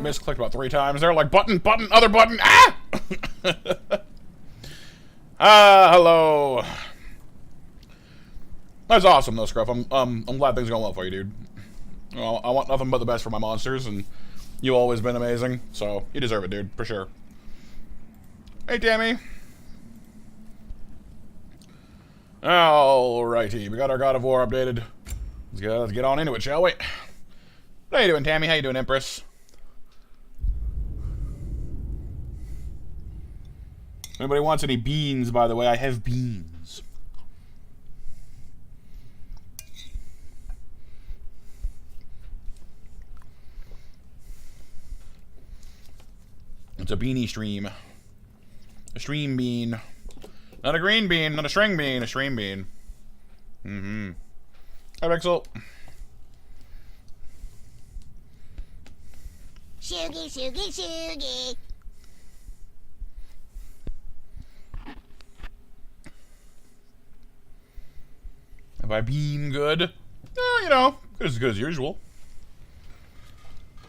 Misclicked about 3 times. They're like, button, button, other button. Ah! Hello. That's awesome, though, Scruff. I'm glad things are going well for you, dude. Well, I want nothing but the best for my monsters, and you've always been amazing, so you deserve it, dude, for sure. Hey, Tammy. Alrighty, we got our God of War updated. Let's get on into it, shall we? How you doing, Tammy? How you doing, Empress? Anybody wants any beans, by the way? I have beans. It's a beanie stream. A stream bean. Not a green bean, not a string bean, a stream bean. Mm-hmm. Hi, Rexel. Shoogie, shoogie, shoogie. Have I been good? You know, good as usual.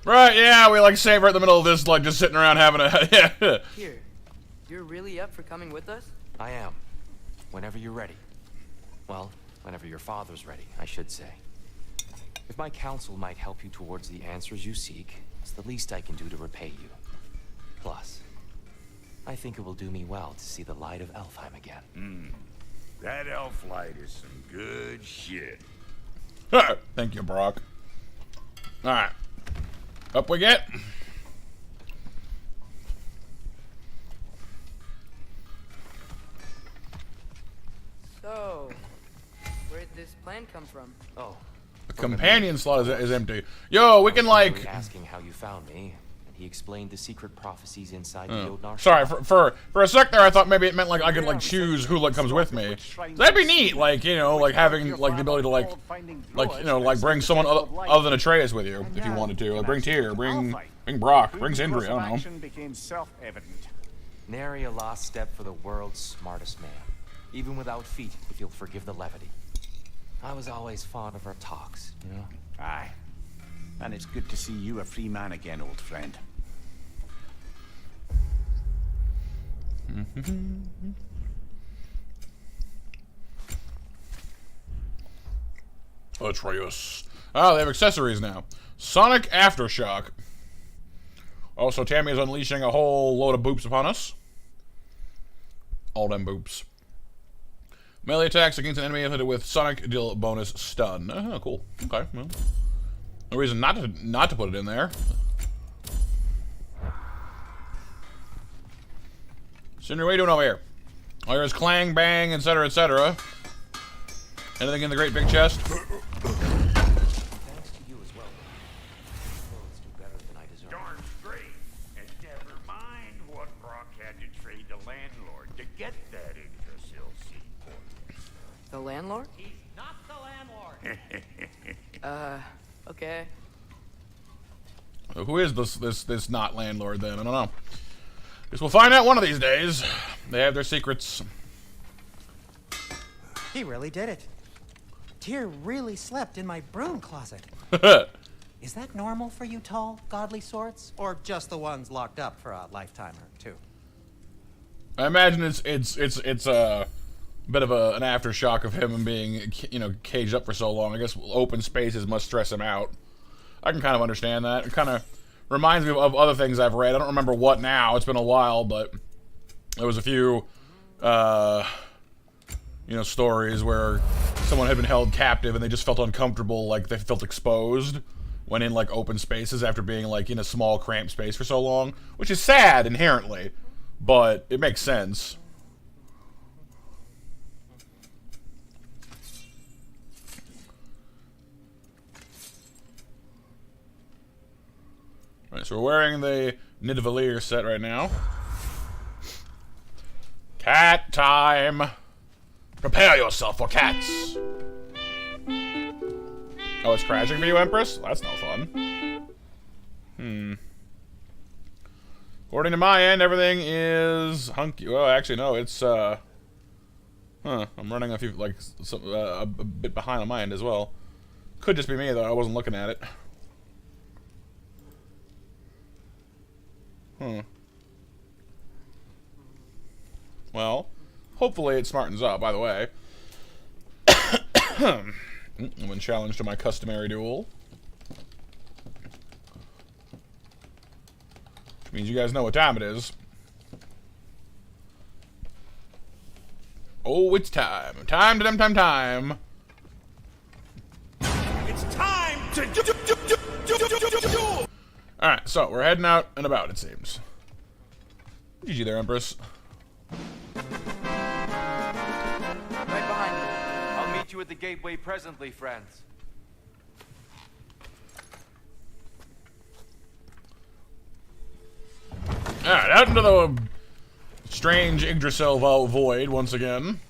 Right, yeah, we like save right in the middle of this, like just sitting around having a yeah. Here, you're really up for coming with us? I am. Whenever you're ready. Well, whenever your father's ready, I should say. If my counsel might help you towards the answers you seek, it's the least I can do to repay you. Plus, I think it will do me well to see the light of Elfheim again. That elf light is some good shit. Thank you, Brock. Alright. Up we get. So, where'd this plan come from? Oh. The companion slot is empty. Yo, we can like... asking how you found me, and he explained the secret prophecies inside the Jotnar. Sorry, for a sec there I thought maybe it meant like I could like choose who like comes with me. That'd be neat, like, you know, like having like the ability to like you know, like bring someone other than Atreus with you if you wanted to. Like bring Tyr, bring Brock, bring Sindri, I don't know. Became self-evident. Nary a lost step for the world's smartest man. Even without feet, if you'll forgive the levity. I was always fond of our talks, you know? Aye. And it's good to see you a free man again, old friend. Atreus. Oh, they have accessories now. Sonic Aftershock. Also, Tammy is unleashing a whole load of boops upon us. All them boops. Melee attacks against an enemy hit with Sonic deal bonus stun. Oh, cool. Okay, well. No reason not to put it in there. Cinder, what are you doing over here? Oh, here's clang, bang, etc., etc. Anything in the great big chest? Thanks to you as well. Clothes do better than I deserve. Darn straight. And never mind what Brock had to trade the landlord to get that Yggdrasil seaport. The landlord? He's not the landlord. Okay. Who is this not landlord then? I don't know. Guess we'll find out one of these days. They have their secrets. He really did it. Tyr really slept in my broom closet. Is that normal for you tall, godly sorts? Or just the ones locked up for a lifetime or two? I imagine it's a bit of an aftershock of him being, you know, caged up for so long. I guess open spaces must stress him out. I can kind of understand that. It kind of reminds me of other things I've read. I don't remember what now. It's been a while, but there was a few, you know, stories where someone had been held captive and they just felt uncomfortable, like they felt exposed when in like open spaces after being like in a small cramped space for so long, which is sad inherently, but it makes sense. Alright, so we're wearing the Nidavellir set right now. Cat time! Prepare yourself for cats! Oh, it's crashing for you, Empress? That's no fun. According to my end, everything is hunky. Well, actually, no, it's, I'm running a few, like, a bit behind on my end as well. Could just be me, though. I wasn't looking at it. Well, hopefully it smartens up, by the way. I've been challenged to my customary duel. Which means you guys know what time it is. Oh, it's time. Time. It's time to do. Alright, so we're heading out and about, it seems. GG there, Empress. Right behind you. I'll meet you at the gateway presently, friends. Alright, out into the strange Yggdrasil void once again.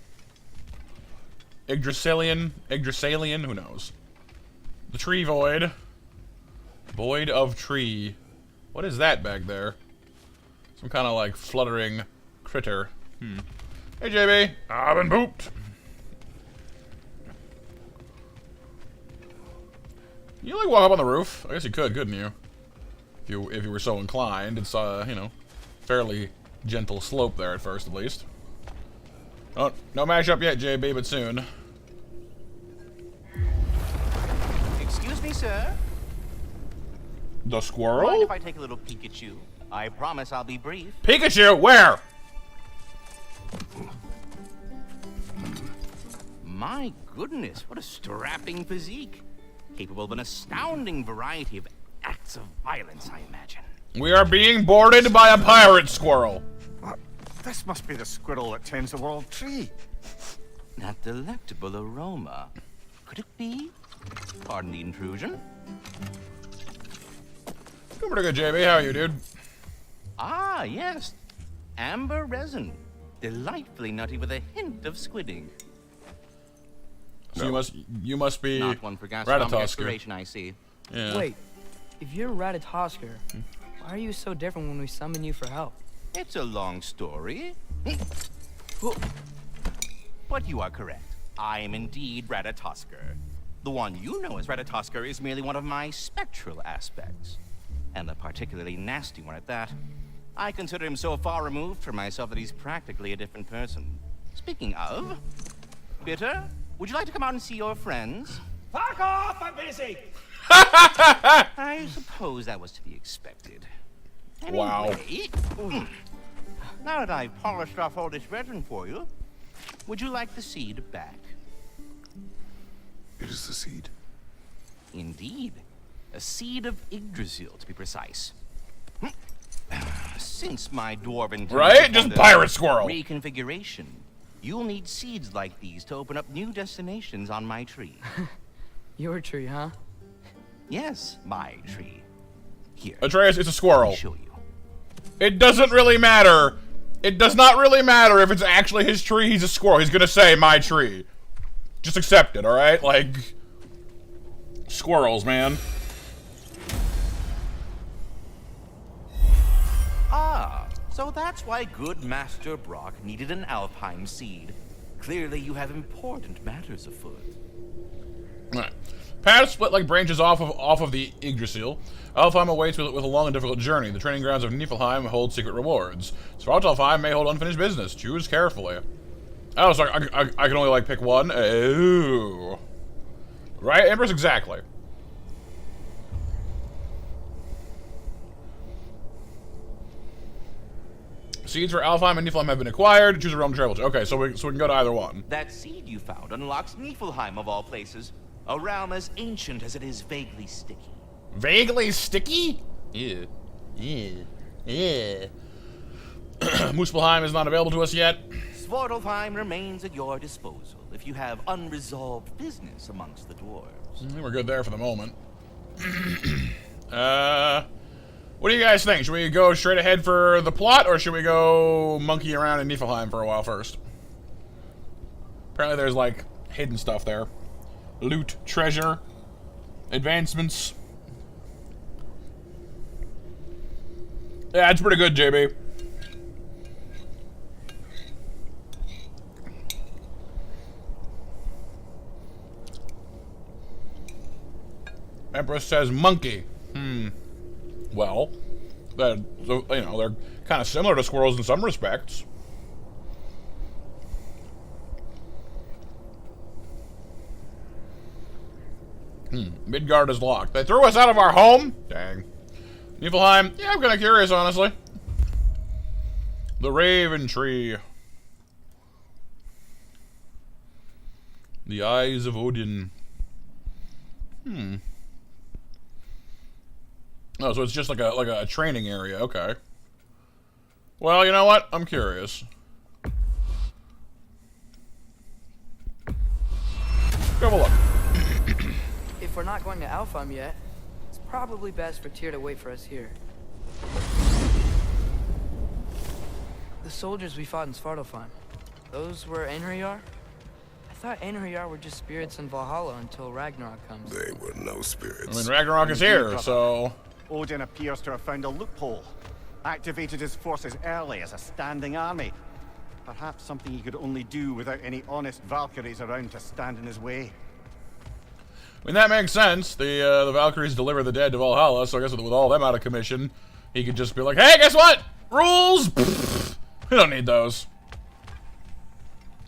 Yggdrasilian, who knows? The tree void. Void of tree. What is that back there? Some kind of like fluttering critter. Hey JB, I've been pooped. You like walk up on the roof? I guess you could, couldn't you? If you were so inclined. It's you know, fairly gentle slope there at first, at least. Oh, no mashup yet, JB, but soon. Excuse me, sir. The squirrel? Mind if I take a little Pikachu? I promise I'll be brief. Pikachu, where? My goodness, what a strapping physique. Capable of an astounding variety of acts of violence, I imagine. We are being boarded by a pirate squirrel. This must be the squirrel that tends the world tree. That delectable aroma. Could it be? Pardon the intrusion. Doing pretty good, JB. How are you, dude? Ah, yes. Amber resin. Delightfully nutty with a hint of squid ink. So you must be Not one for gastronomic Ratatosker. exploration, I see. Yeah. Wait, if you're Ratatosker, why are you so different when we summon you for help? It's a long story. But you are correct. I am indeed Ratatoskr. The one you know as Ratatoskr is merely one of my spectral aspects. And a particularly nasty one at that. I consider him so far removed from myself that he's practically a different person. Speaking of, Bitter, would you like to come out and see your friends? Fuck off! I'm busy! I suppose that was to be expected. Wow. Anyway, now that I've polished off all this resin for you, would you like the seed back? It is the seed. Indeed. A seed of Yggdrasil, to be precise. Since my dwarven... Right? Just pirate squirrel. Reconfiguration. You'll need seeds like these to open up new destinations on my tree. Your tree, huh? Yes, my tree. Here. Atreus, it's a Let squirrel. me show you. It doesn't really matter. It does not really matter if it's actually his tree. He's a squirrel. He's gonna say my tree. Just accept it, alright? Like, squirrels, man. Ah, so that's why good Master Brock needed an Alfheim seed. Clearly you have important matters afoot. Alright. Paths split like branches off of the Yggdrasil. Alfheim awaits with a long and difficult journey. The training grounds of Niflheim hold secret rewards. Svartalfheim may hold unfinished business. Choose carefully. Oh, so I can only, like, pick one? Ooh. Right, Empress? Exactly. Seeds for Alfheim and Niflheim have been acquired. Choose a realm to travel to. Okay, so we can go to either one. That seed you found unlocks Niflheim of all places. A realm as ancient as it is vaguely sticky. Vaguely sticky? Yeah. Yeah. Yeah. Muspelheim is not available to us yet. Svartalfheim remains at your disposal if you have unresolved business amongst the dwarves. We're good there for the moment. What do you guys think? Should we go straight ahead for the plot, or should we go monkey around in Niflheim for a while first? Apparently there's, like, hidden stuff there. Loot, treasure, advancements. Yeah, it's pretty good, JB. Empress says monkey. Well, they're kind of similar to squirrels in some respects. Midgard is locked. They threw us out of our home? Dang. Niflheim? Yeah, I'm kind of curious, honestly. The Raven Tree. The Eyes of Odin. Oh, so it's just like a training area. Okay. Well, you know what? I'm curious. Have a look. If we're not going to Alfheim yet, it's probably best for Tyr to wait for us here. The soldiers we fought in Svartalfheim, those were Einherjar? I thought Einherjar were just spirits in Valhalla until Ragnarok comes. They were no spirits. I mean, Ragnarok is here, so... Odin appears to have found a loophole. Activated his forces early as a standing army. Perhaps something he could only do without any honest Valkyries around to stand in his way. I mean, that makes sense. The Valkyries deliver the dead to Valhalla, so I guess with all them out of commission, he could just be like, hey, guess what? Rules! Pfft. We don't need those.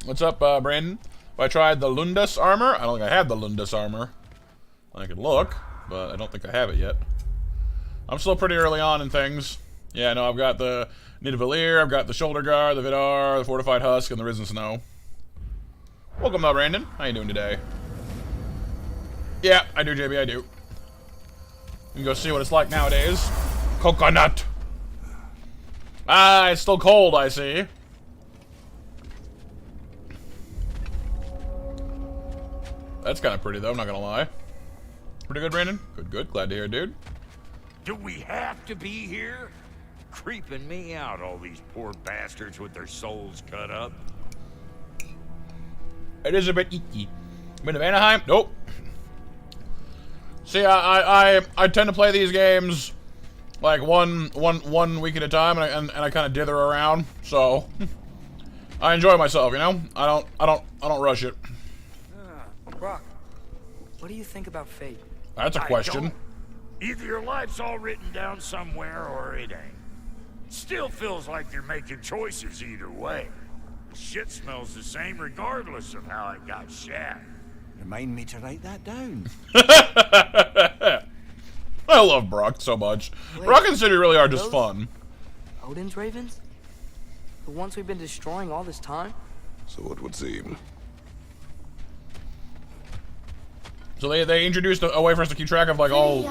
What's up, Brandon? If I tried the Lundus armor, I don't think I have the Lundus armor. I could look, but I don't think I have it yet. I'm still pretty early on in things. Yeah, no, I've got the Nidavellir, I've got the Shoulder Guard, the Vidar, the Fortified Husk, and the Risen Snow. Welcome though, Brandon. How you doing today? Yeah, I do, JB, I do. You can go see what it's like nowadays. Coconut! Ah, it's still cold, I see. That's kind of pretty, though, I'm not gonna lie. Pretty good, Brandon? Good, good. Glad to hear it, dude. Do we have to be here? Creeping me out, all these poor bastards with their souls cut up. It is a bit icky. Been to Anaheim? Nope. See, I tend to play these games like one week at a time, and I kind of dither around. So I enjoy myself, you know. I don't rush it. Brock, what do you think about fate? That's a question. I don't. Either your life's all written down somewhere or it ain't. Still feels like you're making choices either way. Shit smells the same regardless of how it got shagged. Remind me to write that down. I love Brock so much. Wait, Brock and City really are just those- fun. Odin's ravens? The ones we've been destroying all this time? So it would seem. So they introduced a way for us to keep track of like all.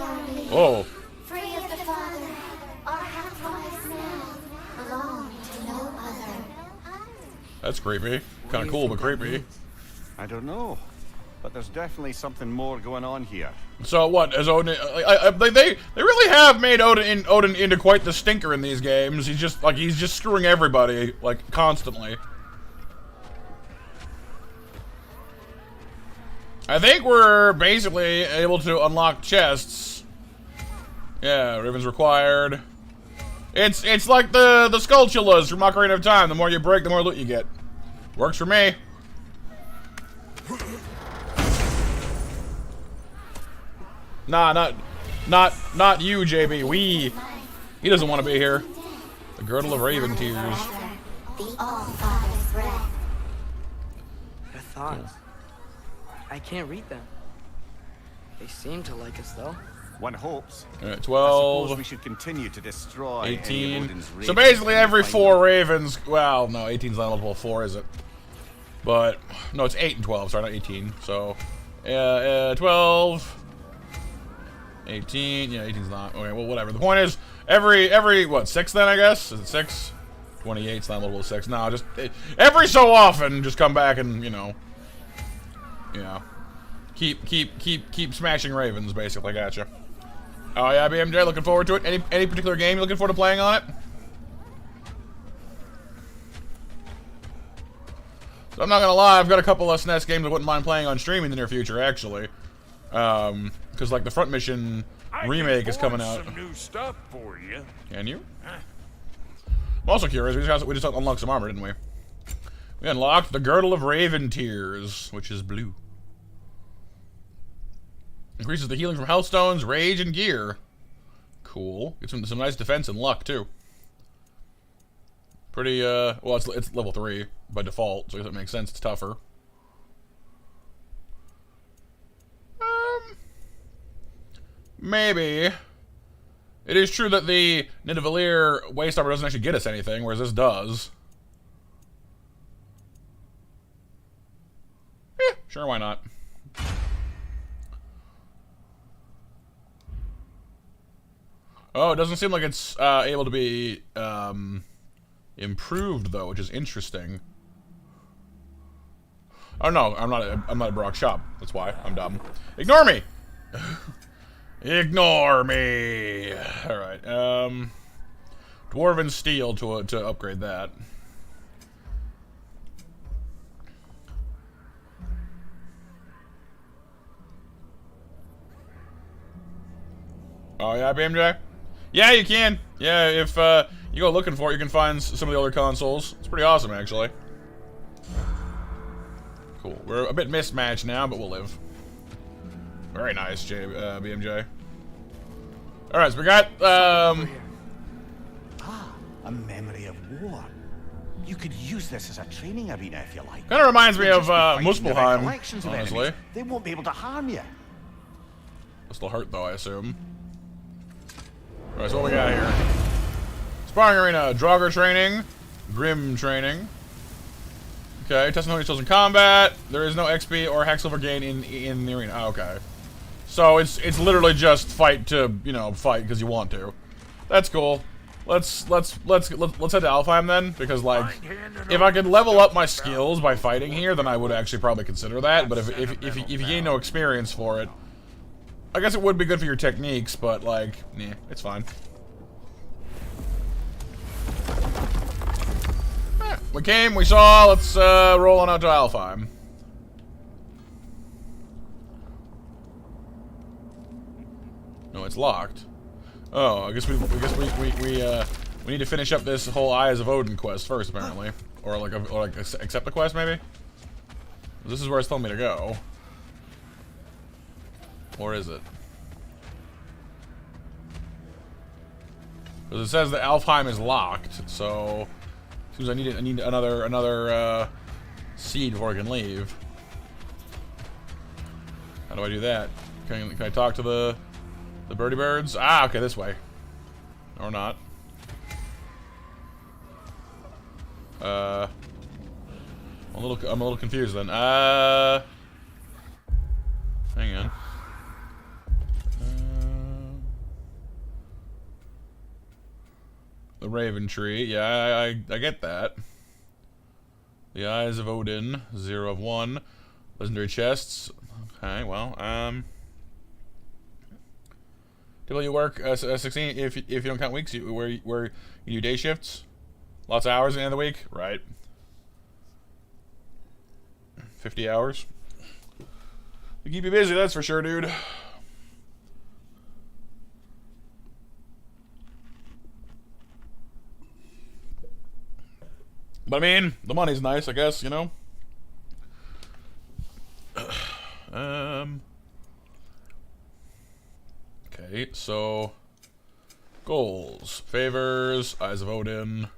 Oh, Free of the Father, our half-lives now belong to no other. that's creepy. Kind of cool, but creepy. I don't know. But there's definitely something more going on here. So what is Odin? They really have made Odin into quite the stinker in these games. He's just screwing everybody like constantly. I think we're basically able to unlock chests. Yeah, ravens required. It's like the Skulltulas from Ocarina of Time. The more you break, the more loot you get. Works for me. Nah, not you, JB. He doesn't want to be here. The girdle of raven tears. The All-Father's breath. Their thoughts. I can't read them. They seem to like us, though. One hopes. Alright, I suppose 12, we should continue to destroy any of 18. Odin's So ravens basically that we every find 4 ravens, well, no, 18's not multiple 4, is it? But, no, it's 8 and 12, sorry, not 18. So, 12, 18, yeah, 18's not. Okay, well, whatever. The point is, every what, 6 then, I guess? Is it 6? 28's not multiple 6. No, just, every so often, just come back and, you know, keep smashing ravens, basically, gotcha. Oh yeah, BMJ, looking forward to it. Any particular game you're looking forward to playing on it? So I'm not gonna lie, I've got a couple of SNES games I wouldn't mind playing on stream in the near future, actually. Because like the Front Mission remake is coming out. Some new stuff for you. Can you? I'm also curious. We just unlocked some armor, didn't we? We unlocked the Girdle of Raven Tears, which is blue. Increases the healing from Healthstones, Rage, and Gear. Cool. Gets some nice defense and luck, too. Pretty, well, it's level 3 by default, so I guess it makes sense. It's tougher. Maybe. It is true that the Nidavellir waist armor doesn't actually get us anything, whereas this does. Eh, sure, why not? Oh, it doesn't seem like it's able to be improved though, which is interesting. Oh no, I'm not a Brock shop. That's why I'm dumb. Ignore me. Ignore me. All right. Dwarven steel to upgrade that. Oh yeah, BMJ. Yeah, you can. Yeah, if you go looking for it, you can find some of the older consoles. It's pretty awesome, actually. Cool. We're a bit mismatched now, but we'll live. Very nice, BMJ. All right, so we got a memory of war. You could use this as a training arena if you like. kind of reminds me of Just be fighting the Muspelheim, recollections of honestly. enemies. They won't be able to harm you. It'll still hurt though, I assume. All right, so what we got here? Sparring arena, Draugr training, Grim training. Okay, testimony skills in combat. There is no XP or hack silver gain in the arena. Oh, okay. So it's literally just fight to, you know, fight because you want to. That's cool. Let's head to Alfheim then, because like if I could level up my skills by fighting here, then I would actually probably consider that. But if you gain no experience for it, I guess it would be good for your techniques, but like, nah, it's fine. We came, we saw, let's roll on out to Alfheim. No, it's locked. Oh, I guess we need to finish up this whole Eyes of Odin quest first, apparently, or like accept the quest, maybe. This is where it's telling me to go, or is it? Because it says that Alfheim is locked, so seems I need another seed before I can leave. How do I do that? Can I talk to the birdie birds? Ah, okay, this way. Or not. I'm a little confused then. Hang on. The Raven Tree. Yeah, I get that. The Eyes of Odin. 0 of 1. Legendary chests. Okay, well, typically you work 16 if you don't count weeks. Where you do day shifts, lots of hours at the end of the week, right? 50 hours. They keep you busy, that's for sure, dude. But I mean, the money's nice, I guess, you know. Okay, so goals, favors, Eyes of Odin,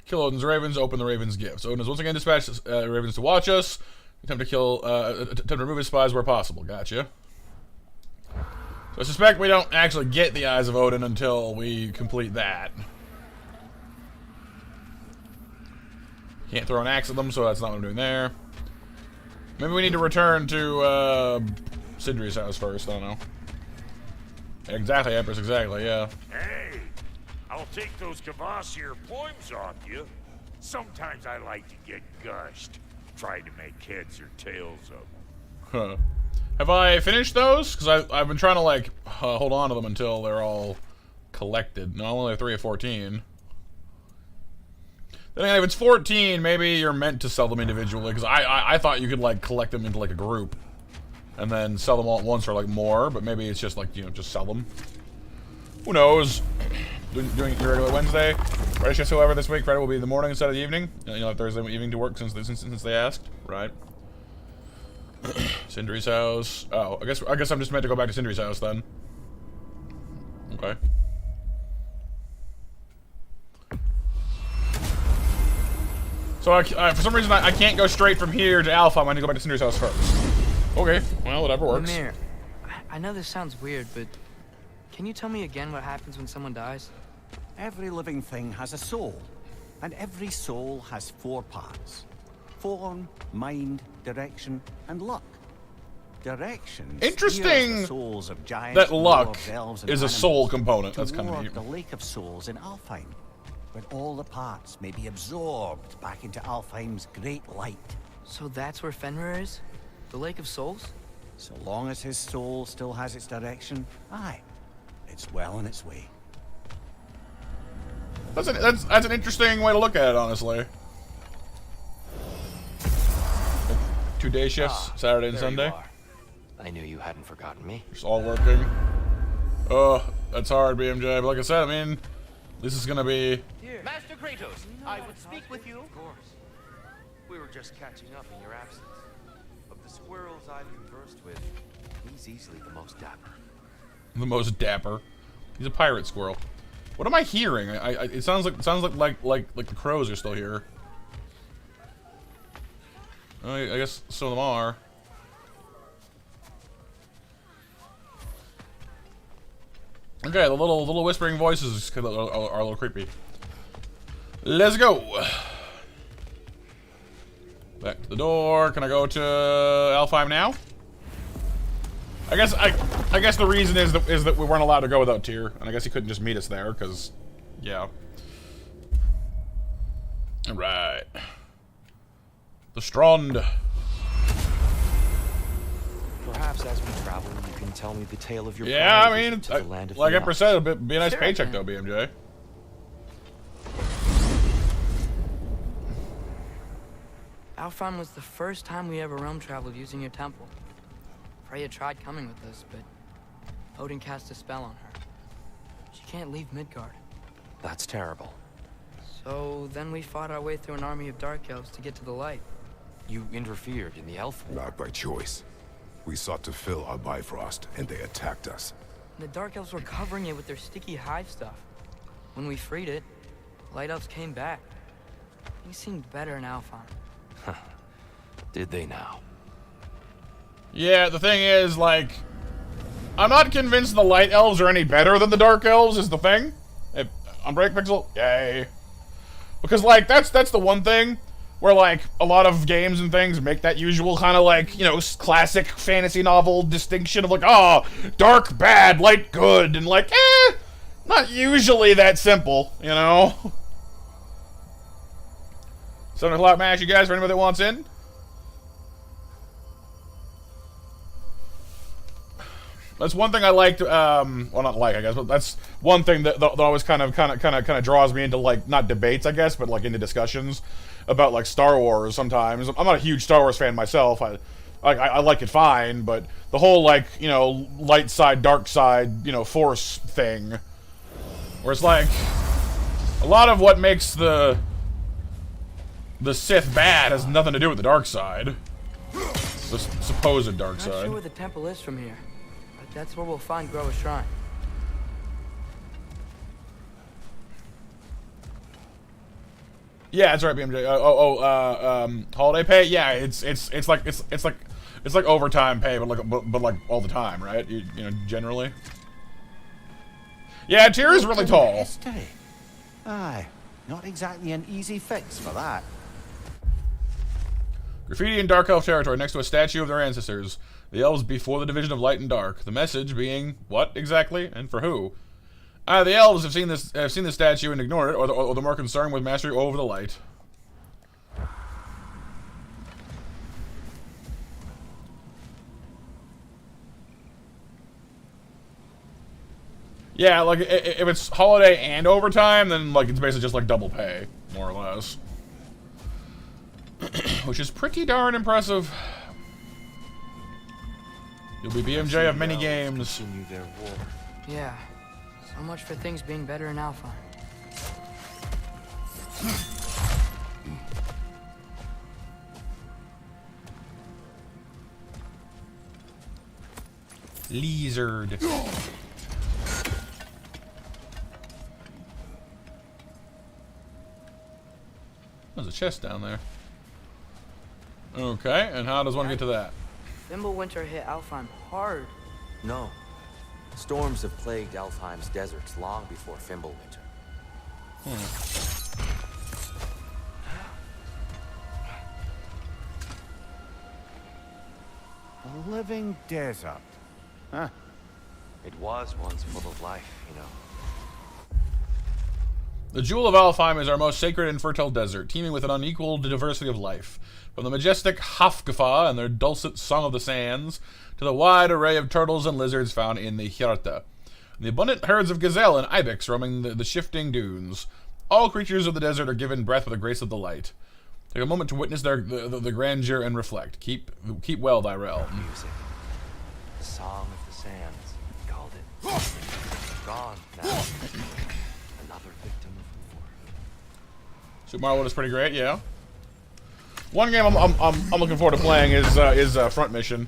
kill Odin's ravens, open the ravens' gifts. Odin has once again dispatched ravens to watch us. Attempt to remove his spies where possible. Gotcha. So I suspect we don't actually get the Eyes of Odin until we complete that. Can't throw an axe at them, so that's not what I'm doing there. Maybe we need to return to Sindri's house first. I don't know. Exactly, Empress. Exactly. Yeah. Hey, I'll take those Kvasir poems off you. Sometimes I like to get gushed, trying to make heads or tails of them. Huh. Have I finished those? Because I've been trying to like hold on to them until they're all collected. No, only 3 of 14. Then if it's 14, maybe you're meant to sell them individually. Because I thought you could like collect them into like a group, and then sell them all at once for like more. But maybe it's just like, you know, just sell them. Who knows? Doing your regular Wednesday. Friday shifts, however, this week Friday will be in the morning instead of the evening. You know, Thursday evening to work since they asked, right? Sindri's house. Oh, I guess I'm just meant to go back to Sindri's house then. Okay. So for some reason I can't go straight from here to Alpha. I'm going to go back to Sindri's house first. Okay, well, whatever works. Mimir, I know this sounds weird, but can you tell me again what happens when someone dies? Every living thing has a soul, and every soul has 4 parts: form, mind, direction, and luck. Direction. Interesting. The souls of giants, that luck dwarves, elves, and is a animals soul component. That's kind of toward neat. the Lake of Souls in Alfheim, where all the parts may be absorbed back into Alfheim's great light. So that's where Fenrir is? The Lake of Souls? So long as his soul still has its direction, aye, it's well on its way. That's an interesting way to look at it, honestly. 2 day shifts, Saturday and There you Sunday. are. I knew you hadn't forgotten me. Just all working. Oh, that's hard, BMJ. But like I said, I mean, this is gonna be. Master Kratos, I would speak with you. Of course. We were just catching up in your absence. Of the squirrels I've conversed with, he's easily the most dapper. The most dapper. He's a pirate squirrel. What am I hearing? It sounds like the crows are still here. I guess some of them are. Okay, the little whispering voices are a little creepy. Let's go. Back to the door. Can I go to Alfheim now? I guess the reason is that we weren't allowed to go without Tyr, and I guess he couldn't just meet us there, because, yeah. All right. The Strand. Perhaps as we travel, you can tell me the tale of your Yeah, prior I mean, visit to the land of like the Emperor said, it'd be a nice Sure, paycheck man. though, BMJ. Alfheim was the first time we ever realm traveled using your temple. Freya tried coming with us, but Odin cast a spell on her. you can't leave Midgard. That's terrible. So then we fought our way through an army of dark elves to get to the light. You interfered in the elf war. Not by choice. We sought to fill our Bifrost, and they attacked us. The dark elves were covering it with their sticky hive stuff. When we freed it, light elves came back. Things seemed better in Alfheim. Did they now? Yeah, the thing is, like, I'm not convinced the light elves are any better than the dark elves, is the thing. On Break Pixel, yay. Because, like, that's the one thing where, like, a lot of games and things make that usual kind of, like, you know, classic fantasy novel distinction of, like, oh, dark bad, light good, and, like, not usually that simple, you know? 7 o'clock match, you guys, for anybody that wants in? That's one thing I liked. Well, not like, I guess, but that's one thing that always kind of draws me into, like, not debates, I guess, but like into discussions about, like, Star Wars. Sometimes I'm not a huge Star Wars fan myself. I like it fine, but the whole, like, you know, light side, dark side, you know, Force thing, where it's like a lot of what makes the Sith bad has nothing to do with the dark side, the supposed dark I'm not side. sure where the temple is from here. That's where we'll find Groa's shrine. Yeah, that's right, BMJ. Holiday pay. Yeah, it's like overtime pay, but like all the time, right? You know, generally. Yeah, Tyr is really tall. History. Aye, not exactly an easy fix for that. Graffiti in Dark Elf territory next to a statue of their ancestors. The elves before the division of light and dark. The message being what exactly, and for who? The elves have seen this statue and ignored it, or they're more concerned with mastery over the light. Yeah, like if it's holiday and overtime, then like it's basically just like double pay, more or less, which is pretty darn impressive. You'll be BMJ of many games. Yeah, so much for things being better in Alpha. Lizard. There's a chest down there. Okay, and how does one get to that? Fimbulwinter hit Alfheim hard. No. Storms have plagued Alfheim's deserts long before Fimbulwinter. A living desert. Huh. It was once full of life, you know. The Jewel of Alfheim is our most sacred and fertile desert, teeming with an unequaled diversity of life. From the majestic Hafgafah and their dulcet Song of the Sands, to the wide array of turtles and lizards found in the Hjorta, and the abundant herds of gazelle and ibex roaming the shifting dunes. All creatures of the desert are given breath with the grace of the light. Take a moment to witness the grandeur and reflect. Keep well thy realm. Music. The Song of the Sands, he called it. Gone now. Another victim of war. Super Mario World is pretty great, yeah. One game I'm looking forward to playing is Front Mission,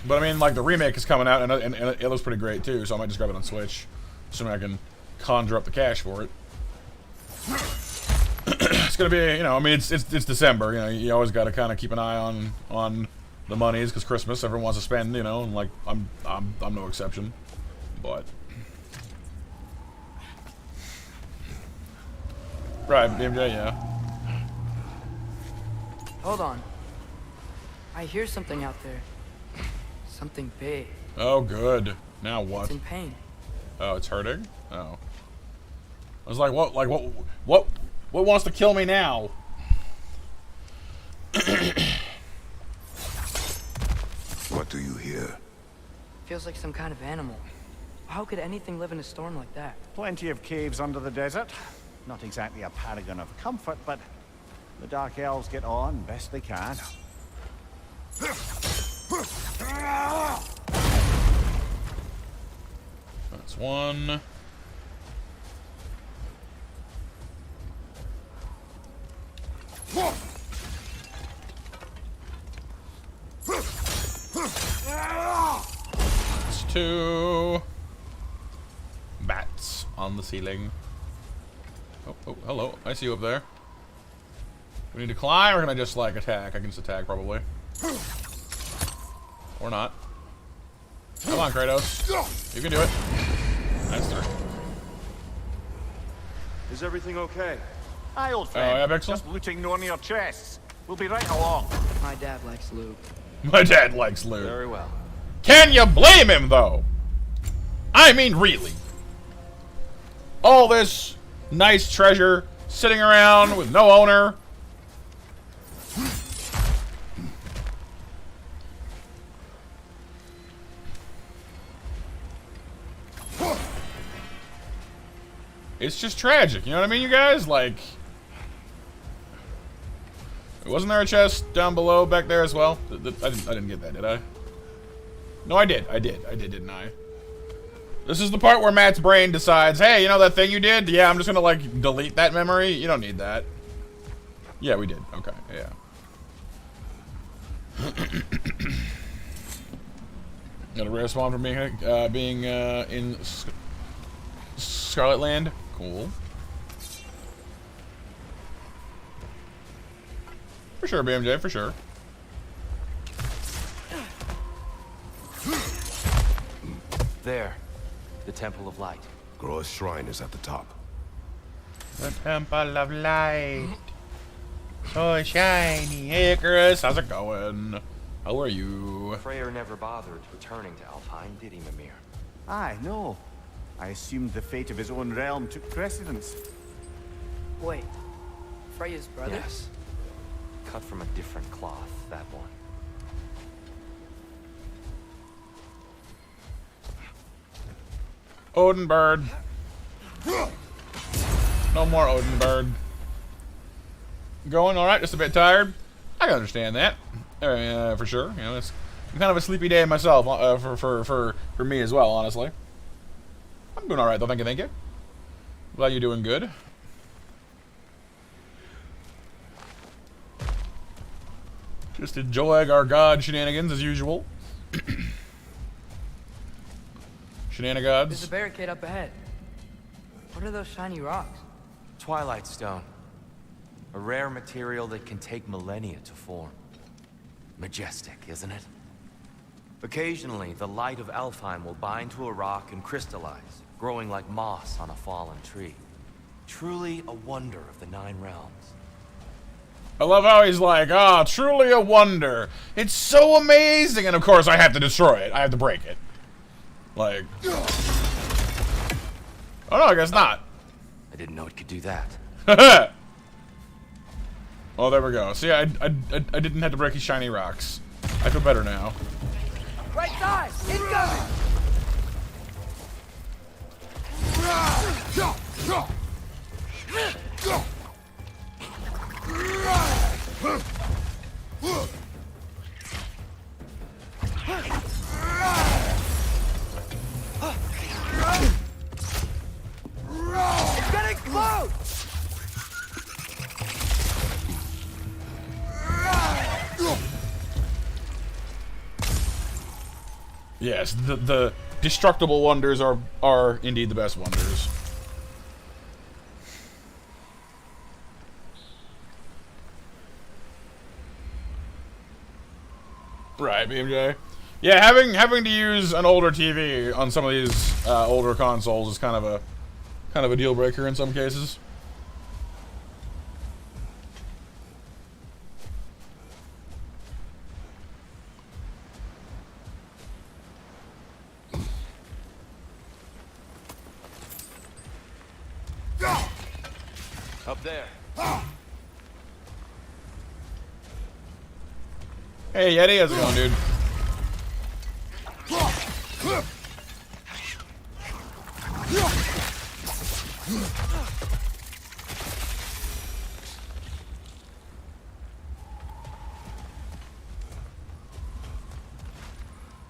but I mean, like, the remake is coming out and it looks pretty great too, so I might just grab it on Switch, assuming I can conjure up the cash for it. It's gonna be, you know, I mean, it's December, you know, you always got to kind of keep an eye on the monies because Christmas, everyone wants to spend, you know, and like I'm no exception, but right, BMJ, yeah. Hold on. I hear something out there. Something big. Oh, good. Now what? It's in pain. Oh, it's hurting? Oh. I was like, what wants to kill me now? What do you hear? Feels like some kind of animal. How could anything live in a storm like that? Plenty of caves under the desert. Not exactly a paragon of comfort, but the Dark Elves get on best they can. That's one. It's 2 bats on the ceiling. Oh, hello. I see you up there. Do we need to climb, or can I just, like, attack? I can just attack, probably. Or not. Come on, Kratos. You can do it. Nice three. Is everything okay? Aye, old friend. yeah, Pixel? Just looting no near chests. We'll be right along. My dad likes loot. My dad likes loot. Very well. Can you blame him, though? I mean, really. All this nice treasure sitting around with no owner. It's just tragic, you know what I mean, you guys? Like, wasn't there a chest down below back there as well? I didn't get that, did I? No, I did, didn't I? This is the part where Matt's brain decides, hey, you know that thing you did? Yeah, I'm just gonna, like, delete that memory. You don't need that. Yeah, we did. Okay, yeah. Got a rare spawn from being in Scarlet Land. Cool. For sure, BMJ, for sure. There. The Temple of Light. Groa's shrine is at the top. The Temple of Light. So shiny. Hey, Icarus. How's it going? How are you? Freyr never bothered returning to Alpine, did he, Mimir? Aye, no. I assumed the fate of his own realm took precedence. Wait, Freya's brother? Yes. Cut from a different cloth, that one. Odin bird. No more Odin bird. Going all right, just a bit tired. I can understand that, for sure. You know, it's kind of a sleepy day myself, for me as well, honestly. I'm doing all right though. Thank you. Glad you're doing good. Just enjoying our god shenanigans as usual. Shenanigans. There's a barricade up ahead. What are those shiny rocks? Twilight Stone. A rare material that can take millennia to form. Majestic, isn't it? Occasionally, the light of Alfheim will bind to a rock and crystallize, growing like moss on a fallen tree. Truly a wonder of the Nine Realms. I love how he's like, ah, truly a wonder. It's so amazing. And of course, I have to destroy it. I have to break it. Like, oh no, I guess not. I didn't know it could do that. Oh, there we go. See, I didn't have to break his shiny rocks. I feel better now. Right side! Incoming! It's getting close! Yes, the destructible wonders are indeed the best wonders. Right, BMJ. Yeah, having to use an older TV on some of these older consoles is kind of a deal breaker in some cases. Up there. Hey, Yeti, how's it going, dude?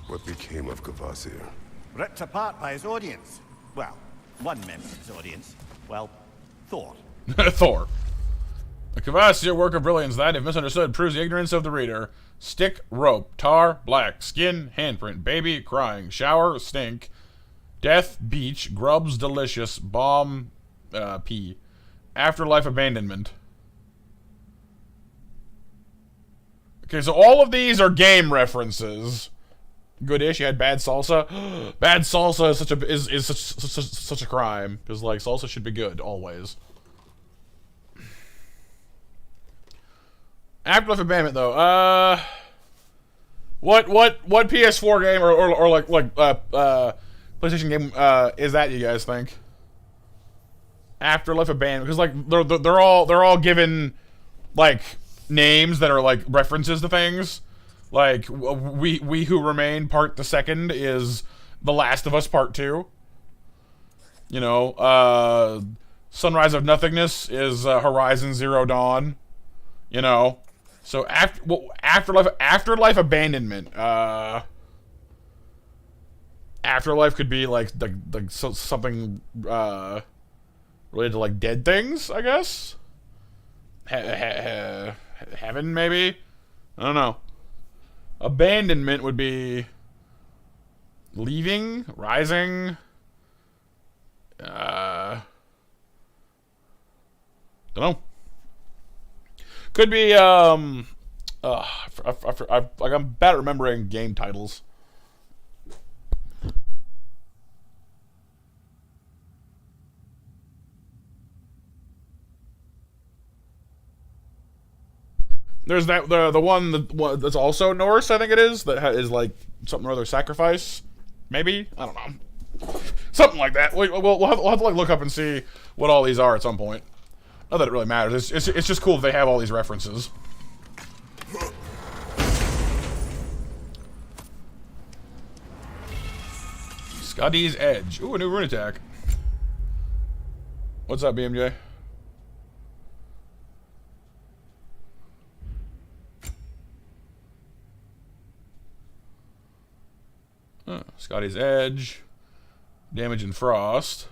What became of Kvasir? Ripped apart by his audience. Well, one member of his audience. Well, Thor. Thor. A Cavassier work of brilliance that, if misunderstood, proves the ignorance of the reader. Stick, rope, tar, black, skin, handprint, baby, crying, shower, stink, death, beach, grubs, delicious, bomb, pee, afterlife, abandonment. Okay, so all of these are game references. Good-ish. You had bad salsa. Bad salsa is such a crime because like salsa should be good always. Afterlife Abandonment though. What PS4 game or like PlayStation game is that, you guys think? Afterlife Abandonment, because like they're all given like names that are like references to things. Like We Who Remain Part the Second is The Last of Us Part 2. You know, Sunrise of Nothingness is Horizon Zero Dawn. You know, so Afterlife Abandonment. Afterlife could be like something related to like dead things, I guess. Heaven, maybe. I don't know. Abandonment would be leaving, rising. Don't know. Could be like I'm bad at remembering game titles. There's that the one that's also Norse, I think it is, that is like something or other sacrifice, maybe, I don't know, something like that. We'll have to like look up and see what all these are at some point. Not that it really matters. It's just cool that they have all these references. Scotty's Edge. Ooh, a new rune attack. What's up, BMJ? Scotty's Edge. Damage and Frost.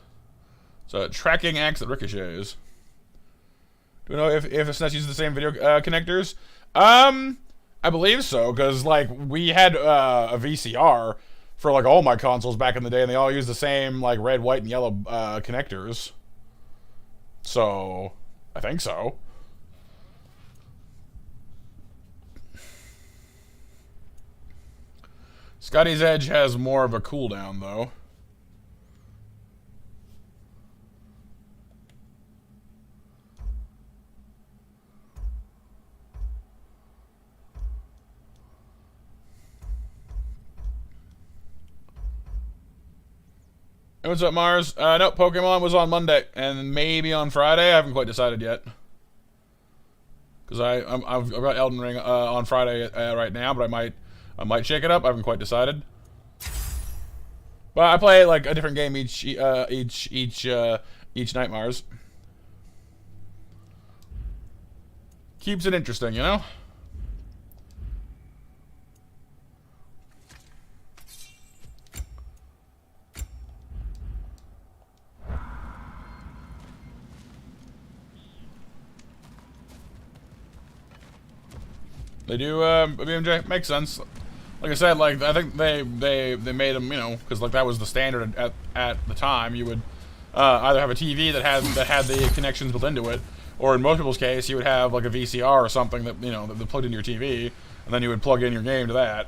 So, tracking axe that ricochets. Do we know if SNES uses the same video connectors? I believe so, because, like, we had a VCR for, like, all my consoles back in the day, and they all use the same, like, red, white, and yellow connectors. So, I think so. Scotty's Edge has more of a cooldown, though. Hey, what's up, Mars? Nope, Pokemon was on Monday, and maybe on Friday. I haven't quite decided yet. Because I've got Elden Ring on Friday right now, but I might shake it up. I haven't quite decided. But I play like a different game each night, Mars. Keeps it interesting, you know? They do, BMJ, makes sense. Like I said, like, I think they made them, you know, because, like, that was the standard at the time. You would either have a TV that had the connections built into it, or in most people's case, you would have, like, a VCR or something that, you know, that plugged into your TV, and then you would plug in your game to that.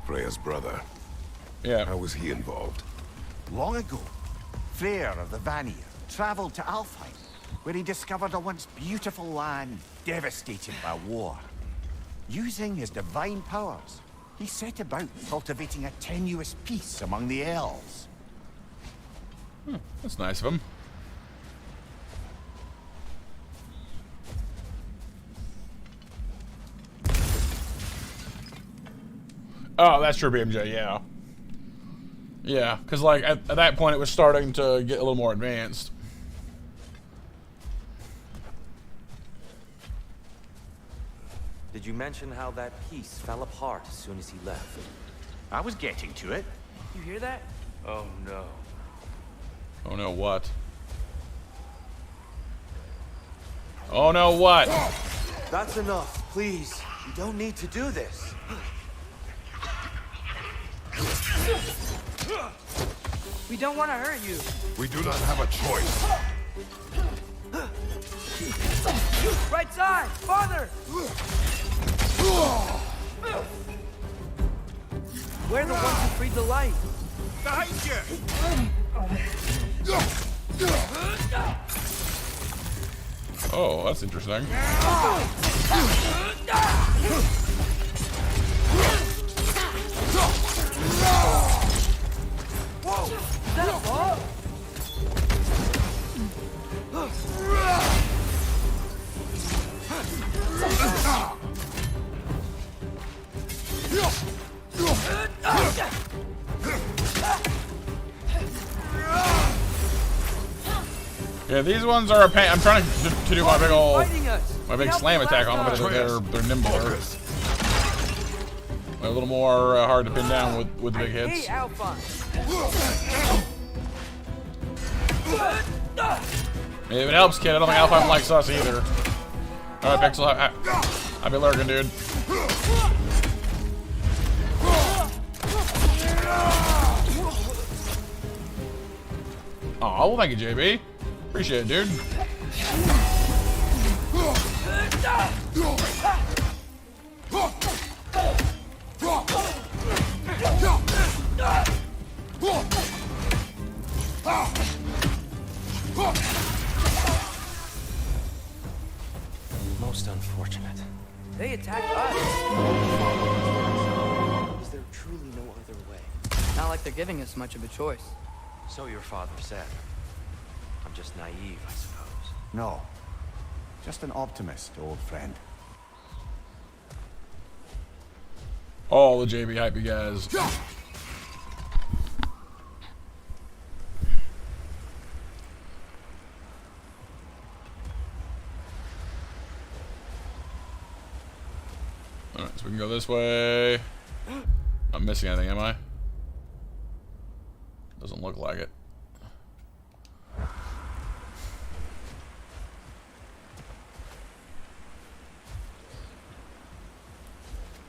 Freya's brother. Yeah. How was he involved? Long ago, Freyr of the Vanir traveled to Alfheim, where he discovered a once beautiful land devastated by war. Using his divine powers, he set about cultivating a tenuous peace among the elves. That's nice of him. Oh, that's true, BMJ, yeah. Yeah, because, like, at that point, it was starting to get a little more advanced. Did you mention how that piece fell apart as soon as he left? I was getting to it. You hear that? Oh no. Oh no, what? Oh no, what? That's enough, please. You don't need to do this. We don't want to hurt you. We do not have a choice. Right side! Farther! We're the ones who freed the light. Behind you! Oh, that's interesting. Whoa! Is that a ball? Yeah, these ones are a pain. I'm trying to do my big ol' Fighting us. my big slam attack on them, but they're nimbler. They're a little more hard to pin down with the big hits. Hey, Alphonse. Maybe it helps, kid. I don't think Alpine likes us either. Alright, Pixel, I be lurking, dude. Aw, well, thank you, JB. Appreciate it, dude. Most unfortunate. They attacked us. Is there truly no other way? Not like they're giving us much of a choice. So your father said. I'm just naive, I suppose. No. Just an optimist, old friend. All the JB hype, you guys. Alright, so we can go this way. Not missing anything, am I? Doesn't look like it.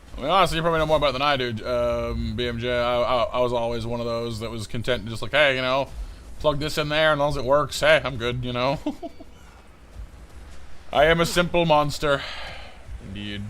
I mean, honestly, you probably know more about it than I do, BMJ. I was always one of those that was content to just like, hey, you know, plug this in there, and as long as it works, hey, I'm good, you know. I am a simple monster. Indeed.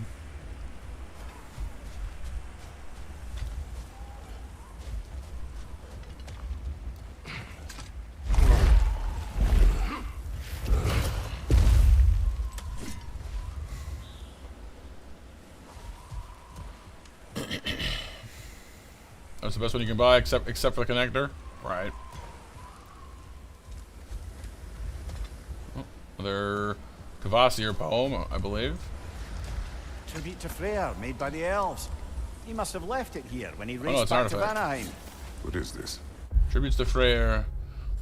That's the best one you can buy, except for the connector, right? Oh, another Kvasir poem, I believe. Tribute to Freyr, made by the elves. He must have left it here when he no, raced it's an back to artifact. Vanaheim. What is this? Tributes to Freyr.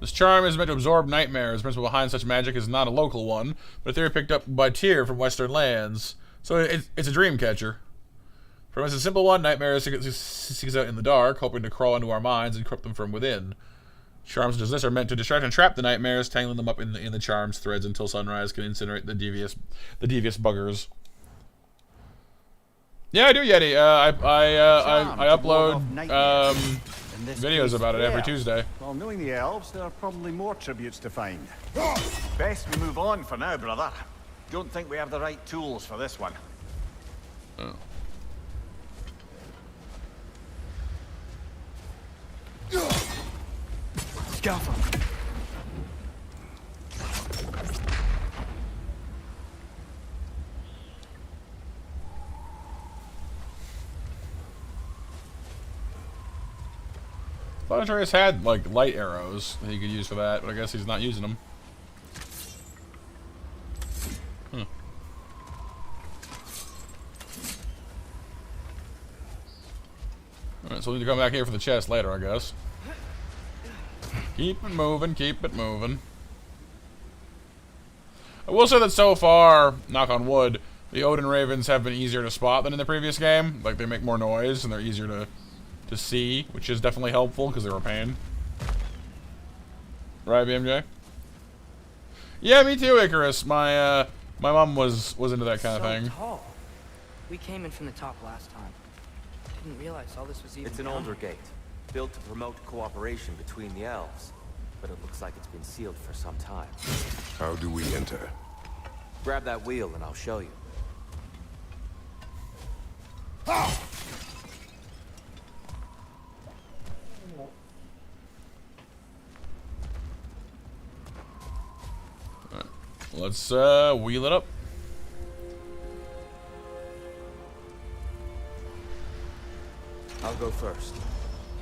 This charm is meant to absorb nightmares. The principle behind such magic is not a local one, but a theory picked up by Tyr from Western lands. So it's a dream catcher. For us, a simple one, nightmares seeks out in the dark, hoping to crawl into our minds and corrupt them from within. Charms such as this are meant to distract and trap the nightmares, tangling them up in the charm's threads until sunrise can incinerate the devious buggers. Yeah, I do, Yeti. I upload videos about it every Tuesday. Well, knowing the elves, there are probably more tributes to find. Best we move on for now, brother. Don't think we have the right tools for this one. Oh. Scalpel. I thought Atreus had like light arrows that he could use for that, but I guess he's not using them. Alright, so we'll need to come back here for the chest later, I guess. Keep it moving, keep it moving. I will say that so far, knock on wood, the Odin Ravens have been easier to spot than in the previous game. Like, they make more noise, and they're easier to to see, which is definitely helpful because they were paying. Right, BMJ? Yeah, me too, Icarus. My mom was into that kind of thing. Tall. We came in from the top last time. Didn't realize all this was even. It's an older gate, built to promote cooperation between the elves, but it looks like it's been sealed for some time. How do we enter? Grab that wheel and I'll show you. Let's wheel it up. I'll go first.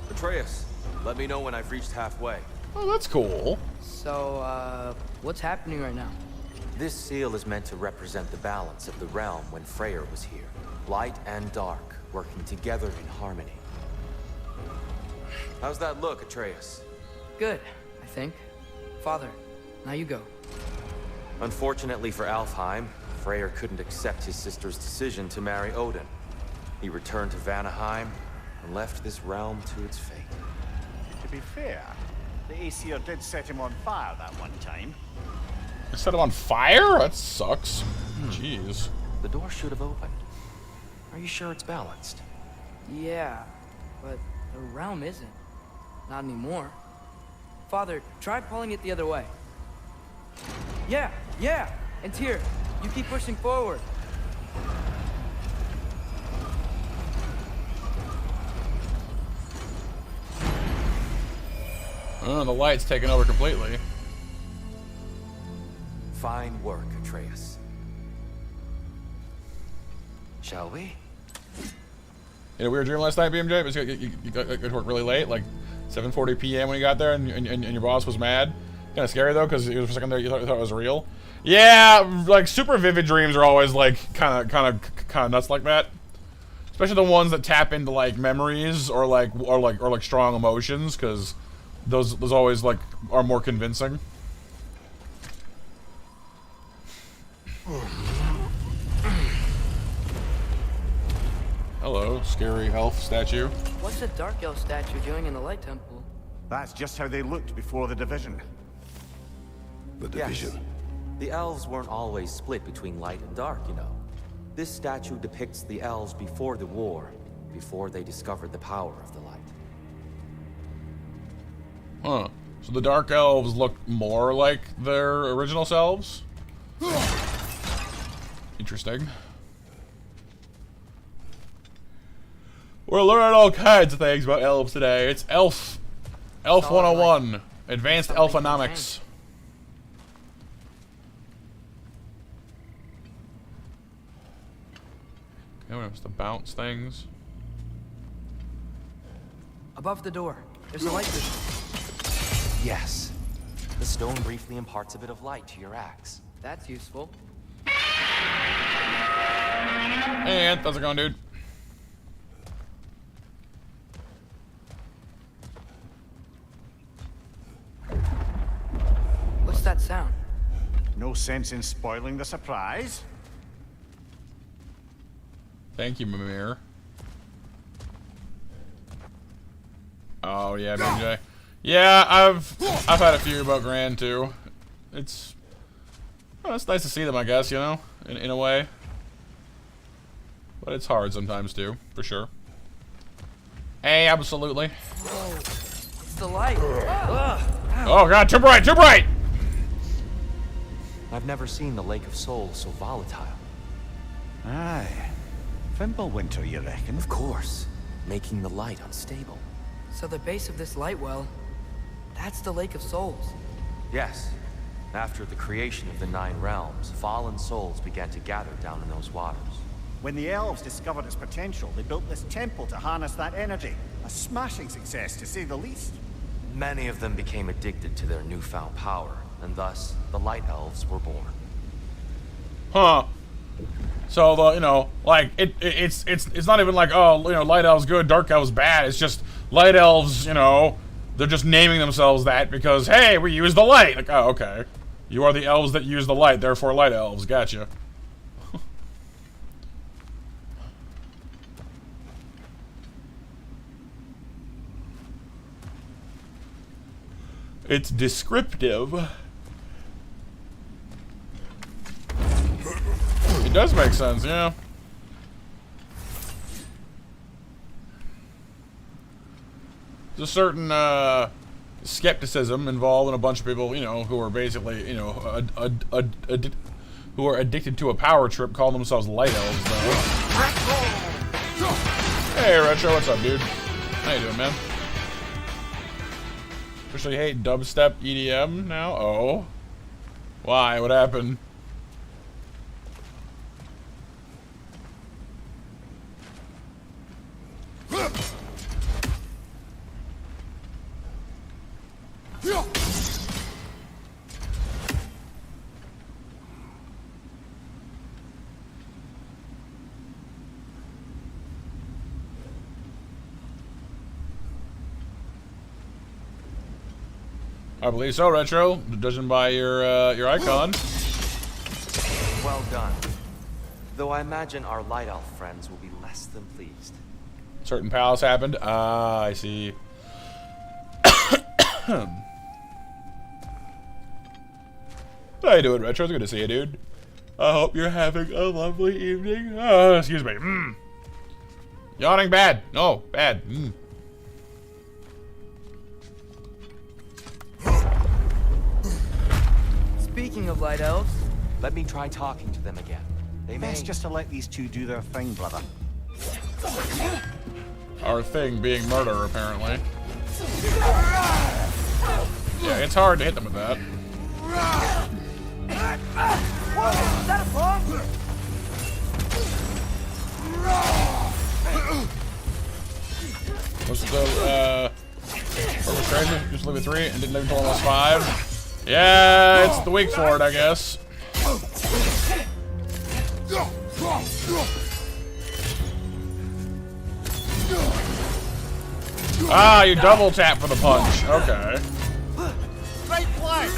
Atreus, let me know when I've reached halfway. Oh, that's cool. So, what's happening right now? This seal is meant to represent the balance of the realm when Freyr was here. Light and dark, working together in harmony. How's that look, Atreus? Good, I think. Father, now you go. Unfortunately for Alfheim, Freyr couldn't accept his sister's decision to marry Odin. He returned to Vanaheim and left this realm to its fate. To be fair, the Aesir did set him on fire that one time. I set him on fire? That sucks. Jeez. The door should have opened. Are you sure it's balanced? Yeah, but the realm isn't. Not anymore. Father, try pulling it the other way. Yeah! And Tyr, you keep pushing forward. Oh, the light's taken over completely. Fine work, Atreus. Shall we? You had a weird dream last night, BMJ? But you got to work really late, like 7:40 p.m. when you got there, and your boss was mad. Kind of scary though, because for a second there you thought it was real. Yeah, like super vivid dreams are always like kind of nuts like that. Especially the ones that tap into like memories or like strong emotions, because those always like are more convincing. Hello, scary elf statue. What's a dark elf statue doing in the light temple? That's just how they looked before the division. The division. Yes. The elves weren't always split between light and dark, you know. This statue depicts the elves before the war, before they discovered the power of the light. Huh. So the dark elves look more like their original selves? Interesting. We're learning all kinds of things about elves today. It's Elf 101. Advanced Elfonomics. Okay, we have to bounce things. Above the door. There's a light system. Yes. The stone briefly imparts a bit of light to your axe. That's useful. Hey, Ant, how's it going, dude? What's that sound? No sense in spoiling the surprise. Thank you, Mimir. Oh yeah, BJ. Yeah, I've had a few about Grand too. It's nice to see them, I guess, you know, in a way. But it's hard sometimes too, for sure. Hey, absolutely. Whoa, it's the light. Oh god, too bright, too bright! I've never seen the Lake of Souls so volatile. Aye. Fimbulwinter, you reckon? Of course, making the light unstable. So the base of this light well, that's the Lake of Souls. Yes. After the creation of the Nine Realms, fallen souls began to gather down in those waters. When the elves discovered its potential, they built this temple to harness that energy. A smashing success, to say the least. Many of them became addicted to their newfound power, and thus, the Light Elves were born. Huh. So the, you know, like it's not even like, oh, you know, light elves good, dark elves bad. It's just light elves, you know, they're just naming themselves that because hey, we use the light. Like, oh, okay. You are the elves that use the light, therefore light elves. Gotcha. It's descriptive. It does make sense, yeah. There's a certain skepticism involved in a bunch of people, you know, who are basically, you know, who are addicted to a power trip, call themselves light elves, though. Hey, Retro, what's up, dude? How you doing, man? Officially hate dubstep EDM now? Oh. Why? What happened? I believe so, Retro. Judging by your icon. Well done. Though I imagine our light elf friends will be less than pleased. Certain palace happened. Ah, I see. How you doing, Retro? It's good to see you, dude. I hope you're having a lovely evening. Oh, excuse me. Yawning bad. No, bad. Speaking of light elves, let me try talking to them again. They may Best just to let these two do their thing, brother. Our thing being murder, apparently. Yeah, it's hard to hit them with that. What's the, what was crazy? Just live at 3 and didn't live until almost 5. Yeah, it's the weak sword, I guess. Ah, you double tap for the punch. Okay. Right flank.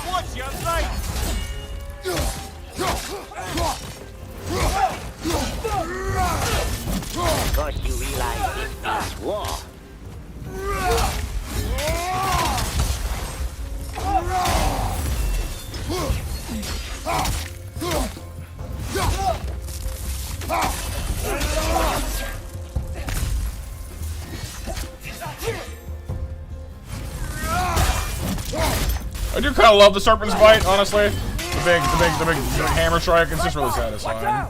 What's your right? But you realize this is war. I do kind of love the serpent's bite, honestly. The big hammer strike. It's just really satisfying.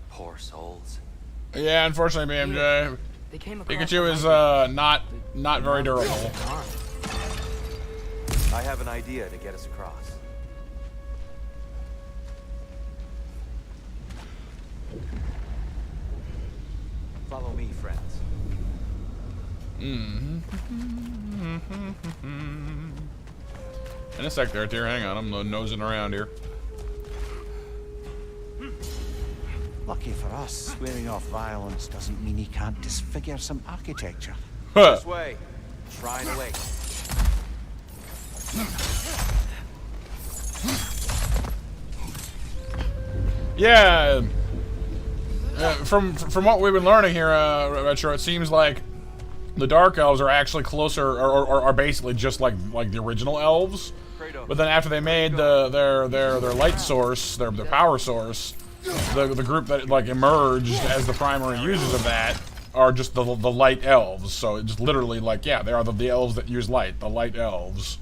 Poor souls. Yeah, unfortunately, BMJ. they came across Pikachu is not very durable. I have an idea to get us across. Follow me, friends. In a sec there, dear. Hang on, I'm nosing around here. Lucky for us, swearing off violence doesn't mean he can't disfigure some architecture. Huh. This way. Shrine awaits. Yeah. From what we've been learning here, Retro, it seems like the Dark Elves are actually closer, or are basically just like the original elves. But then after they made their light source, their power source, the group that like emerged as the primary users of that are just the light elves. So it's just literally like, yeah, they are the elves that use light, the light elves.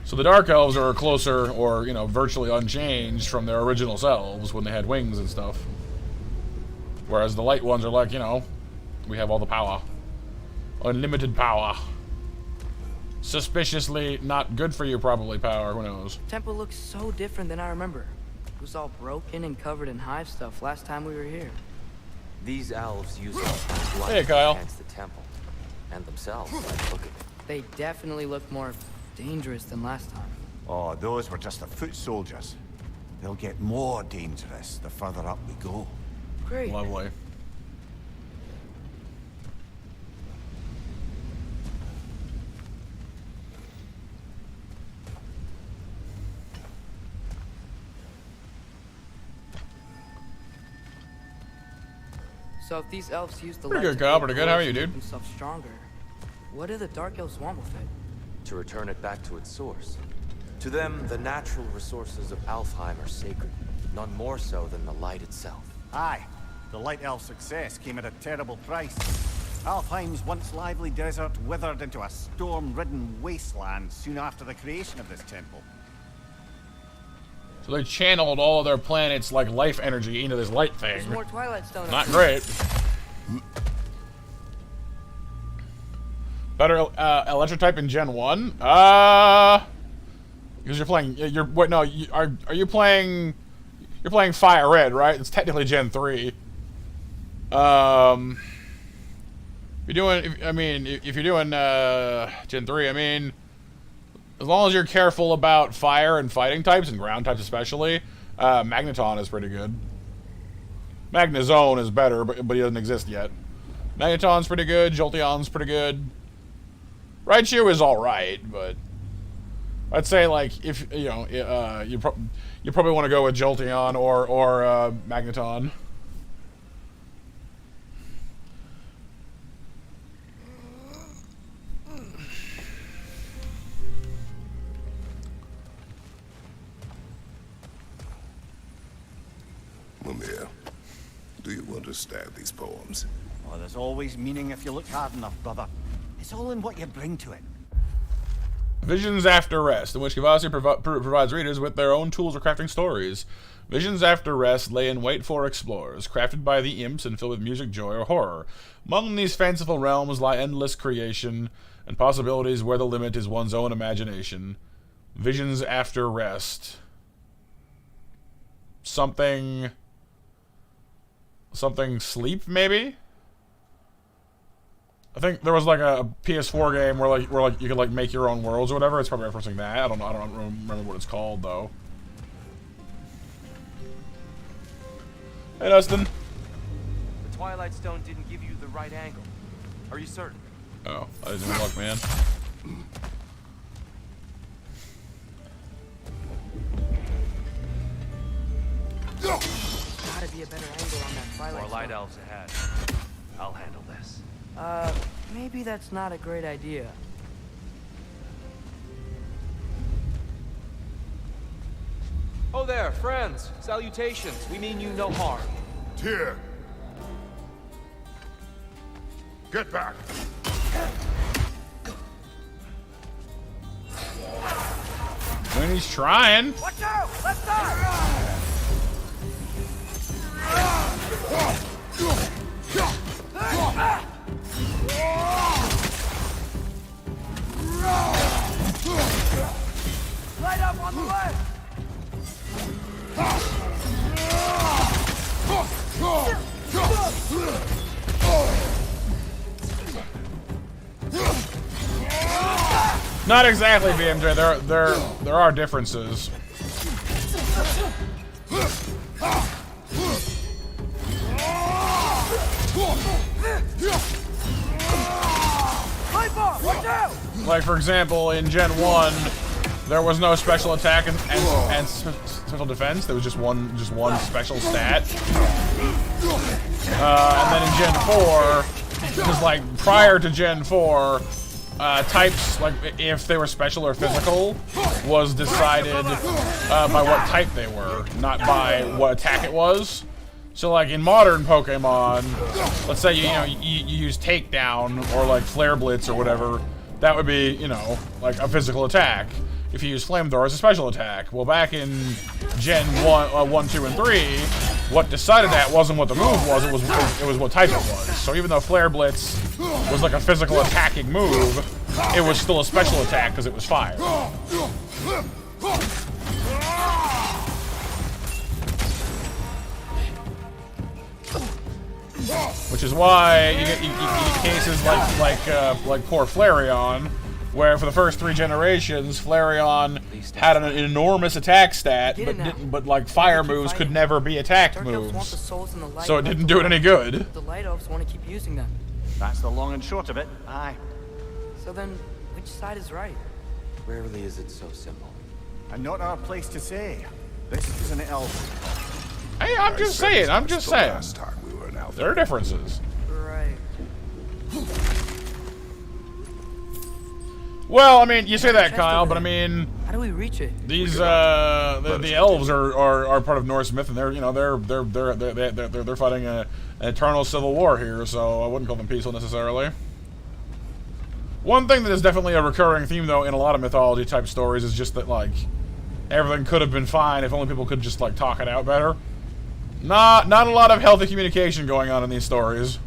So the Dark Elves are closer, or, you know, virtually unchanged from their original selves when they had wings and stuff. Whereas the light ones are like, you know, We have all the power. Unlimited power. Suspiciously not good for you, probably, power. Who knows? Temple looks so different than I remember. It was all broken and covered in hive stuff last time we were here. These elves use Alfheim's light Hey, Kyle. to enhance the temple. And themselves, by the look of it. They definitely look more dangerous than last time. Oh, those were just the foot soldiers. They'll get more dangerous the further up we go. Great. Lovely. So if these elves use the Pretty light good, to Kyle. break Pretty good. How are doors you, and make dude? themselves stronger, what do the dark elves want with it? To return it back to its source. To them, the natural resources of Alfheim are sacred. None more so than the light itself. Aye, the Light Elf's success came at a terrible price. Alfheim's once lively desert withered into a storm-ridden wasteland soon after the creation of this temple. So they channeled all of their planets' like life energy into this light There's thing. more Twilight Stone. Not great. Better electric type in Gen 1? Because you're playing. Wait, no. Are you playing? You're playing Fire Red, right? It's technically Gen 3. You're doing. If you're doing Gen 3, I mean, as long as you're careful about fire and fighting types and ground types especially, Magneton is pretty good. Magnezone is better, but he doesn't exist yet. Magneton's pretty good. Jolteon's pretty good. Raichu is all right, but I'd say like if you know you probably want to go with Jolteon or Magneton. Mimir, do you understand these poems? Oh, there's always meaning if you look hard enough, brother. It's all in what you bring to it. Visions After Rest, in which Kavasi provides readers with their own tools for crafting stories. Visions After Rest lay in wait for explorers, crafted by the imps and filled with music, joy, or horror. Among these fanciful realms lie endless creation and possibilities where the limit is one's own imagination. Visions After Rest. Something sleep, maybe? I think there was like a PS4 game where you could like make your own worlds or whatever. It's probably referencing that. I don't remember what it's called though. Hey, Dustin. The Twilight Stone didn't give you the right angle. Are you certain? Oh, I didn't look, man. Gotta be a better angle on that Twilight More light Stone. elves ahead. I'll handle this. Maybe that's not a great idea. Oh there, friends. Salutations. We mean you no harm. Tyr! Get back! When he's trying. Watch out! Left side! Light up on the left! Not exactly, BMJ. There are differences. Like for example, in Gen 1, there was no special attack and special defense. There was just one special stat. And then in Gen 4, because like prior to Gen 4, types, like if they were special or physical, was decided by what type they were, not by what attack it was. So like in modern Pokemon, let's say you use Takedown or like Flare Blitz or whatever, that would be, like a physical attack. If you use Flamethrower, it's a special attack. Well, back in Gen 1, 2, and 3, what decided that wasn't what the move was, it was what type it was. So even though Flare Blitz was like a physical attacking move, it was still a special attack because it was fire. Which is why you get cases like poor Flareon, where for the first 3 generations, Flareon had an enormous attack stat, but like fire moves could never be attack moves, so it didn't do it any good. The Light Elves want to keep using them. That's the long and short of it. Aye. So then, which side is right? Rarely is it so simple. And not our place to say. This is an elf. Hey, I'm just saying. Last time we were in Alpha. There are differences. Right. Well, I mean, you say that, Kyle, but I mean, how do we reach it? These the elves are part of Norse myth, and they're fighting an eternal civil war here. So I wouldn't call them peaceful necessarily. One thing that is definitely a recurring theme, though, in a lot of mythology type stories is just that like everything could have been fine if only people could just like talk it out better. Not a lot of healthy communication going on in these stories.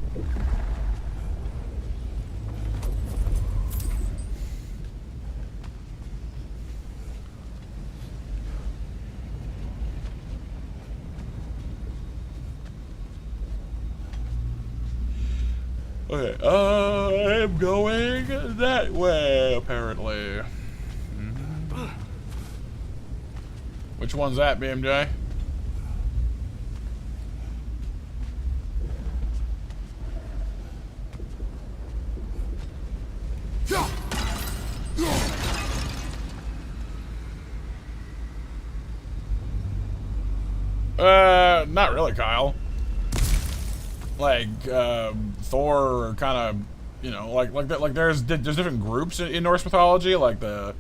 Okay, I'm going that way, apparently. Which one's that, BMJ? Not really, Kyle. Like, Thor kind of, you know, like there's different groups in Norse mythology, like the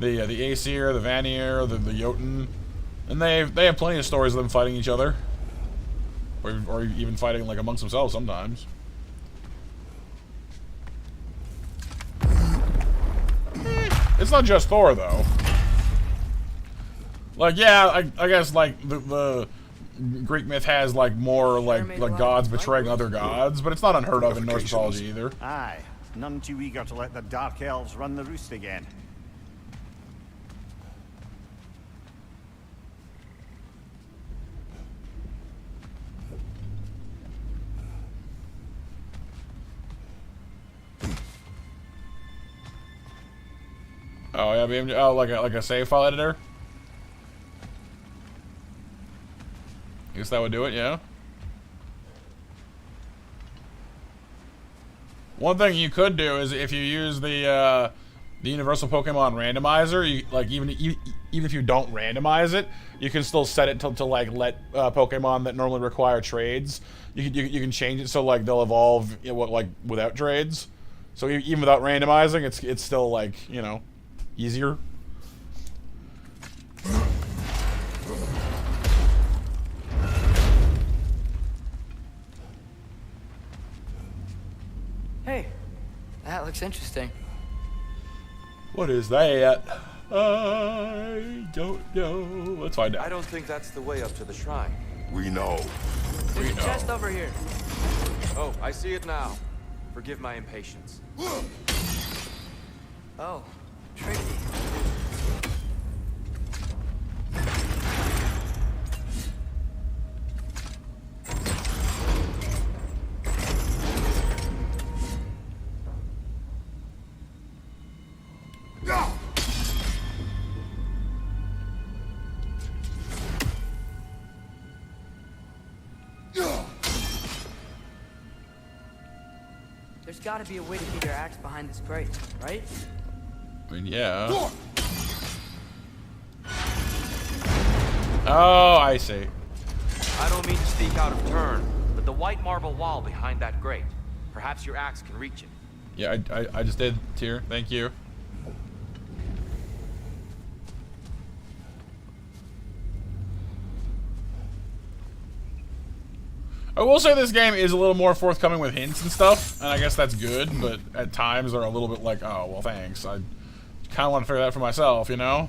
Aesir, the Vanir, the Jotun, and they have plenty of stories of them fighting each other, or even fighting like amongst themselves sometimes. It's not just Thor though. Like, yeah, I guess like the Greek myth has like more like gods betraying other gods, but it's not unheard of in Norse mythology either. Aye, none too eager to let the Dark Elves run the roost again. Oh yeah, BMJ. Oh, like a save file editor. I guess that would do it, yeah. One thing you could do is if you use the Universal Pokemon Randomizer, you, like even if you don't randomize it, you can still set it to like let Pokemon that normally require trades. You can change it so like they'll evolve, you know, like without trades. So even without randomizing, it's still like, you know, easier. Hey, that looks interesting. What is that? I don't know. Let's find out. I don't think that's the way up to the shrine. We know. There's a chest over here. Oh, I see it now. Forgive my impatience. Oh, tricky. There's got to be a way to get your axe behind this crate, right? I mean, yeah. Oh, I see. I don't mean to speak out of turn, but the white marble wall behind that grate. Perhaps your axe can reach it. Yeah, I just did, Tyr. Thank you. I will say this game is a little more forthcoming with hints and stuff, and I guess that's good, but at times they're a little bit like, oh, well, thanks. I kind of want to figure that out for myself, you know?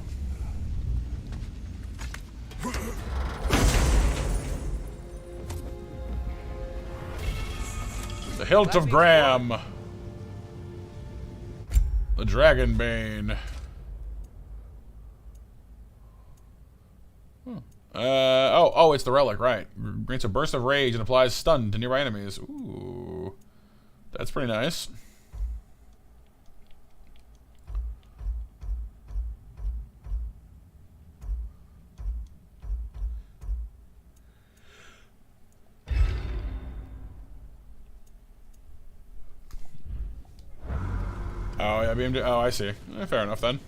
The hilt of Graham. The Dragon Bane. Oh, it's the relic, right. Grants a burst of rage and applies stun to nearby enemies. Ooh. That's pretty nice. Oh, yeah, BMD. Oh, I see. Fair enough, then.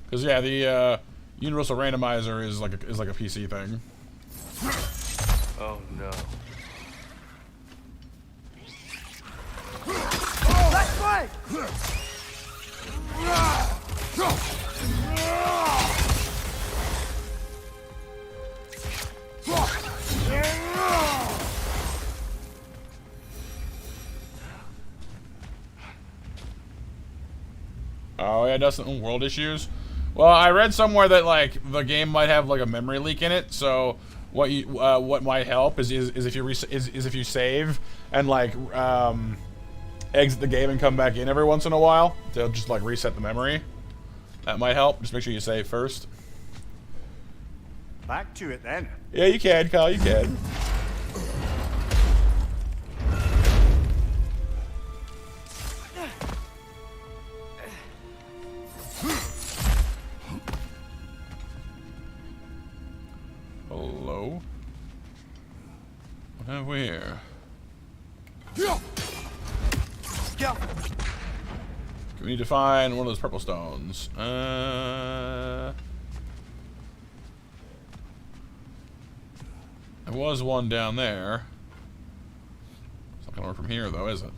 Because, yeah, the, Universal Randomizer is like a PC thing. Oh no. That's right! Oh, yeah, Dustin. World issues. Well, I read somewhere that like the game might have like a memory leak in it. So what might help is if you if you save and like exit the game and come back in every once in a while, they'll just like reset the memory. That might help. Just make sure you save first. Back to it then. Yeah, you can, Kyle. You can. Hello. What have we here? We need to find one of those purple stones. There was one down there. It's not gonna work from here, though, is it?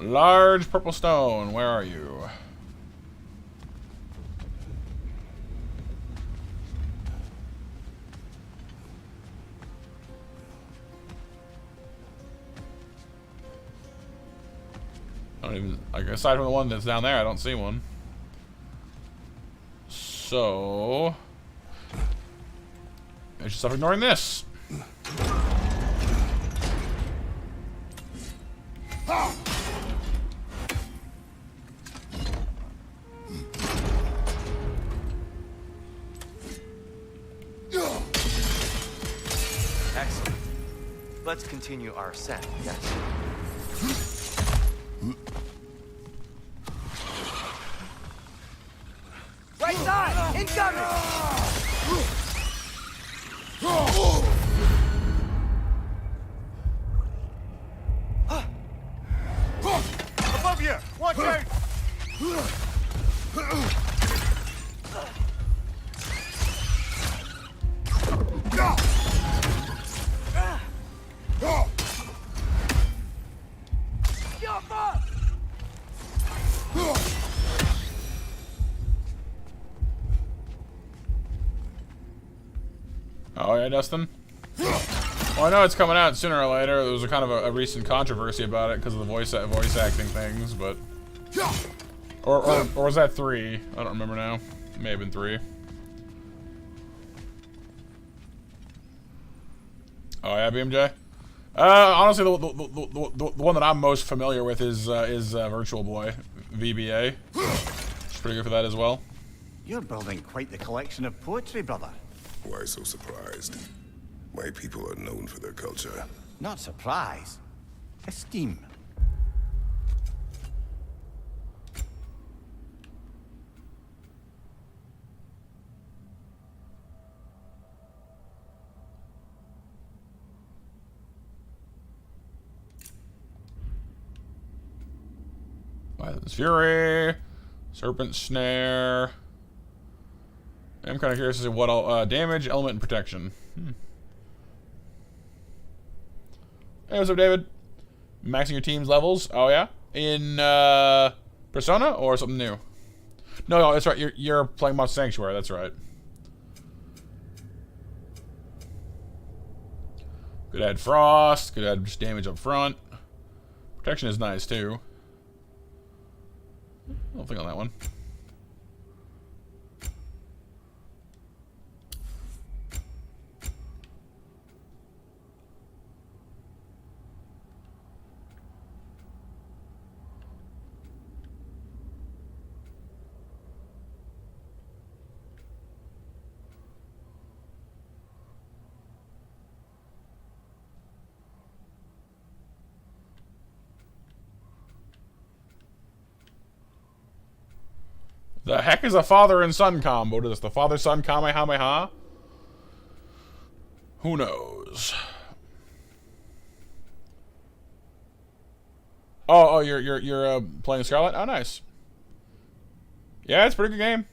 Large purple stone. Where are you? I don't even, like, aside from the one that's down there, I don't see one. So I should stop ignoring this. Excellent. Let's continue our ascent, yes. Right side! Incoming! Above you! Watch out! Oh yeah, Dustin? Well, I know it's coming out sooner or later. There was a kind of a recent controversy about it because of the voice acting things, but... Or was that 3? I don't remember now. It may have been 3. Oh yeah, BMJ? Honestly, the one that I'm most familiar with is Virtual Boy, VBA. It's pretty good for that as well. You're building quite the collection of poetry, brother. Why so surprised? My people are known for their culture. Not surprise. Esteem. Violence Fury, Serpent Snare. I'm kind of curious as to what all damage, element, and protection. Hey, what's up, David? Maxing your team's levels. Oh yeah, in Persona or something new? No, that's right. You're playing Monster Sanctuary. That's right. Could add frost. Could add just damage up front. Protection is nice too. I don't think on that one. The heck is a father and son combo? Is this the father-son Kamehameha? Who knows? Oh, you're playing Scarlet? Oh, nice. Yeah, it's a pretty good game.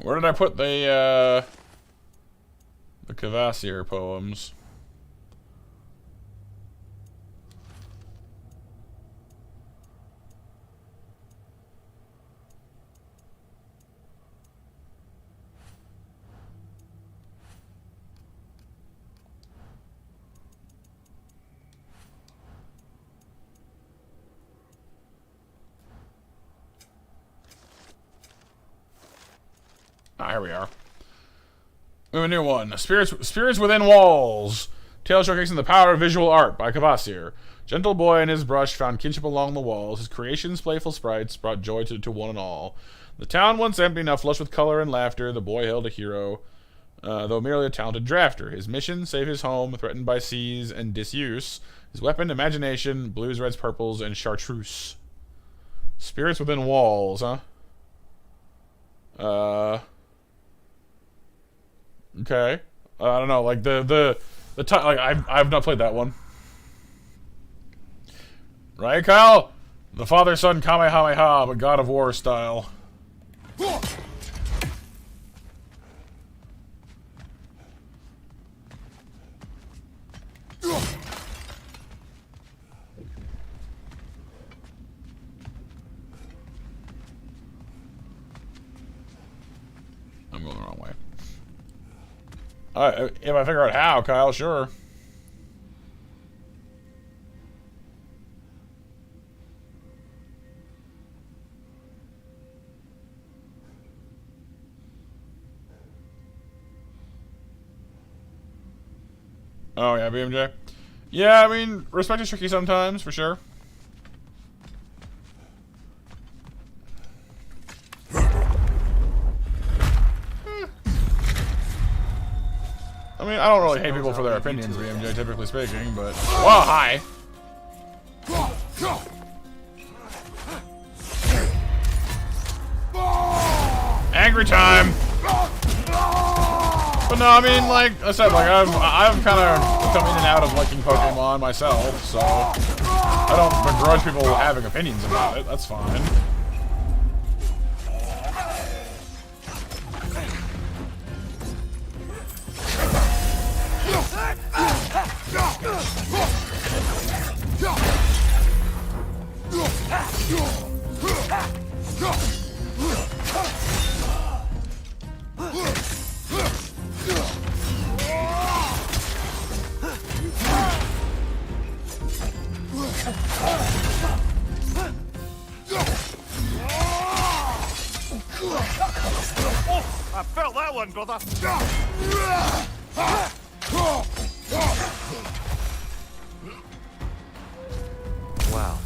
Where did I put the Kvasir poems? Ah, here we are. We have a new one. Spirits Within Walls. Tale showcasing the power of visual art by Kvasir. Gentle boy and his brush found kinship along the walls. His creations, playful sprites, brought joy to one and all. The town once empty, now flushed with color and laughter. The boy hailed a hero, though merely a talented drafter. His mission, save his home, threatened by seas and disuse. His weapon, imagination, blues, reds, purples, and chartreuse. Spirits Within Walls, huh? Okay. I don't know, like like I've not played that one. Right, Kyle? The father-son Kamehameha, but God of War style. I'm going the wrong way. If I figure out how, Kyle, sure. Oh, yeah, BMJ. Yeah, I mean, respect is tricky sometimes, for sure. I mean, I don't really hate people for their opinions, BMJ, typically speaking, but... Well, hi! Angry time! But no, I mean, like I said, like, I've kind of come in and out of liking Pokemon myself, so... I don't begrudge people having opinions about it, that's fine. I felt that one, brother. Wow.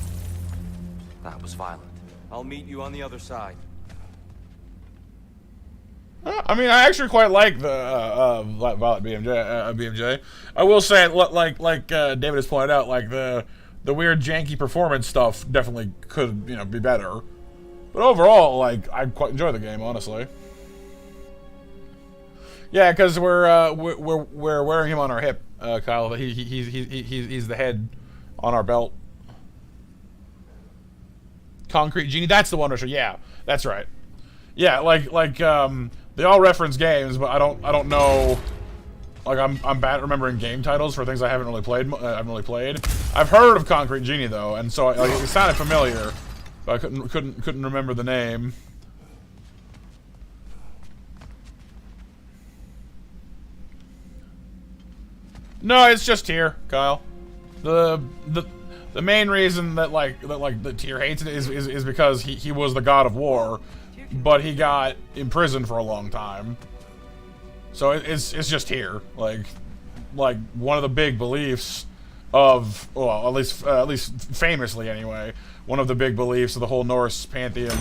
That was violent. I'll meet you on the other side. I mean, I actually quite like the Violet BMJ. I will say, like David has pointed out, like the weird janky performance stuff definitely could, you know, be better. But overall, like, I quite enjoy the game, honestly. Yeah, because we're wearing him on our hip, Kyle. He's the head on our belt. Concrete Genie, that's the one, Richard. Yeah, that's right. Yeah, like they all reference games, but I don't know. Like I'm bad at remembering game titles for things I haven't really played. I've heard of Concrete Genie though, and so like it sounded familiar, but I couldn't remember the name. No, it's just here, Kyle. The The main reason that that Tyr hates it is because he was the god of war, but he got imprisoned for a long time. So it's just Tyr. Like one of the big beliefs of, well, at least famously anyway, one of the big beliefs of the whole Norse pantheon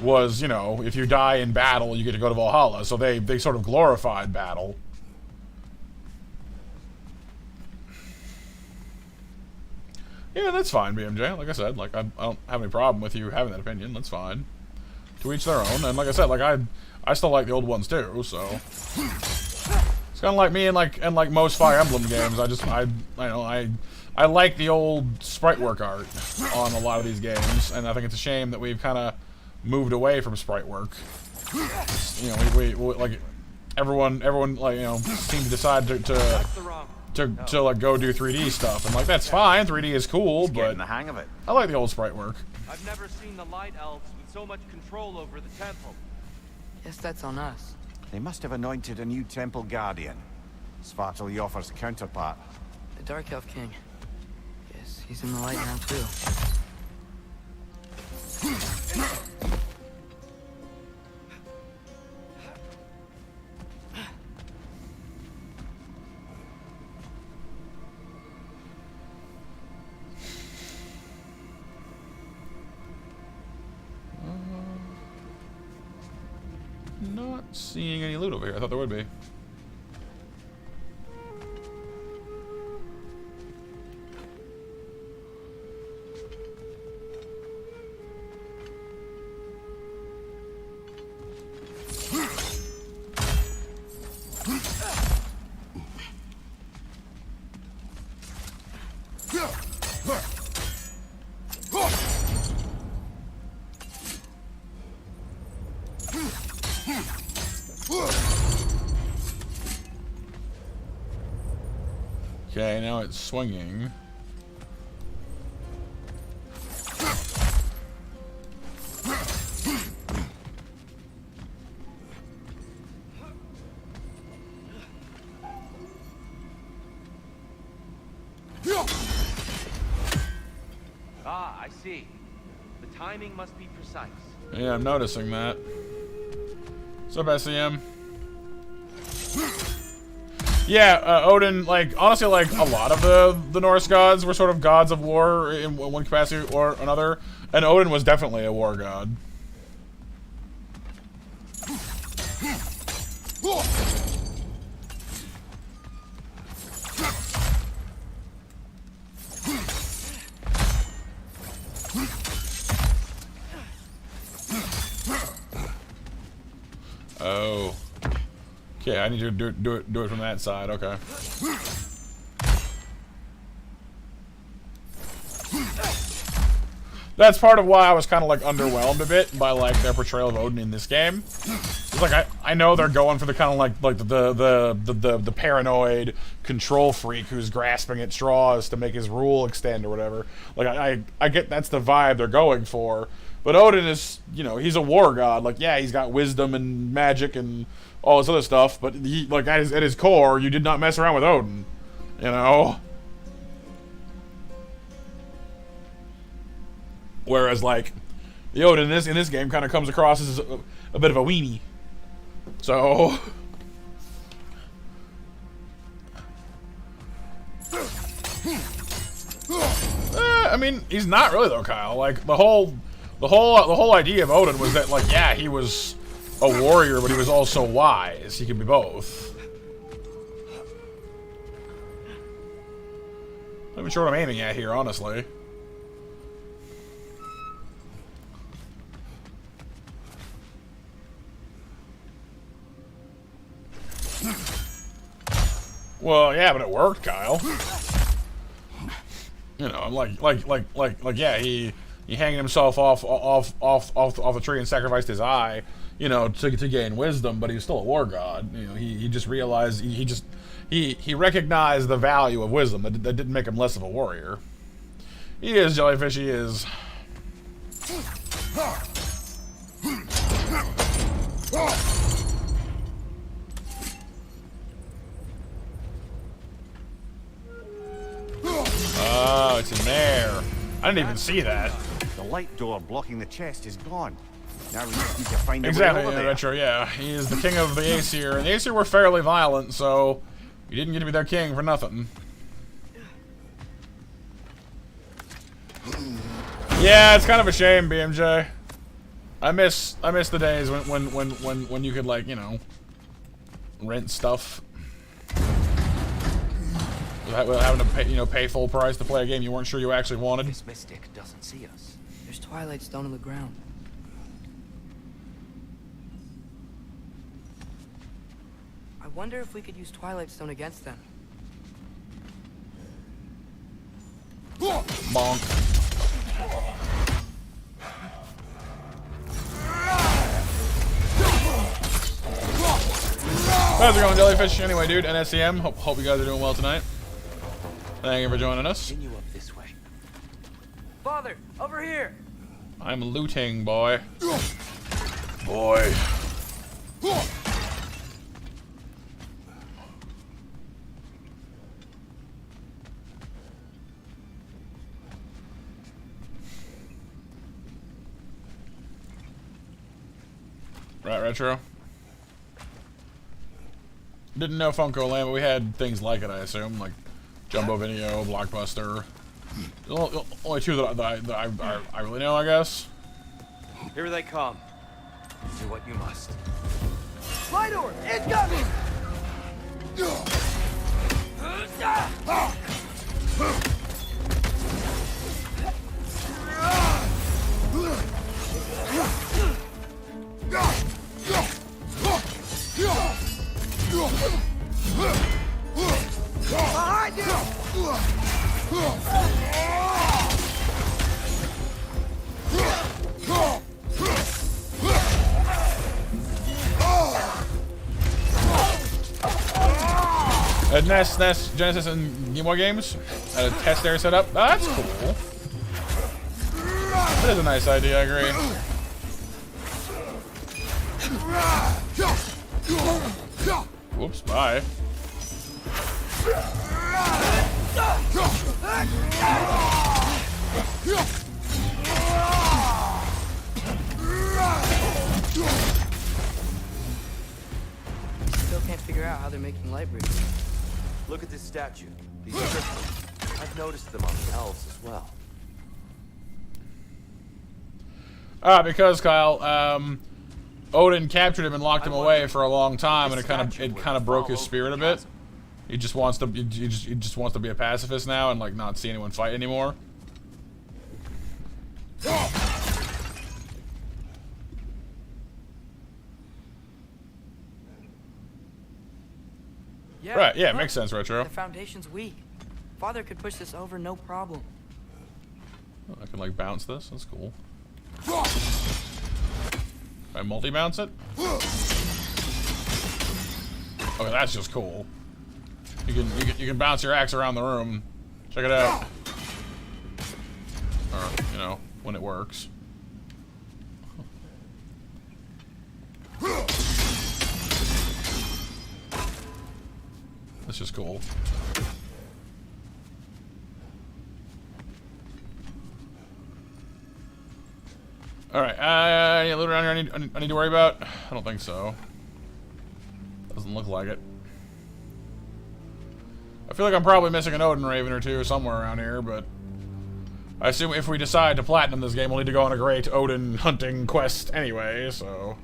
was, you know, if you die in battle, you get to go to Valhalla. So they sort of glorified battle. Yeah, that's fine, BMJ. Like I said, like I don't have any problem with you having that opinion. That's fine. To each their own. And like I said, like I still like the old ones too. So it's kind of like me and like most Fire Emblem games. I like the old sprite work art on a lot of these games, and I think it's a shame that we've kind of moved away from sprite work. You know, we like everyone like, you know, seemed to decide to like go do 3D stuff, and like that's fine. 3D is cool, but getting the hang of it. I like the old sprite work. I've never seen the Light Elves with so much control over the temple. Guess that's on us. They must have anointed a new temple guardian. Svartalfjord's counterpart. The Dark Elf King. Guess he's in the light now too. Not seeing any loot over here. I thought there would be. Okay, now it's swinging. Ah, I see. The timing must be precise. Yeah, I'm noticing that. What's up, SEM? Yeah, Odin, like, honestly, like, a lot of the Norse gods were sort of gods of war in one capacity or another, and Odin was definitely a war god. Oh. Okay, I need to do it from that side. Okay. That's part of why I was kind of like underwhelmed a bit by like their portrayal of Odin in this game. It's like I know they're going for the kind of like the paranoid control freak who's grasping at straws to make his rule extend or whatever. Like I get that's the vibe they're going for. But Odin is, you know, he's a war god. Like, yeah, he's got wisdom and magic and all this other stuff, but he, like, at his core, you did not mess around with Odin, you know? Whereas, like, the Odin in this game kind of comes across as a bit of a weenie. So... I mean, he's not really, though, Kyle. Like, the whole idea of Odin was that, like, yeah, he was a warrior, but he was also wise. He could be both. Not even sure what I'm aiming at here, honestly. Well, yeah, but it worked, Kyle. You know, like, yeah, he hanged himself off the tree and sacrificed his eye, you know, to gain wisdom, but he was still a war god. You know, he just realized he recognized the value of wisdom. That didn't make him less of a warrior. He is, Jellyfish, he is. Oh, it's in there. I didn't even see that. The light door blocking the chest is gone. Now we just need to find a way Exactly, over yeah, there. Retro, yeah. He is the king of the Aesir, and the Aesir were fairly violent, so you didn't get to be their king for nothing. Yeah, it's kind of a shame, BMJ. I miss the days when you could, like, you know, rent stuff without having to pay, pay full price to play a game you weren't sure you actually wanted. This mystic doesn't see us. There's Twilight Stone on the ground. I wonder if we could use Twilight Stone against them. Bonk. How's it going, Jellyfish? Anyway, dude, NSCM, hope you guys are doing well tonight. Thank you for joining us. Continue up this way. Father, over here! I'm looting, boy. Boy. Right, Retro? Didn't know Funko Land, but we had things like it, I assume, like Jumbo Video, Blockbuster. The only two that I really know, I guess. Here they come. Do what you must. Light door! Incoming! Behind you! At NES, Genesis, and Game Boy games, had a test area set up. Oh, that's cool. That is a nice idea, I agree. Whoops, bye. Still can't figure out how they're making light bridges. Look at this statue. These crystals. I've noticed them on the elves as well. Because Kyle, Odin captured him and locked him away for a long time, and it kind of broke his spirit a bit. He just wants to he just wants to be a pacifist now and like not see anyone fight anymore. Yeah, Right, yeah, it look, makes sense, Retro. The foundation's weak. Father could push this over no problem. I can like bounce this. That's cool. Can I multi-bounce it? Okay, that's just cool. You can bounce your axe around the room. Check it out. Or, you know, when it works. That's just cool. Alright, any loot around here I need to worry about? I don't think so. Doesn't look like it. I feel like I'm probably missing an Odin Raven or two somewhere around here, but I assume if we decide to platinum this game, we'll need to go on a great Odin hunting quest anyway, so...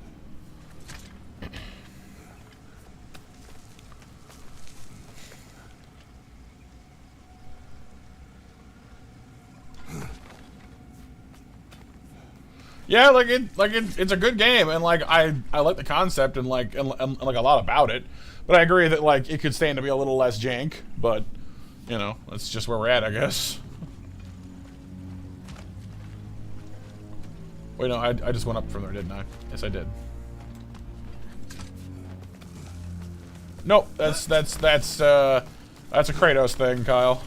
Yeah, it's a good game, and like I like the concept and like a lot about it, but I agree that like it could stand to be a little less jank. But you know, that's just where we're at, I guess. Wait, no, I just went up from there, didn't I? Yes, I did. Nope, that's a Kratos thing, Kyle.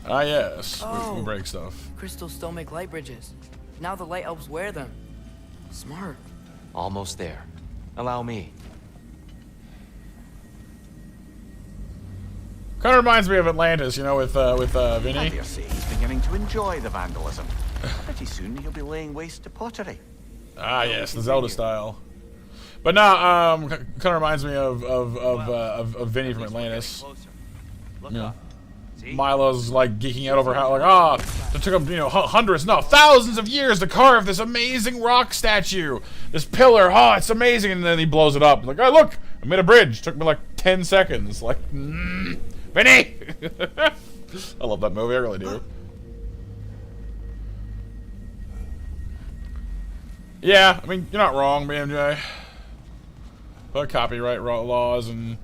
Ah, yes. Oh. We break stuff. Crystals still make light bridges. Now the light elves wear them. Smart. Almost there. Allow me. Kind of reminds me of Atlantis, you know, with I Vinny. dare say he's beginning to enjoy the vandalism. Pretty soon he'll be laying waste to pottery. Ah, yes, the Zelda style. But no, kind of reminds me of Vinny from Atlantis. Look Yeah. up. See? Milo's like geeking out over how like it took him hundreds, no thousands of years to carve this amazing rock statue, this pillar. Oh, it's amazing, and then he blows it up. Like, oh look, I made a bridge. Took me like 10 seconds. Like, Vinny. I love that movie. I really do. Yeah, I mean, you're not wrong, BMJ. But copyright laws and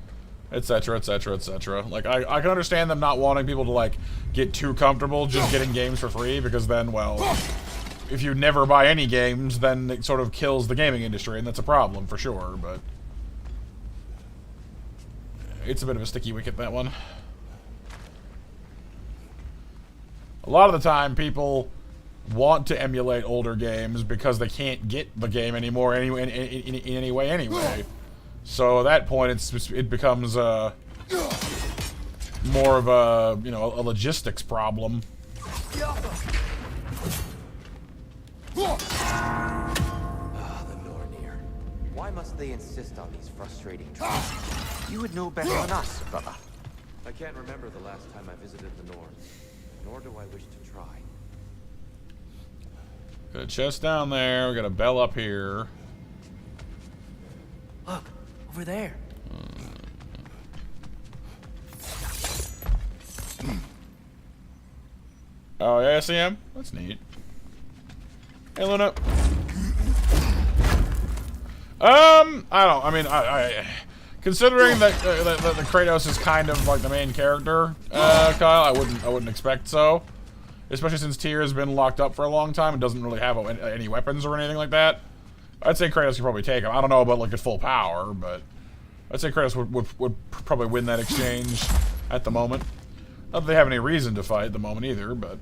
etc., etc., etc. Like, I can understand them not wanting people to, like, get too comfortable just getting games for free, because then, well, if you never buy any games, then it sort of kills the gaming industry, and that's a problem, for sure, but it's a bit of a sticky wicket, that one. A lot of the time, people want to emulate older games because they can't get the game anymore in any way anyway. So at that point, it becomes more of a a logistics problem. Ah, the Nornir. Why must they insist on these frustrating trials? You would know better than us, brother. I can't remember the last time I visited the North, nor do I wish to try. Got a chest down there. We got a bell up here. Look, over there. Oh yeah, I see him. That's neat. Hey, Luna. I mean, considering that the Kratos is kind of like the main character, Kyle, I wouldn't expect so. Especially since Tyr has been locked up for a long time and doesn't really have any weapons or anything like that. I'd say Kratos could probably take him. I don't know about like at full power, but I'd say Kratos would probably win that exchange at the moment. Not that they have any reason to fight at the moment either, but.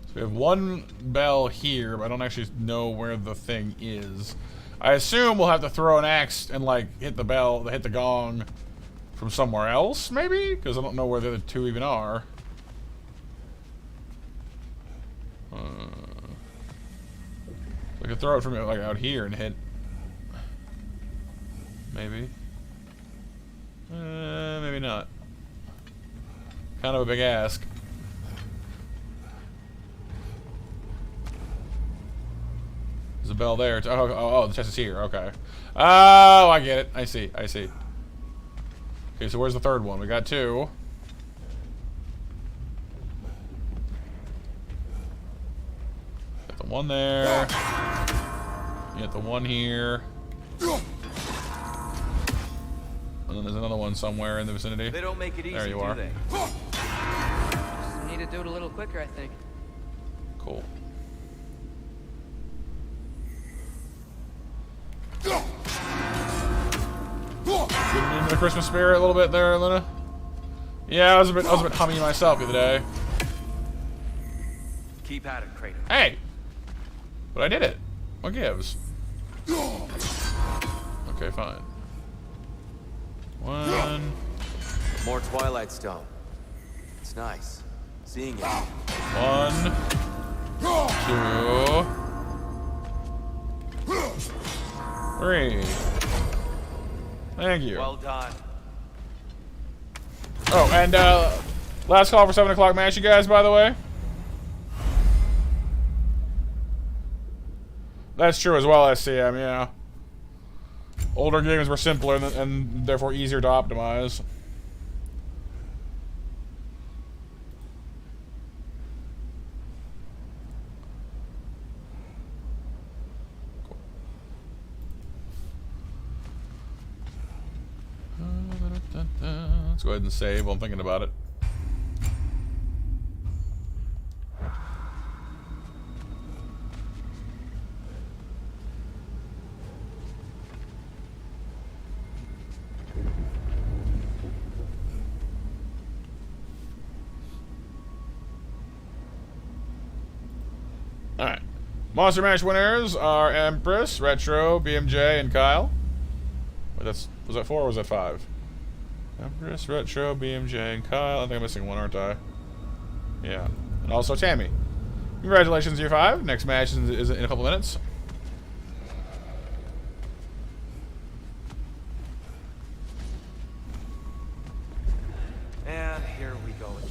So we have one bell here, but I don't actually know where the thing is. I assume we'll have to throw an axe and like hit the bell, hit the gong from somewhere else, maybe? Because I don't know where the other two even are. I could throw it from like out here and hit. Maybe. Maybe not. Kind of a big ask. There's a bell there. Oh, the chest is here. Okay. Oh, I get it. I see. Okay, so where's the third one? We got two. Got the one there. You got the one here. And then there's another one somewhere in the vicinity. They don't make it easy, there you are. do they? Just need to do it a little quicker, I think. Cool. Getting into the Christmas spirit a little bit there, Luna. Yeah, I was a bit hummy myself the other day. Keep at it, Kratos. Hey! But I did it. What gives? Okay, fine. One. More Twilight Stone. It's nice. Seeing it. 1, 2, 3. Thank you. Well done. Oh, and last call for 7 o'clock match, you guys, by the way. That's true as well, SCM, yeah. Older games were simpler and therefore easier to optimize. Let's go ahead and save while I'm thinking about it. Monster Mash winners are Empress, Retro, BMJ, and Kyle. Wait, was that 4 or was that 5? Empress, Retro, BMJ, and Kyle. I think I'm missing one, aren't I? Yeah. And also Tammy. Congratulations, Year 5. Next match is in a couple minutes. And here we go again.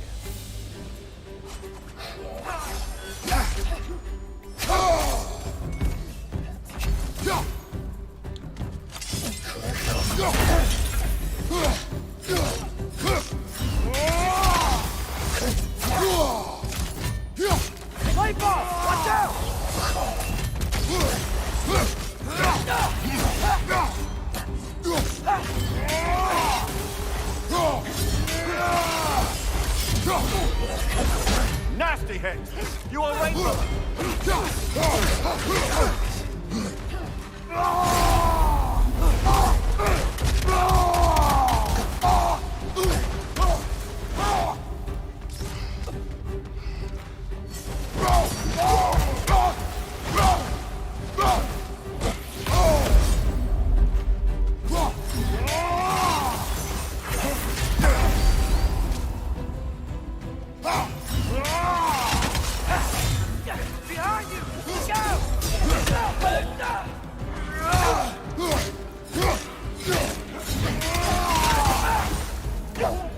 Light ball! Watch out! Nasty hit! You all right, brother? Behind you! Go!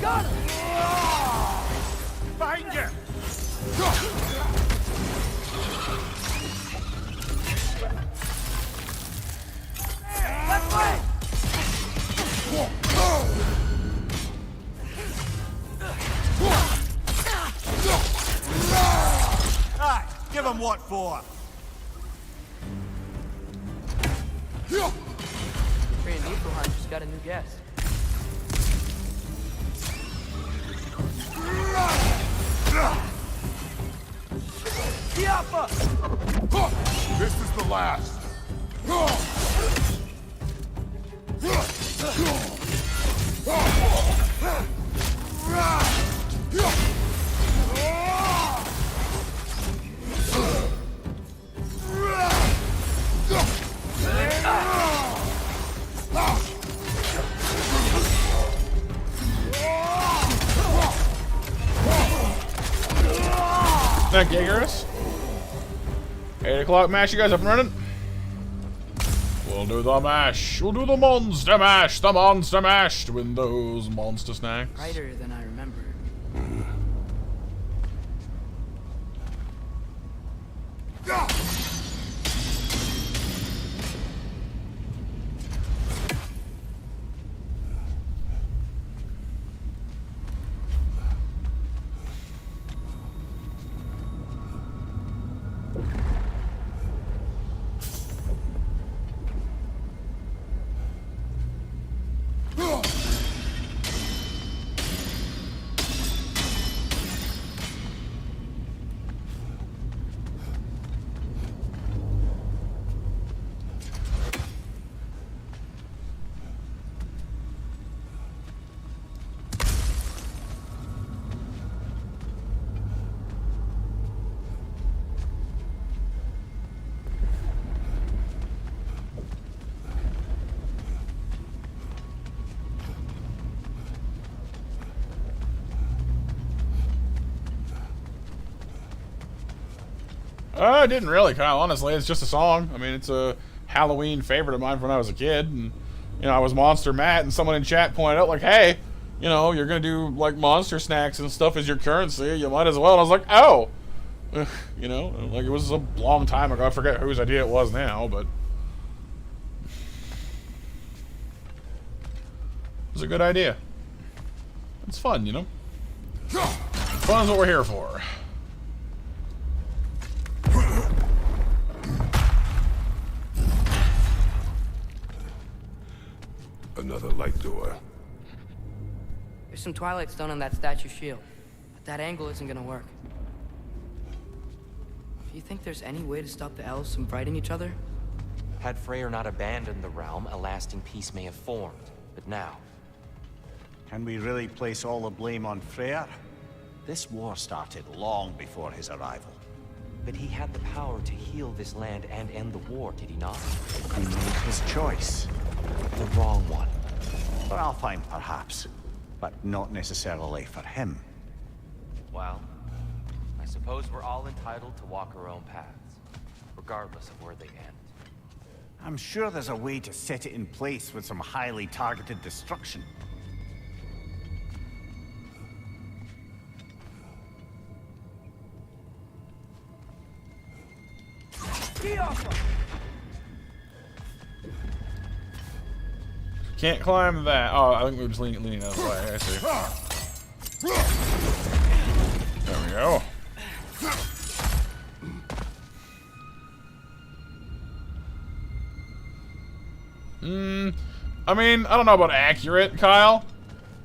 Got him! Behind you! Left way! Aye, give him what for. Korean Niflheim just got a new guest. This is the last. Thank you, Icarus. 8 o'clock mash, you guys up and running? We'll do the mash. We'll do the monster mash. The monster mash to win those monster snacks. Brighter than I remembered. I didn't really, Kyle. Honestly, it's just a song. I mean, it's a Halloween favorite of mine from when I was a kid. And, you know, I was Monster Matt, and someone in chat pointed out, like, hey, you know, you're going to do, like, monster snacks and stuff as your currency. You might as well. And I was like, oh. You know, like, it was a long time ago. I forget whose idea it was now, but it was a good idea. It's fun, you know? Fun is what we're here for. Another light door. There's some Twilight Stone on that statue shield, but that angle isn't gonna work. Do you think there's any way to stop the elves from fighting each other? Had Freyr not abandoned the realm, a lasting peace may have formed. But now... Can we really place all the blame on Freyr? This war started long before his arrival. But he had the power to heal this land and end the war, did he not? He made his choice. The wrong one. For Alfheim, perhaps, but not necessarily for him. Well, I suppose we're all entitled to walk our own paths, regardless of where they end. I'm sure there's a way to set it in place with some highly targeted destruction. Can't climb that. Oh, I think we're just leaning out of the way. I see. There we go. I mean, I don't know about accurate, Kyle.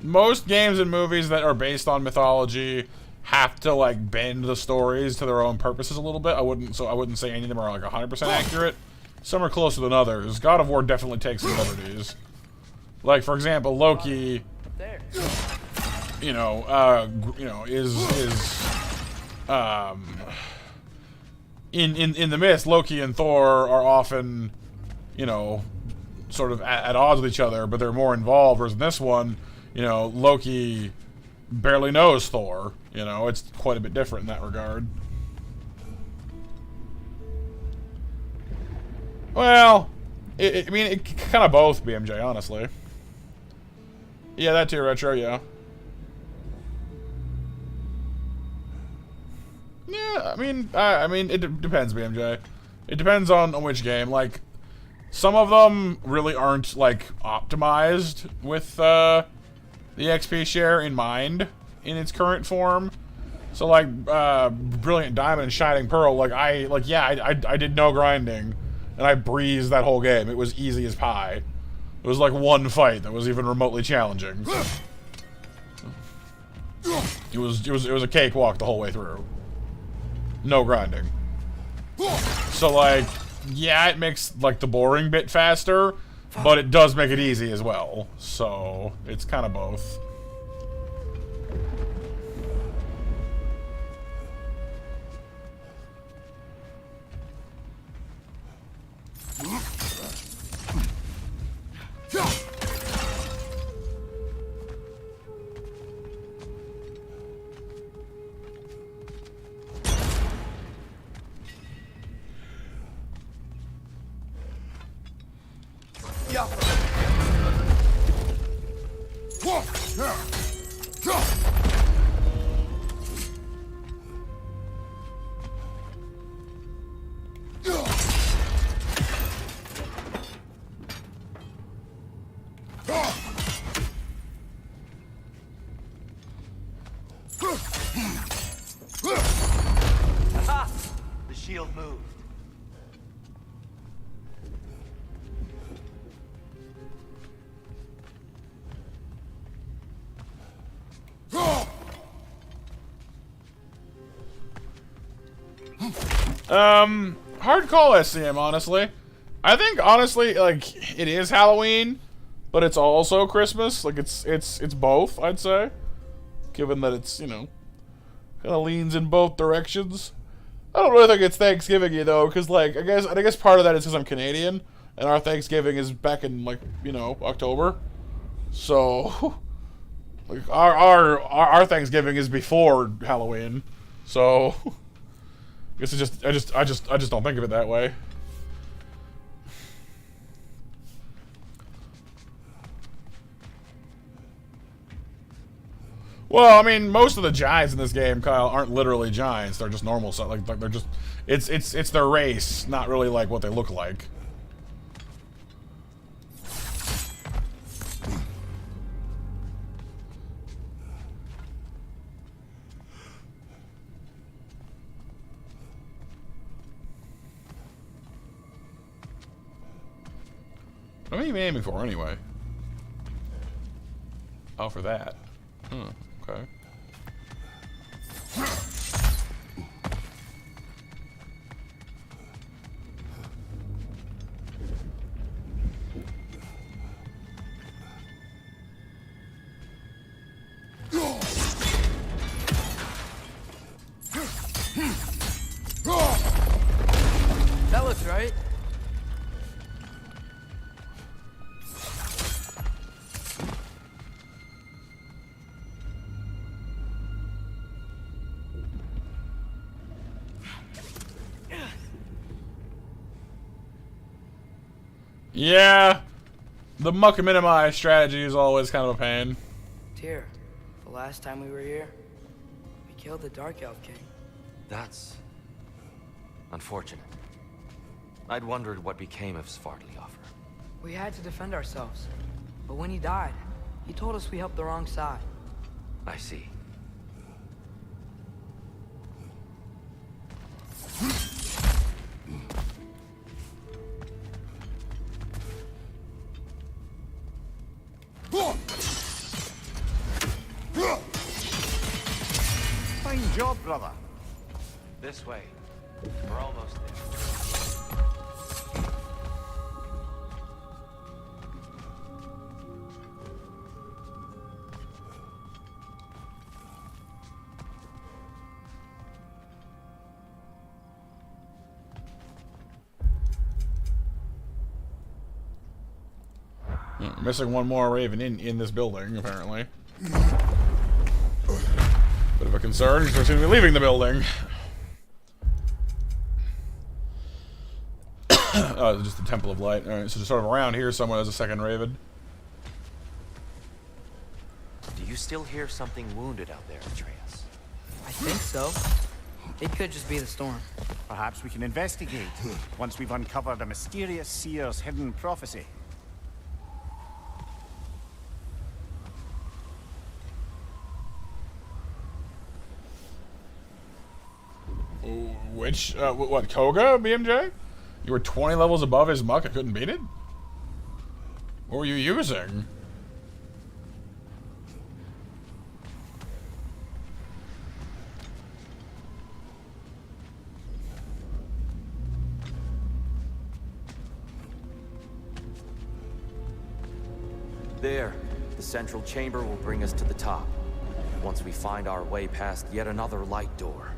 Most games and movies that are based on mythology have to like bend the stories to their own purposes a little bit. I wouldn't say any of them are like 100% accurate. Some are closer than others. God of War definitely takes some liberties. Like for example, Loki, in the myths, Loki and Thor are often, sort of at odds with each other, but they're more involved. Whereas in this one, Loki barely knows Thor. It's quite a bit different in that regard. Well, I mean, it kind of both, BMJ, honestly. Yeah, that too, Retro, yeah. Yeah, I mean, it depends, BMJ. It depends on which game. Like, some of them really aren't, like, optimized with, the XP share in mind in its current form. So, like, Brilliant Diamond and Shining Pearl, I did no grinding, and I breezed that whole game. It was easy as pie. It was like one fight that was even remotely challenging. It was a cakewalk the whole way through. No grinding. So like, yeah, it makes like the boring bit faster, but it does make it easy as well. So it's kind of both. The shield moved. Hard call, SCM, honestly. I think, honestly, like, it is Halloween, but it's also Christmas. Like, it's both, I'd say. Given that it's, kind of leans in both directions. I don't really think it's Thanksgiving, though, because, like, I guess part of that is because I'm Canadian, and our Thanksgiving is back in, like, October. So, like, our Thanksgiving is before Halloween. So, I guess I just don't think of it that way. Well, I mean, most of the giants in this game, Kyle, aren't literally giants. They're just normal stuff. Like they're just, it's their race, not really like what they look like. What are you aiming for, anyway? Oh, for that. Okay. Yeah, the muck and minimize strategy is always kind of a pain. Tyr, the last time we were here, we killed the Dark Elf King. That's unfortunate. I'd wondered what became of Svartalfheim. We had to defend ourselves. But when he died, he told us we helped the wrong side. I see. Fine job, brother. This way. We're almost there. Missing one more Raven in this building, apparently. Bit of a concern, because we're going to be leaving the building. Oh, just the Temple of Light. Alright, so just sort of around here somewhere there's a second Raven. Do you still hear something wounded out there, Atreus? I think so. It could just be the storm. Perhaps we can investigate once we've uncovered a mysterious seer's hidden prophecy. Which, what, Koga, BMJ? You were 20 levels above his muck, I couldn't beat it? What were you using? There. The central chamber will bring us to the top. Once we find our way past yet another light door.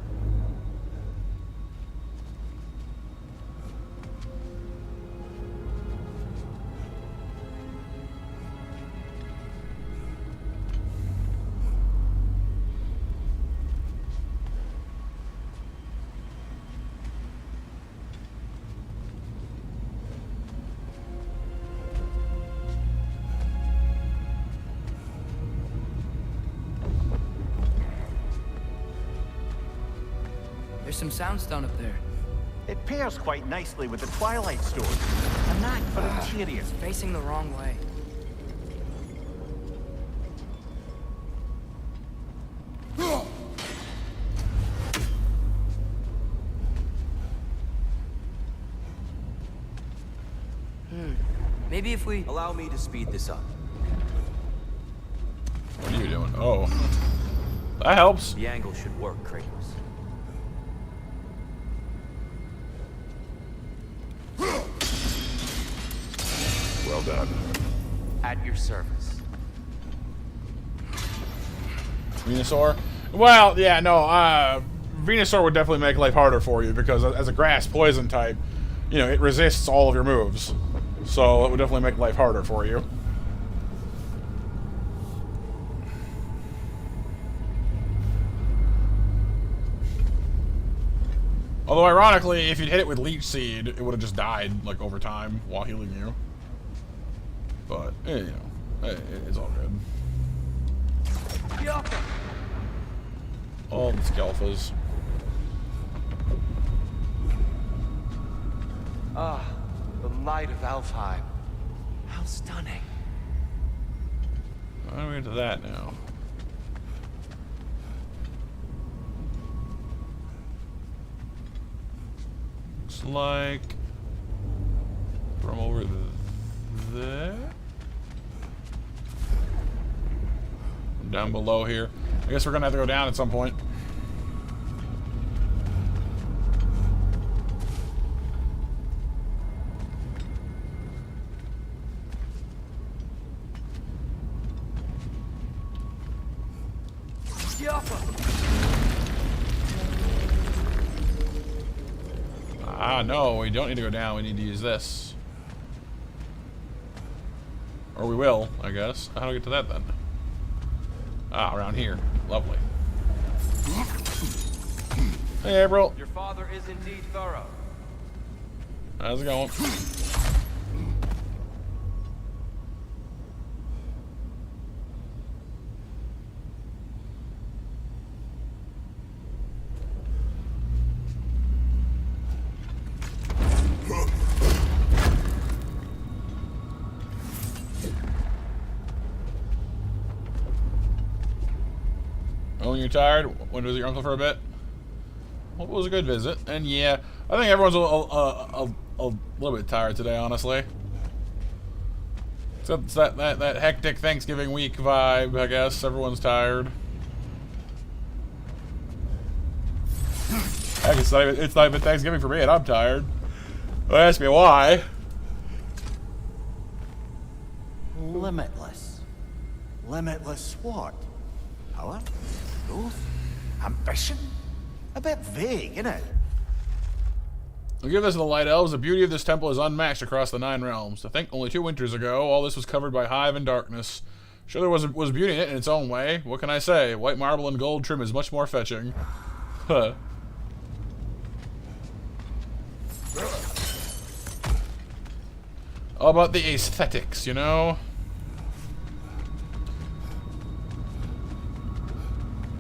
There's some soundstone up there. It pairs quite nicely with the Twilight Stone. A knack for interiors. Facing the wrong way. Maybe if we... Allow me to speed this up. What are you doing? Oh. That helps. The angle should work, Kratos. Well done. At your service. Venusaur? Well, yeah, no, Venusaur would definitely make life harder for you because as a grass poison type, you know, it resists all of your moves. So it would definitely make life harder for you. Although, ironically, if you'd hit it with Leech Seed, it would have just died, like, over time while healing you. But, you know, it's all good. All the Skelfas. Ah, the might of Alfheim. How stunning. Why are we into that now? Looks like from over there. Down below here. I guess we're gonna have to go down at some point. Ah, no, we don't need to go down. We need to use this. Or we will, I guess. How do we get to that then? Ah, around here. Lovely. Hey, April. Your father is indeed thorough. How's it going? when you're tired. Went to visit your uncle for a bit. Hope it was a good visit. And yeah, I think everyone's a little bit tired today, honestly. Except it's that hectic Thanksgiving week vibe, I guess. Everyone's tired. Heck, it's not even Thanksgiving for me, and I'm tired. Don't ask me why. Limitless. Limitless what? Power? Growth? Ambition? A bit vague, isn't it? I'll give this to the Light Elves. The beauty of this temple is unmatched across the 9 realms. I think only 2 winters ago, all this was covered by hive and darkness. Sure, there was beauty in it in its own way. What can I say? White marble and gold trim is much more fetching. Huh. All about the aesthetics, you know?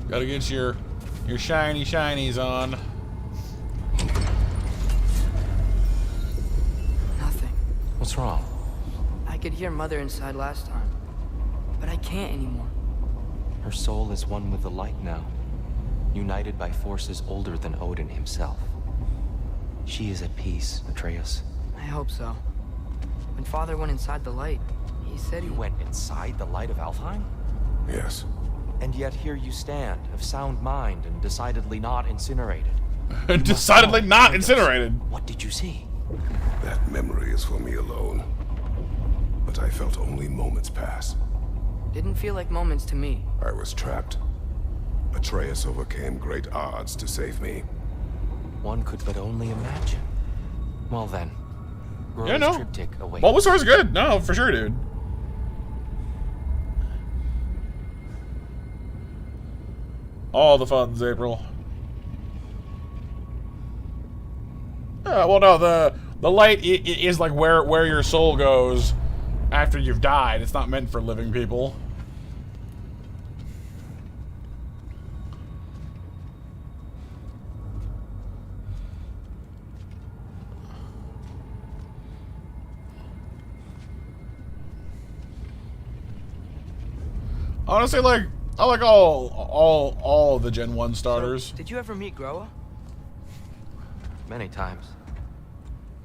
Gotta get your shiny shinies on. Nothing. What's wrong? I could hear Mother inside last time, but I can't anymore. Her soul is one with the light now, united by forces older than Odin himself. She is at peace, Atreus. I hope so. When Father went inside the light, he said he You went inside the light of Alfheim? Yes. And yet here you stand, of sound mind and decidedly not incinerated. Decidedly not incinerated. What did you see? That memory is for me alone. But I felt only moments pass. Didn't feel like moments to me. I was trapped. Atreus overcame great odds to save me. One could but only imagine. Well then, Yeah, no. triptych awaits. Bulbasaur's good. No, for sure, dude. All the funds, April. Well, no, the light is like where your soul goes after you've died. It's not meant for living people. Honestly, like, I like all the Gen 1 starters. So, did you ever meet Groa? Many times.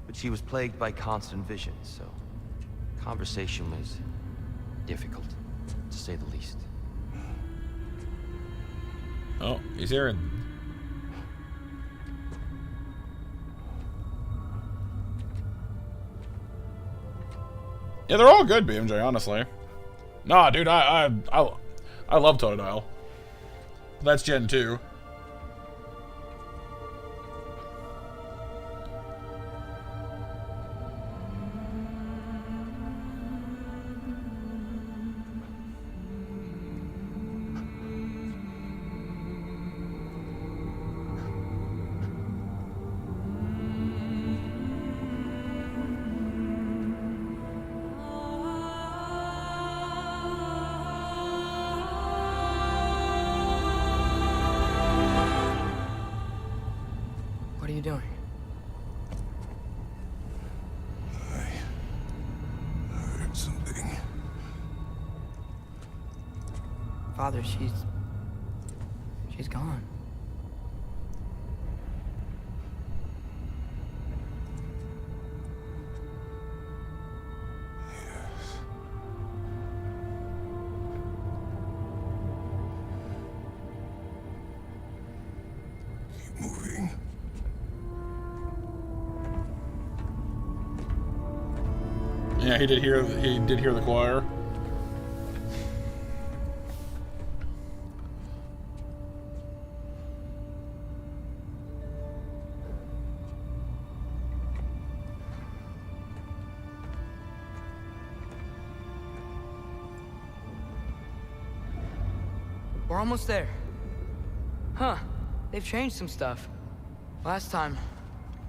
But she was plagued by constant visions, so conversation was difficult, to say the least. Oh, he's here. Yeah, they're all good, BMJ, honestly. Nah, dude, I love Totodile. That's Gen 2. What are you doing? I heard something. Father, she's gone. Keep moving. Yeah, he did hear the choir. We're almost there. Huh. They've changed some stuff. Last time,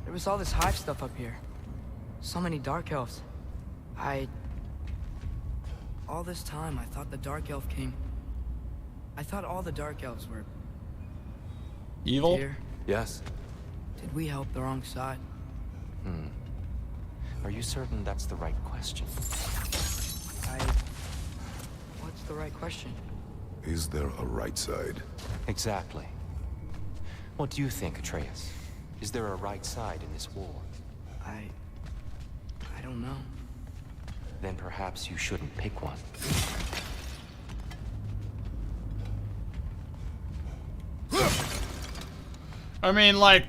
there was all this hive stuff up here. So many dark elves. All this time, I thought the Dark Elf King... I thought all the Dark Elves were... Evil? Here. Yes? Did we help the wrong side? Are you certain that's the right question? What's the right question? Is there a right side? Exactly. What do you think, Atreus? Is there a right side in this war? I don't know. Then perhaps you shouldn't pick one. I mean, like,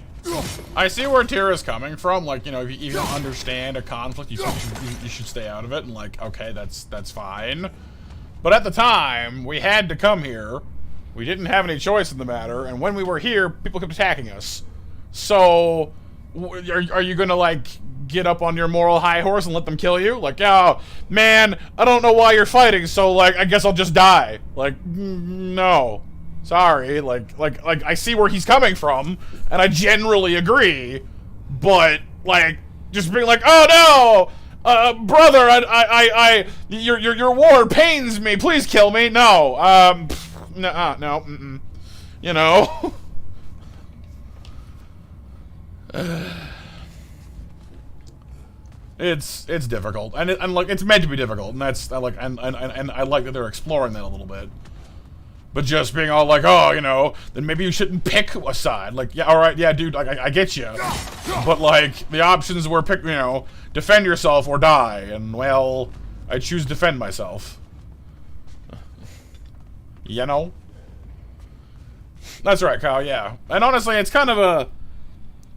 I see where Tyr is coming from. Like, you know, if you don't understand a conflict, you should stay out of it. And like, okay, that's fine. But at the time, we had to come here. We didn't have any choice in the matter. And when we were here, people kept attacking us. So, are you gonna like get up on your moral high horse and let them kill you? Like, oh man, I don't know why you're fighting. So like, I guess I'll just die. Like, no. Sorry, like, I see where he's coming from, and I generally agree, but, like, just being like, oh no, brother, your war pains me, please kill me, no, no, you know, it's difficult, and like, it's meant to be difficult, and that's, I like, and I like that they're exploring that a little bit. But just being all like, oh, you know, then maybe you shouldn't pick a side. Like, yeah, all right, yeah, dude, I get you. But, like, the options were pick, you know, defend yourself or die. And, well, I choose defend myself. You know? That's right, Kyle, yeah. And honestly, it's kind of a...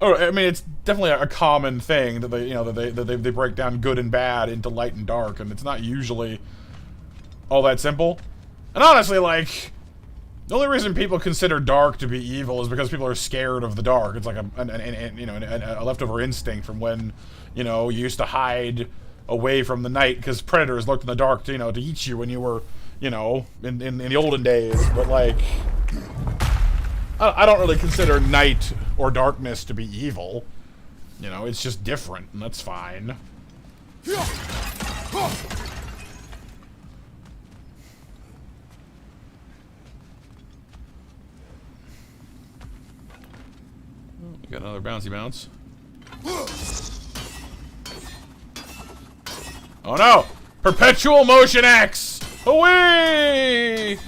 Oh, I mean, it's definitely a common thing that they, you know, that they break down good and bad into light and dark. And it's not usually all that simple. And honestly, like... The only reason people consider dark to be evil is because people are scared of the dark. It's like a leftover instinct from when, you know, you used to hide away from the night because predators lurked in the dark to, you know, to eat you when you were, you know, in the olden days. But like, I don't really consider night or darkness to be evil. You know, it's just different, and that's fine. You got another bouncy bounce. Oh no! Perpetual motion X! Away!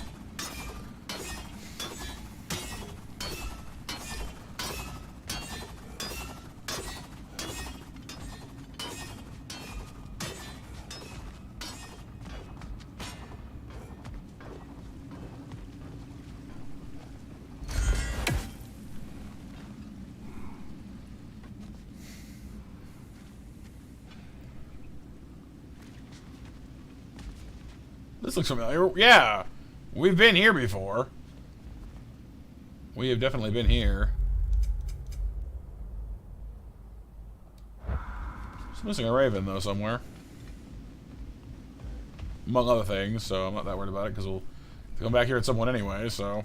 This looks familiar. Yeah, we've been here before. We have definitely been here. It's missing a raven though somewhere, among other things. So I'm not that worried about it because we'll come back here at someone anyway. So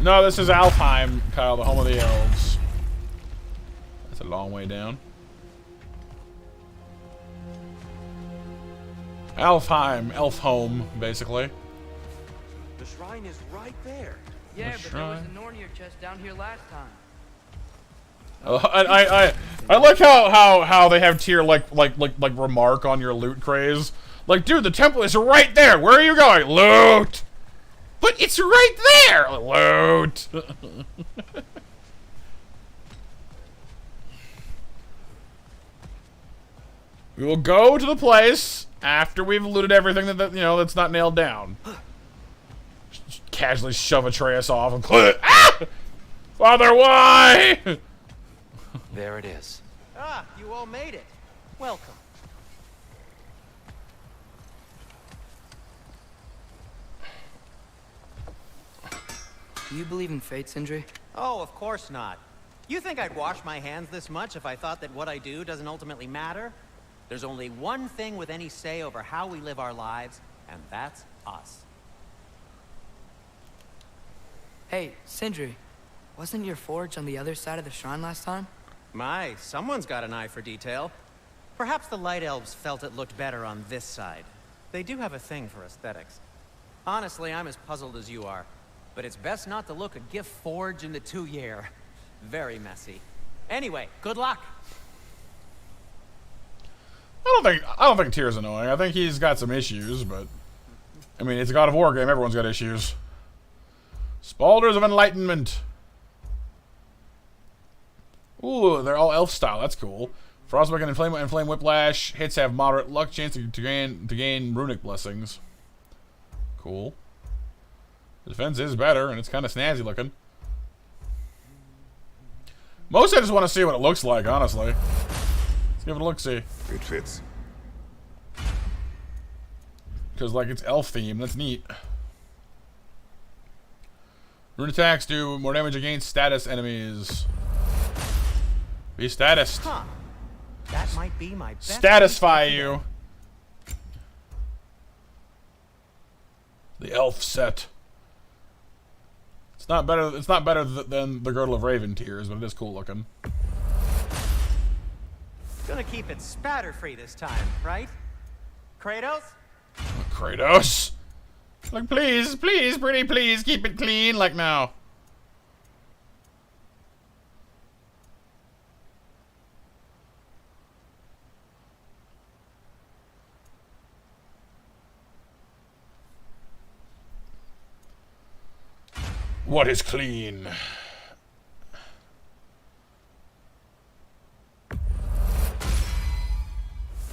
no, this is Alfheim, Kyle, the home of the elves. That's a long way down. Alfheim, elf home, basically. The shrine is right there. Yeah, but there was a Nornir chest down here last time. I like how they have Tyr like remark on your loot craze. Like, dude, the temple is right there. Where are you going? Loot. But it's right there. Loot. We will go to the place after we've looted everything that you know that's not nailed down. Just casually shove Atreus off and click. Ah! Father, why? There it is. Ah, you all made it. Welcome. Do you believe in fate, Sindri? Oh, of course not. You think I'd wash my hands this much if I thought that what I do doesn't ultimately matter? There's only one thing with any say over how we live our lives, and that's us. Hey, Sindri, wasn't your forge on the other side of the shrine last time? My, someone's got an eye for detail. Perhaps the Light Elves felt it looked better on this side. They do have a thing for aesthetics. Honestly, I'm as puzzled as you are. But it's best not to look a gift forge in the 2-year. Very messy. Anyway, good luck! I don't think Tyr's annoying. I think he's got some issues, but I mean, it's a God of War game. Everyone's got issues. Spalders of Enlightenment. Ooh, they're all elf style. That's cool. Frostbite and Flame Whiplash. Hits have moderate luck chance to gain runic blessings. Cool. The defense is better, and it's kind of snazzy looking. Most I just want to see what it looks like, honestly. Let's give it a look-see. It fits. Because, like, it's elf themed. That's neat. Rune attacks do more damage against status enemies. Be statused. Huh. That might be my best. Statusfy you. The elf set. It's not better. It's not better than the Girdle of Raven Tears, but it is cool looking. Gonna keep it spatter-free this time, right? Kratos? Kratos. Like, please, please, pretty please, keep it clean, like now. What is clean?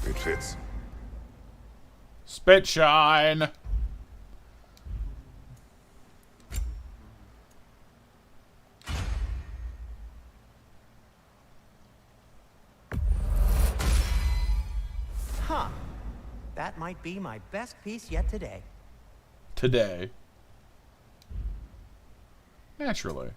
It fits. Spit shine. Huh. That might be my best piece yet today. Today. Naturally.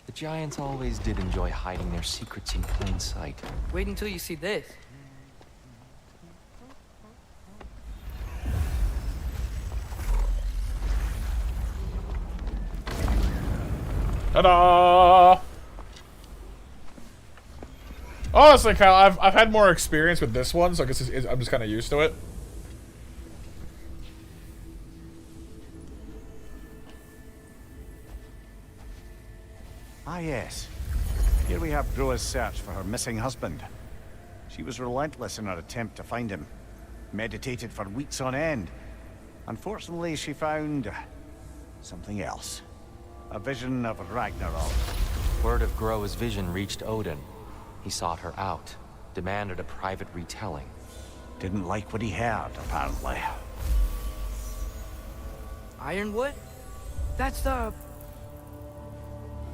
The giants always did enjoy hiding their secrets in plain sight. Wait until you see this. Ta-da! Honestly, Kyle, I've had more experience with this one, so I guess I'm just kind of used to it. Ah, yes. Here we have Groa's search for her missing husband. She was relentless in her attempt to find him. Meditated for weeks on end. Unfortunately, she found something else. A vision of Ragnarok. Word of Groa's vision reached Odin. He sought her out, demanded a private retelling. Didn't like what he heard, apparently. Ironwood? That's the...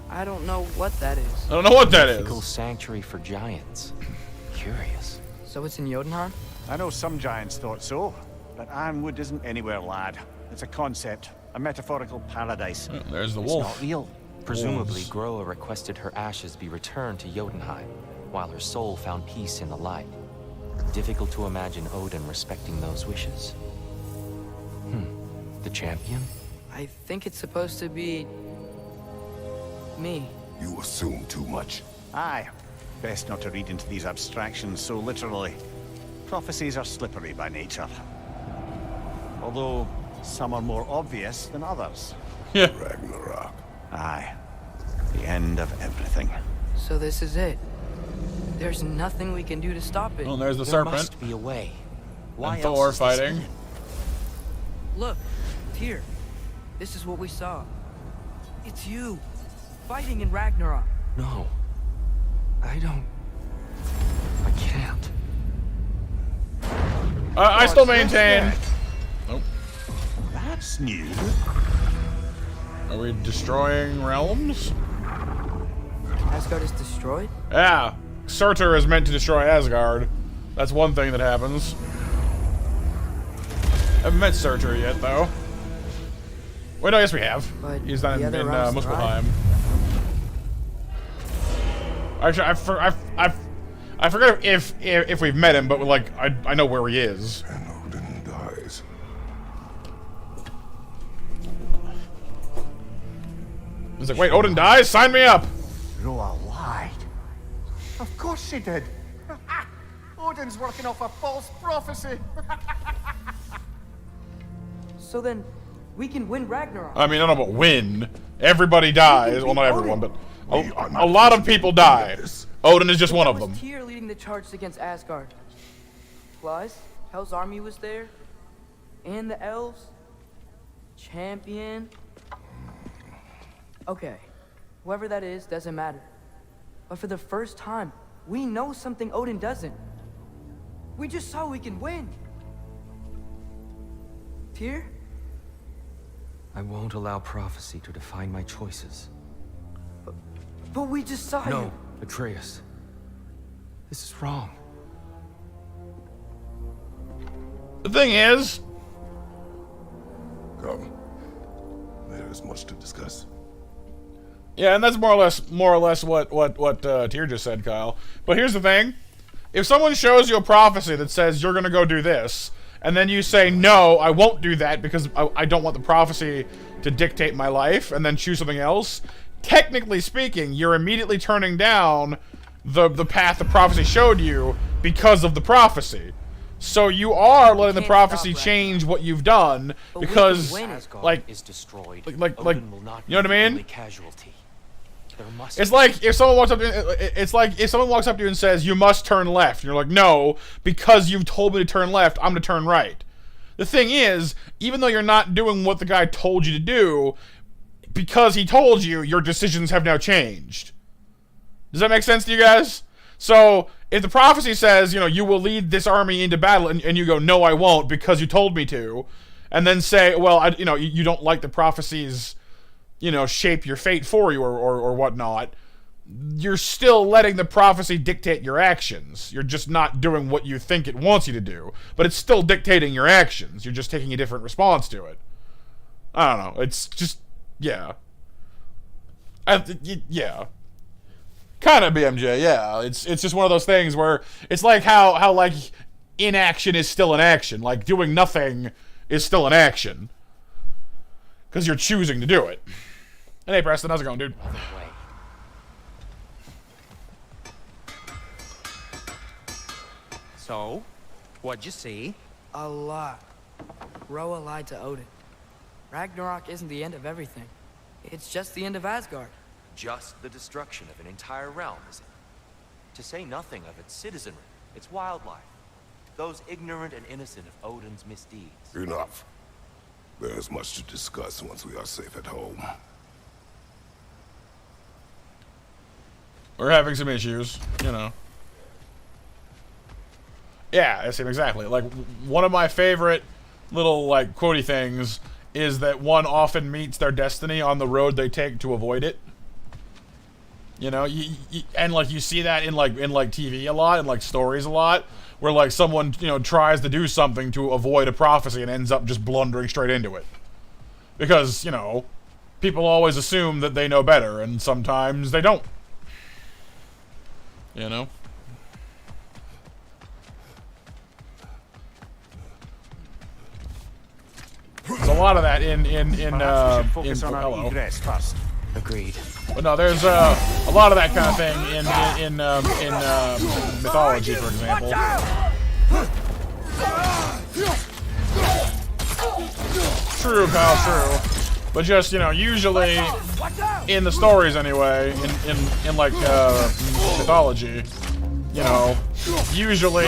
I don't know what that is. I don't know what that Mythical is. sanctuary for giants. Curious. So it's in Jotunheim? I know some giants thought so, but Ironwood isn't anywhere, lad. It's a concept, a metaphorical paradise. Oh, there's the It's wolf. not real. Presumably, Wolves. Groa requested her ashes be returned to Jotunheim, while her soul found peace in the light. Difficult to imagine Odin respecting those wishes. The champion? I think it's supposed to be... me. You assume too much. Aye. Best not to read into these abstractions so literally. Prophecies are slippery by nature. Although, some are more obvious than others. Yeah. Ragnarok. Aye. The end of everything. So this is it. There's nothing we can do to stop it. Oh, and there's the There serpent. must be a way. Why And else Thor is this fighting. hidden? Look, here. This is what we saw. It's you, fighting in Ragnarok. No. I don't... I can't. I still maintain. Nope. That's new. Are we destroying realms? Asgard is destroyed? Yeah. Surtur is meant to destroy Asgard. That's one thing that happens. Haven't met Surtur yet, though. Wait, no, yes we have. But He's not the in other realms Muspelheim. thrive. Actually, I forget if we've met him, but like I know where he is. And Odin dies. He's like, wait, Odin dies? Sign me up. Groa lied. Of course she did. Odin's working off a false prophecy. So then, we can win Ragnarok. I mean, I don't know about win. Everybody dies. Well, not everyone, but A lot of people died. Odin is just one of them. Tyr leading the charge against Asgard. Plus, Hell's army was there, and the elves. Champion. Okay, whoever that is doesn't matter. But for the first time, we know something Odin doesn't. We just saw we can win. Tyr? I won't allow prophecy to define my choices. But we just saw you. No, Atreus. This is wrong. The thing is, Come. There is much to discuss. yeah, and that's more or less what Tyr just said, Kyle. But here's the thing: if someone shows you a prophecy that says you're gonna go do this, and then you say no, I won't do that because I don't want the prophecy to dictate my life, and then choose something else, technically speaking, you're immediately turning down the path the prophecy showed you because of the prophecy. So you are letting the prophecy change what you've done because, like, is destroyed. like, Odin will not you know what I mean? be casualty. There must It's be like if someone walks up to it's like if someone walks up to you and says you must turn left, and you're like, no, because you've told me to turn left, I'm gonna turn right. The thing is, even though you're not doing what the guy told you to do, because he told you, your decisions have now changed. Does that make sense to you guys? So if the prophecy says, you know, you will lead this army into battle, and you go, no, I won't, because you told me to, and then say, well, you don't like the prophecies, you know, shape your fate for you or whatnot, you're still letting the prophecy dictate your actions. You're just not doing what you think it wants you to do, but it's still dictating your actions. You're just taking a different response to it. I don't know. It's just, yeah. Yeah. Kind of BMJ, yeah. It's just one of those things where it's like how like inaction is still an action. Like doing nothing is still an action. Because you're choosing to do it. And hey, Preston, how's it going, dude? So, what'd you see? A lot. Roa lied to Odin. Ragnarok isn't the end of everything. It's just the end of Asgard. just the destruction of an entire realm, is it? To say nothing of its citizenry, its wildlife, those ignorant and innocent of Odin's misdeeds. Enough. There is much to discuss once we are safe at home. We're having some issues, you know. Yeah, I see, exactly. Like, one of my favorite little, like, quotey things is that one often meets their destiny on the road they take to avoid it. You know, and like you see that in like TV a lot, and like stories a lot, where like someone, you know, tries to do something to avoid a prophecy and ends up just blundering straight into it. Because, you know, people always assume that they know better, and sometimes they don't. You know? There's a lot of that in hello. First. Agreed. But no, there's a lot of that kind of thing in mythology, for example. True, Kyle, true. But just, you know, usually in the stories anyway, in like mythology, you know, usually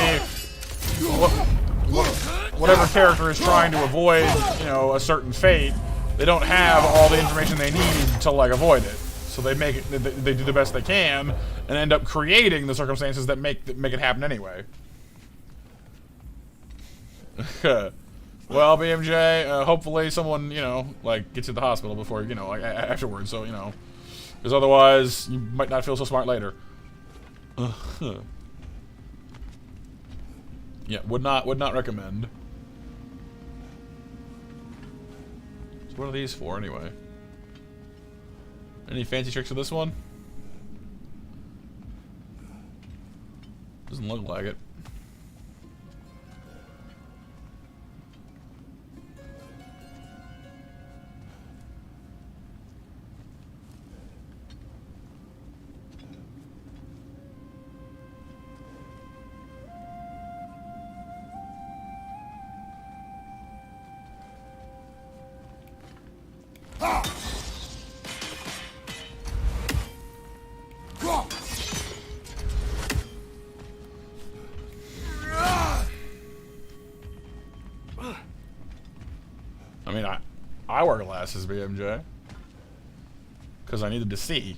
whatever character is trying to avoid, you know, a certain fate, they don't have all the information they need to like avoid it. So they make it, they do the best they can, and end up creating the circumstances that make it happen anyway. Well, BMJ, hopefully someone, you know, like gets to the hospital before, you know, like afterwards. So, you know, because otherwise you might not feel so smart later. Yeah, would not recommend. So what are these for anyway? Any fancy tricks with this one? Doesn't look like it. I mean, I wear glasses, BMJ. Because I needed to see.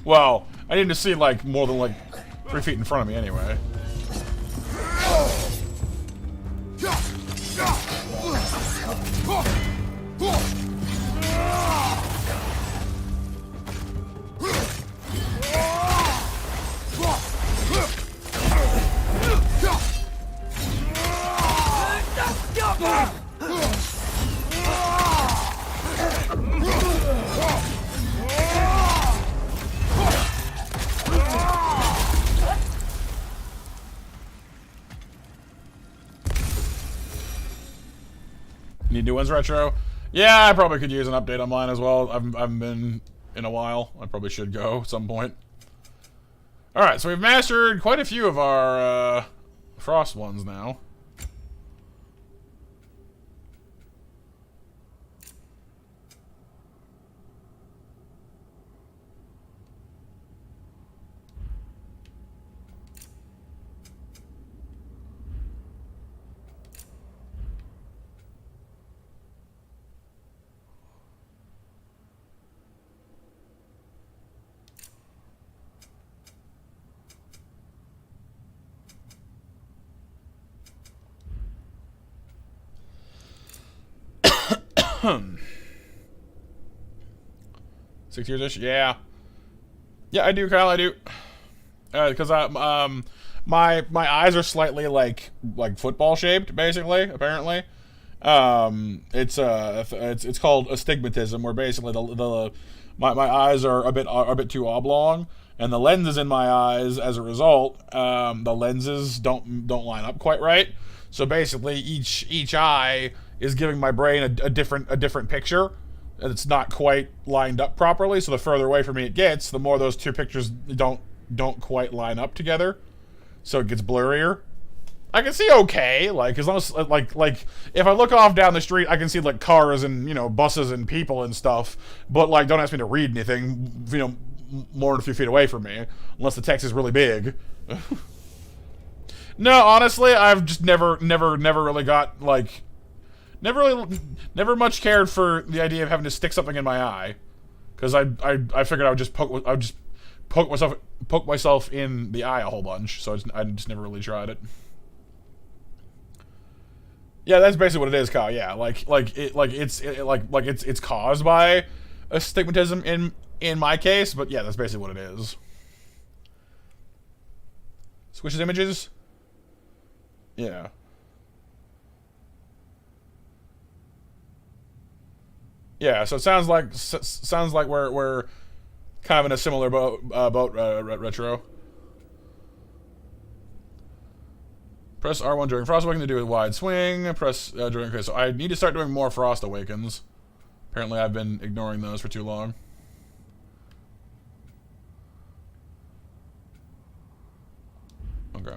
Well, I needed to see, like, more than, like, 3 feet in front of me anyway. Need new ones, Retro? Yeah, I probably could use an update on mine as well. I haven't been in a while. I probably should go at some point. Alright, so we've mastered quite a few of our Frost ones now. Hmm. 6 years-ish? Yeah. Yeah, I do, Kyle, I do. Because my eyes are slightly like football shaped, basically, apparently. It's called astigmatism, where basically my eyes are a bit too oblong, and the lenses in my eyes, as a result, the lenses don't line up quite right. So basically, each eye is giving my brain a different picture, and it's not quite lined up properly. So the further away from me it gets, the more those two pictures don't quite line up together. So it gets blurrier. I can see okay, like as long as like if I look off down the street, I can see like cars and buses and people and stuff. But like, don't ask me to read anything, more than a few feet away from me, unless the text is really big. No, honestly, I've just never really got like. Never much cared for the idea of having to stick something in my eye, because I figured I would just poke myself in the eye a whole bunch. So I just never really tried it. Yeah, that's basically what it is, Kyle. Yeah, it's caused by astigmatism in my case, but yeah, that's basically what it is. Squishes images. Yeah. Yeah, so it sounds like we're kind of in a similar boat, Retro. Press R1 during Frost Awakens to do a wide swing. Press during... Okay, so I need to start doing more Frost Awakens. Apparently I've been ignoring those for too long. Okay.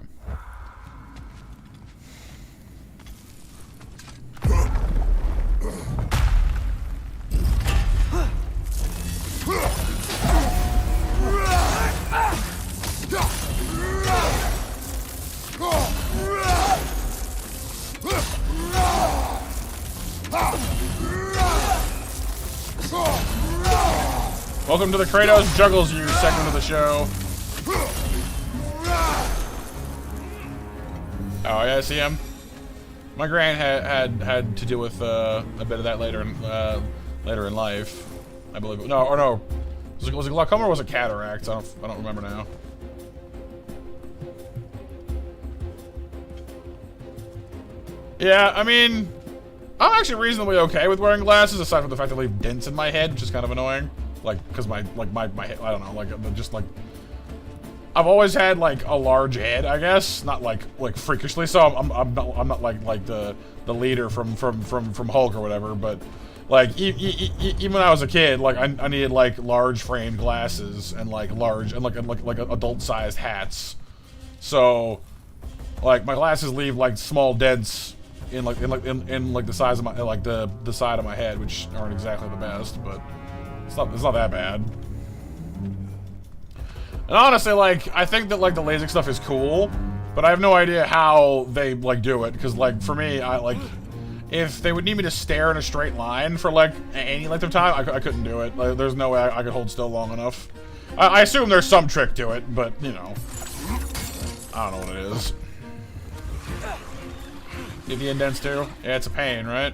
Welcome to the Kratos Juggles You segment of the show. Oh yeah, I see him. My gran had to deal with a bit of that later in life, I believe. No. Was it glaucoma or was it cataract? I don't remember now. Yeah, I mean, I'm actually reasonably okay with wearing glasses, aside from the fact that they leave dents in my head, which is kind of annoying. Like, because my head, I don't know, like, just like, I've always had like a large head, I guess, not like freakishly so. I'm not like the leader from Hulk or whatever, but like even when I was a kid, like I needed like large framed glasses and like large and like adult sized hats. So like my glasses leave like small dents in the size of my the side of my head, which aren't exactly the best, but it's not that bad. And honestly, like, I think that, like, the LASIK stuff is cool, but I have no idea how they, like, do it, because, like, for me, if they would need me to stare in a straight line for like any length of time, I couldn't do it. Like, there's no way I could hold still long enough. I assume there's some trick to it, but you know, I don't know what it is. Get the indents too? Yeah, it's a pain, right?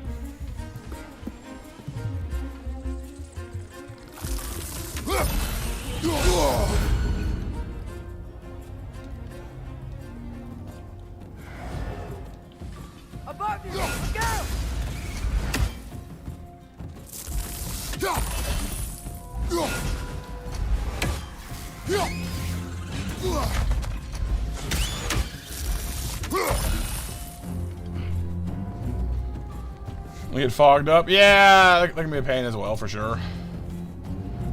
Above you! Look out! We get fogged up? Yeah, that can be a pain as well, for sure.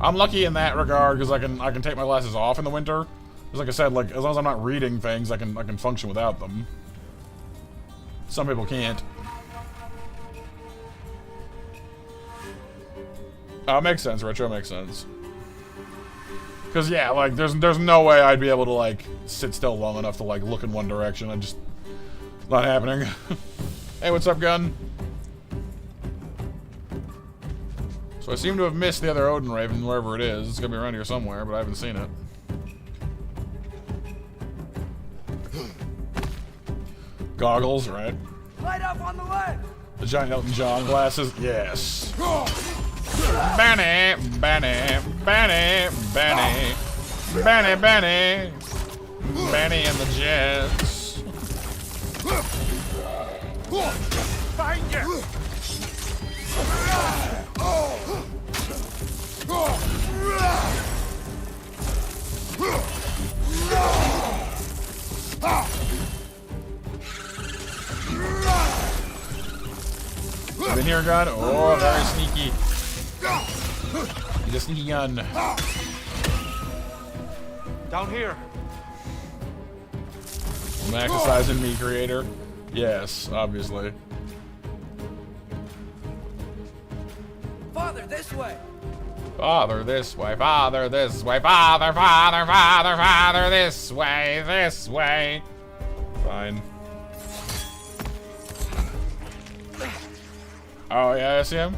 I'm lucky in that regard because I can take my glasses off in the winter. Because like I said, like as long as I'm not reading things, I can function without them. Some people can't. Oh, makes sense, Retro, makes sense. Cause yeah, like there's no way I'd be able to like sit still long enough to like look in one direction. I just not happening. Hey, what's up, gun? So I seem to have missed the other Odin Raven, wherever it is. It's gonna be around here somewhere, but I haven't seen it. Goggles, right? Light up on the left! The giant Elton John glasses, yes. Benny, Benny, Benny, Benny, Benny, Benny, Benny and the Jets. Find you! Been here, gun? Oh, very sneaky. He's a sneaky gun. Down here. Maximizing me, creator. Yes, obviously. Father, this way! Father, this way. Father, this way. Father, father, father, father, this way. This way. Fine. Oh, yeah, I see him.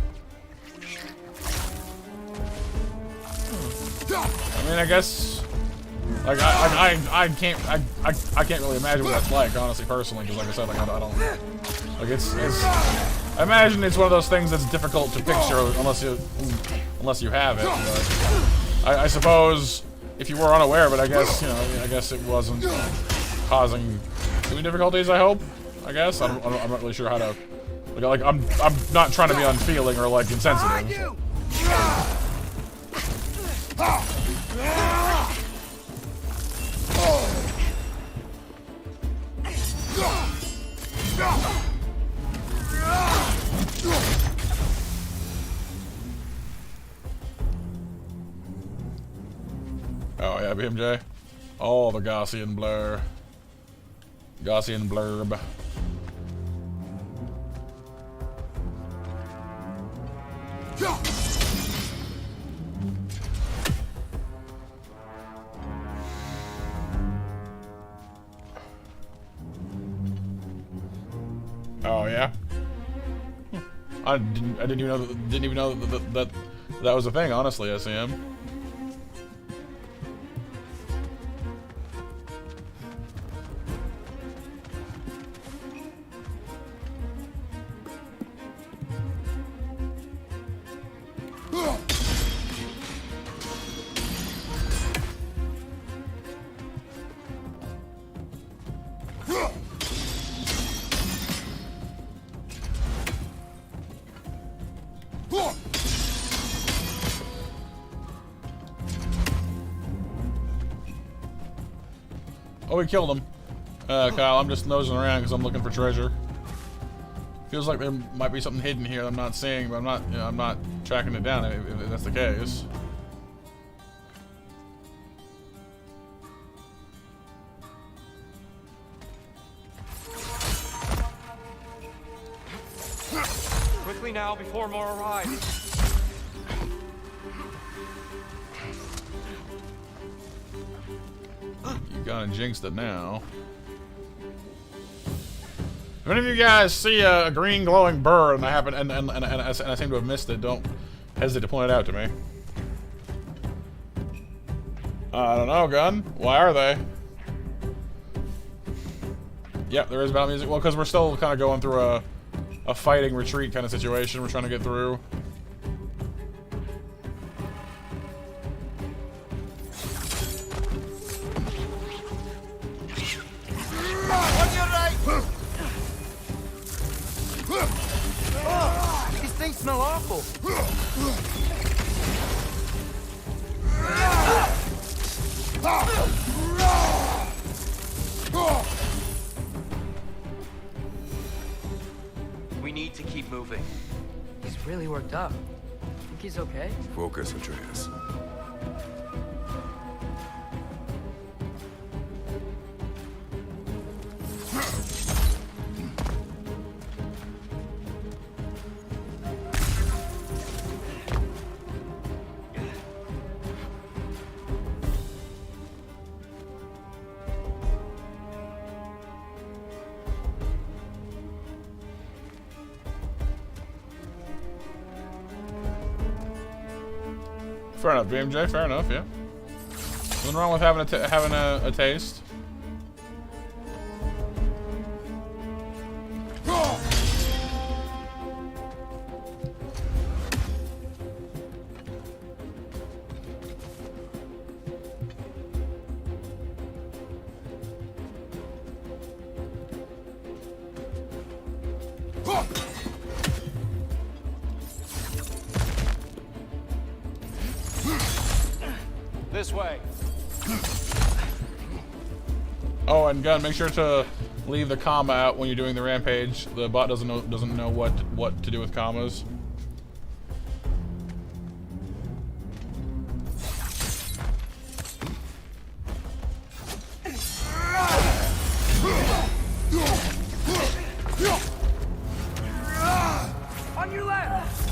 I mean, I guess, like, I can't really imagine what that's like, honestly, personally, because, like I said, like, I don't, like, it's, I imagine it's one of those things that's difficult to picture unless you have it. But I suppose if you were unaware of it, I guess, you know, I guess it wasn't causing too many difficulties. I hope. I guess I'm not really sure how to. Like I'm not trying to be unfeeling or like insensitive. Oh yeah, BMJ. Oh, the Gaussian blur. Gaussian blurb. Oh yeah. I didn't even know that was a thing. Honestly, SAM. Oh, we killed him. Kyle, I'm just nosing around because I'm looking for treasure. Feels like there might be something hidden here that I'm not seeing, but I'm not tracking it down if that's the case. Quickly now, before more arrive. You kinda jinxed it now. If any of you guys see a green glowing bird and I happen and I seem to have missed it, don't hesitate to point it out to me. I don't know, gun. Why are they? Yep, there is battle music. Well, because we're still kind of going through a fighting retreat kind of situation we're trying to get through. On your right! These things smell awful. We need to keep moving. He's really worked up. Think he's okay? Focus, Atreus. Fair enough, BMJ. Fair enough. Yeah. Nothing wrong with having a taste. This way. Oh, and gun, make sure to leave the comma out when you're doing the rampage. The bot doesn't know what to do with commas. On your left!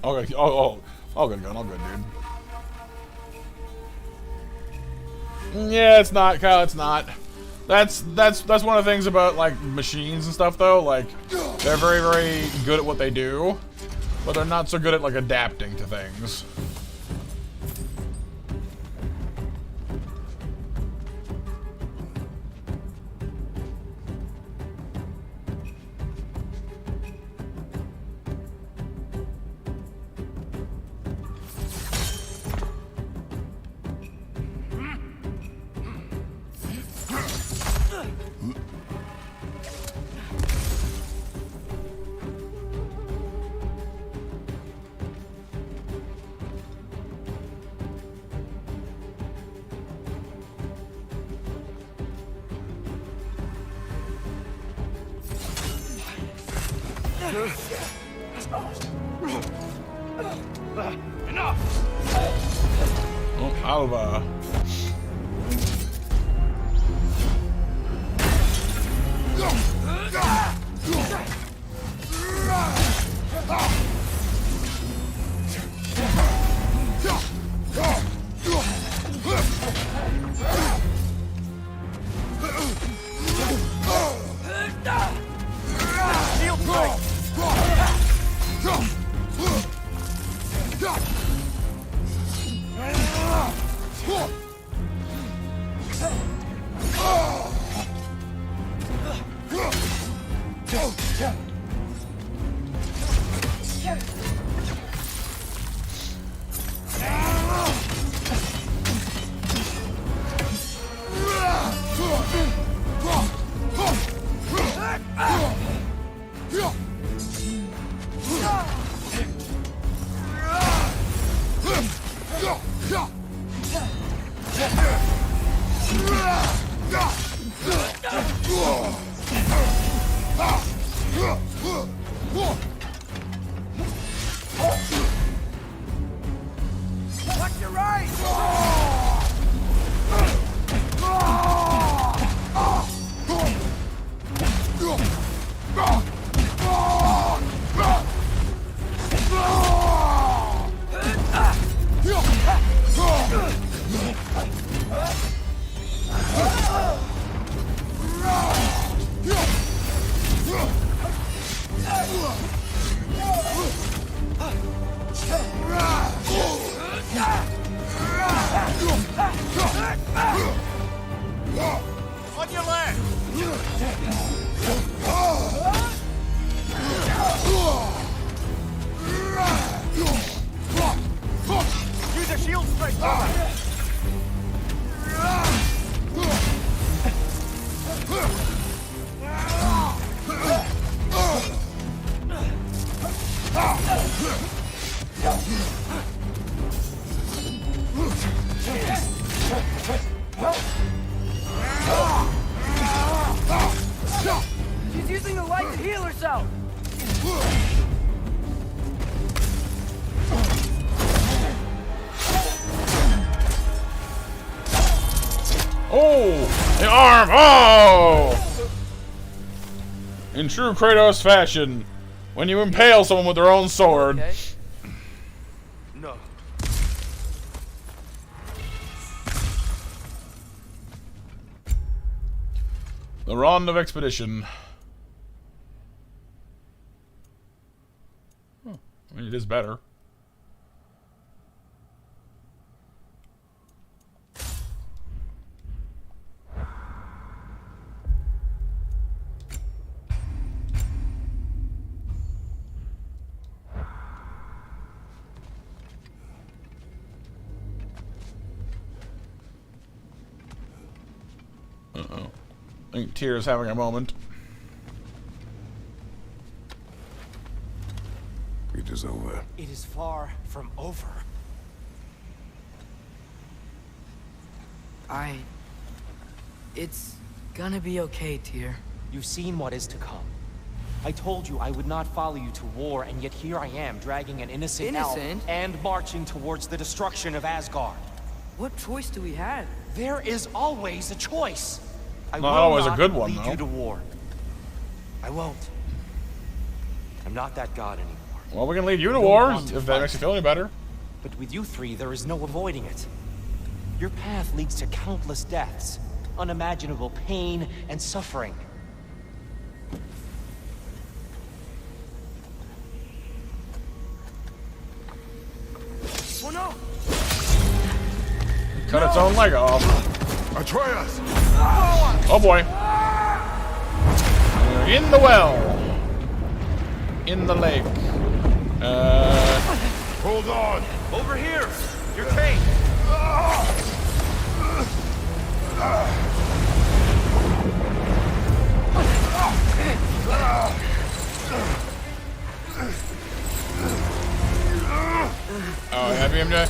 Okay. All good, gun. All good, dude. Yeah, it's not, Kyle. It's not. That's one of the things about like machines and stuff, though. Like, they're very, very good at what they do, but they're not so good at like adapting to things. Oh, Alva. She's using the light to heal herself! Oh! The arm! Oh! In true Kratos fashion, when you impale someone with their own sword. Okay. No. The Rond of Expedition. Huh. I mean, it is better. Uh-oh. I think Tyr's having a moment. It is over. It is far from over. It's gonna be okay, Tyr. You've seen what is to come. I told you I would not follow you to war, and yet here I am, dragging an innocent elf and marching towards the destruction of Asgard. What choice do we have? There is always a choice. I Not will always a not good one, lead though. you to war. I won't. I'm not that god anymore. Well, we can lead you to I don't war want to if that makes you feel any better. But with you three, there is no avoiding it. Your path leads to countless deaths, unimaginable pain and suffering. Oh no! Cut its own leg off. Atreus! Oh boy. In the well. In the lake. Hold on! Over here! Your cape! Oh, happy him to.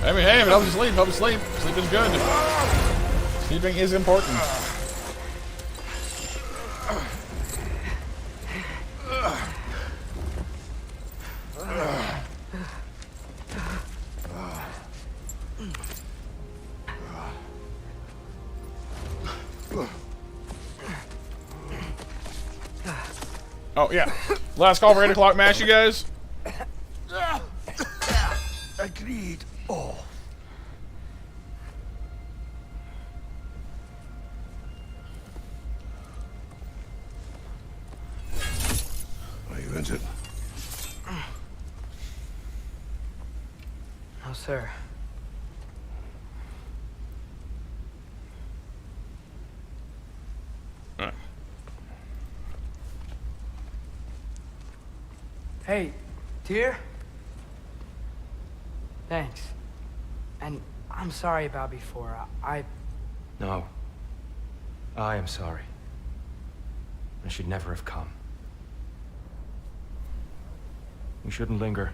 I mean, hey, help him sleep. Help him sleep. Sleep is good. Sleeping is important. Oh, yeah. Last call for 8 o'clock match, you guys. Agreed. Oh. Are you injured? No, sir. Hey, Tyr? Thanks. And I'm sorry about before. No. I am sorry. I should never have come. We shouldn't linger.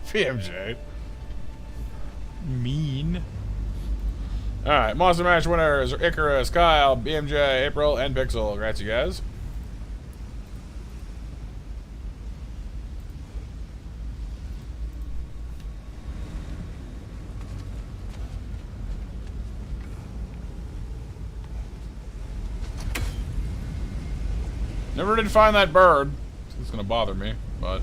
PMJ. Mean. Alright, Monster Match winners are Icarus, Kyle, BMJ, April, and Pixel. Congrats, you guys. Never did find that bird. It's gonna bother me, but...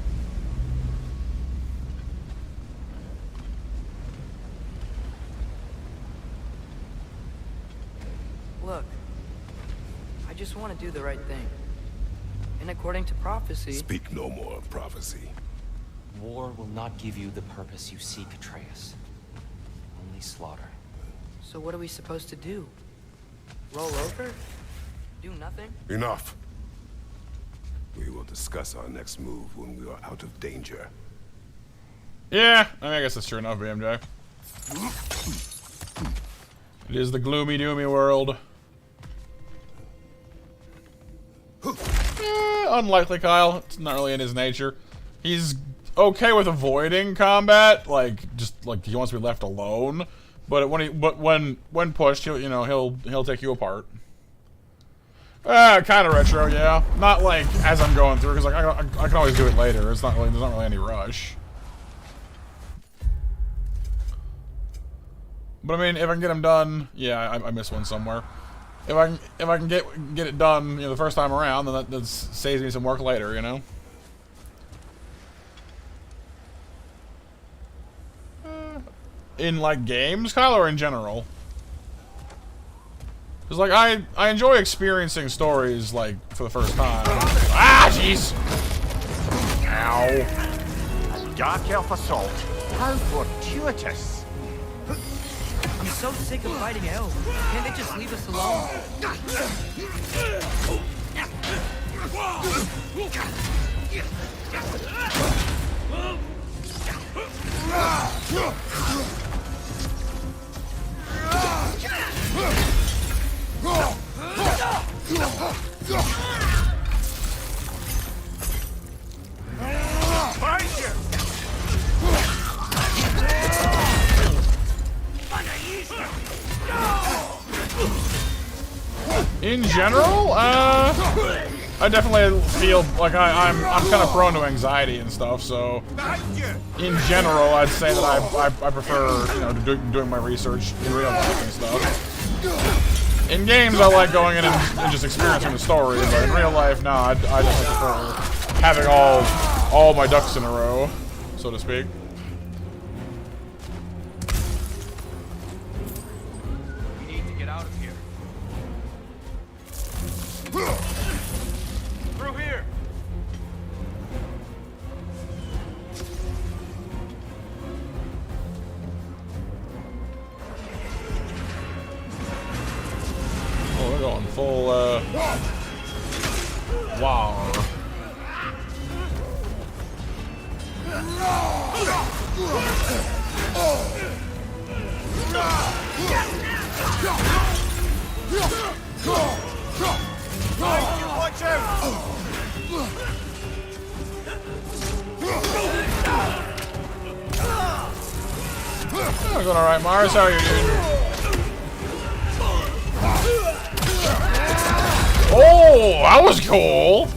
Look, I just want to do the right thing. And according to prophecy... Speak no more of prophecy. War will not give you the purpose you seek, Atreus. Only slaughter. So what are we supposed to do? Roll over? Do nothing? Enough. We will discuss our next move when we are out of danger. Yeah, I guess that's true enough, BMJ. It is the gloomy, doomy world. Unlikely, Kyle. It's not really in his nature. He's okay with avoiding combat, like just like he wants to be left alone. But when pushed, he'll take you apart. Kind of retro, yeah. Not like as I'm going through, because like I can always do it later. It's not really there's not really any rush. But I mean, if I can get them done, yeah, I missed one somewhere. If I can get it done, the first time around, then that saves me some work later, In like games, Kyle, or in general? Because like I enjoy experiencing stories like for the first time. Ah, jeez. Ow. A dark elf assault. How fortuitous. I'm so sick of fighting elves. Can't they just leave us alone? In general, I definitely feel like I'm kind of prone to anxiety and stuff. So, in general, I'd say that I prefer doing my research in real life and stuff. In games, I like going in and just experiencing the story, but in real life, no, I definitely prefer having all my ducks in a row, so to speak. We need to get out of here. Through here. Oh, we're going full, wow. Watch out! Oh, going alright, Mars. How are you, dude? Oh, that was cool.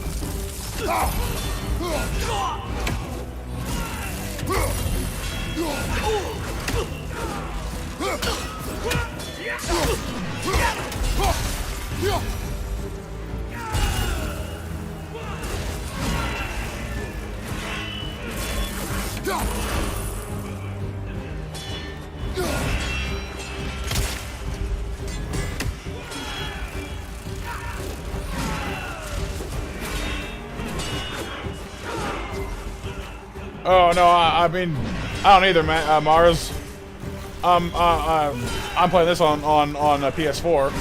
Oh no, I mean, I don't either, man. Mars. I'm playing this on PS4.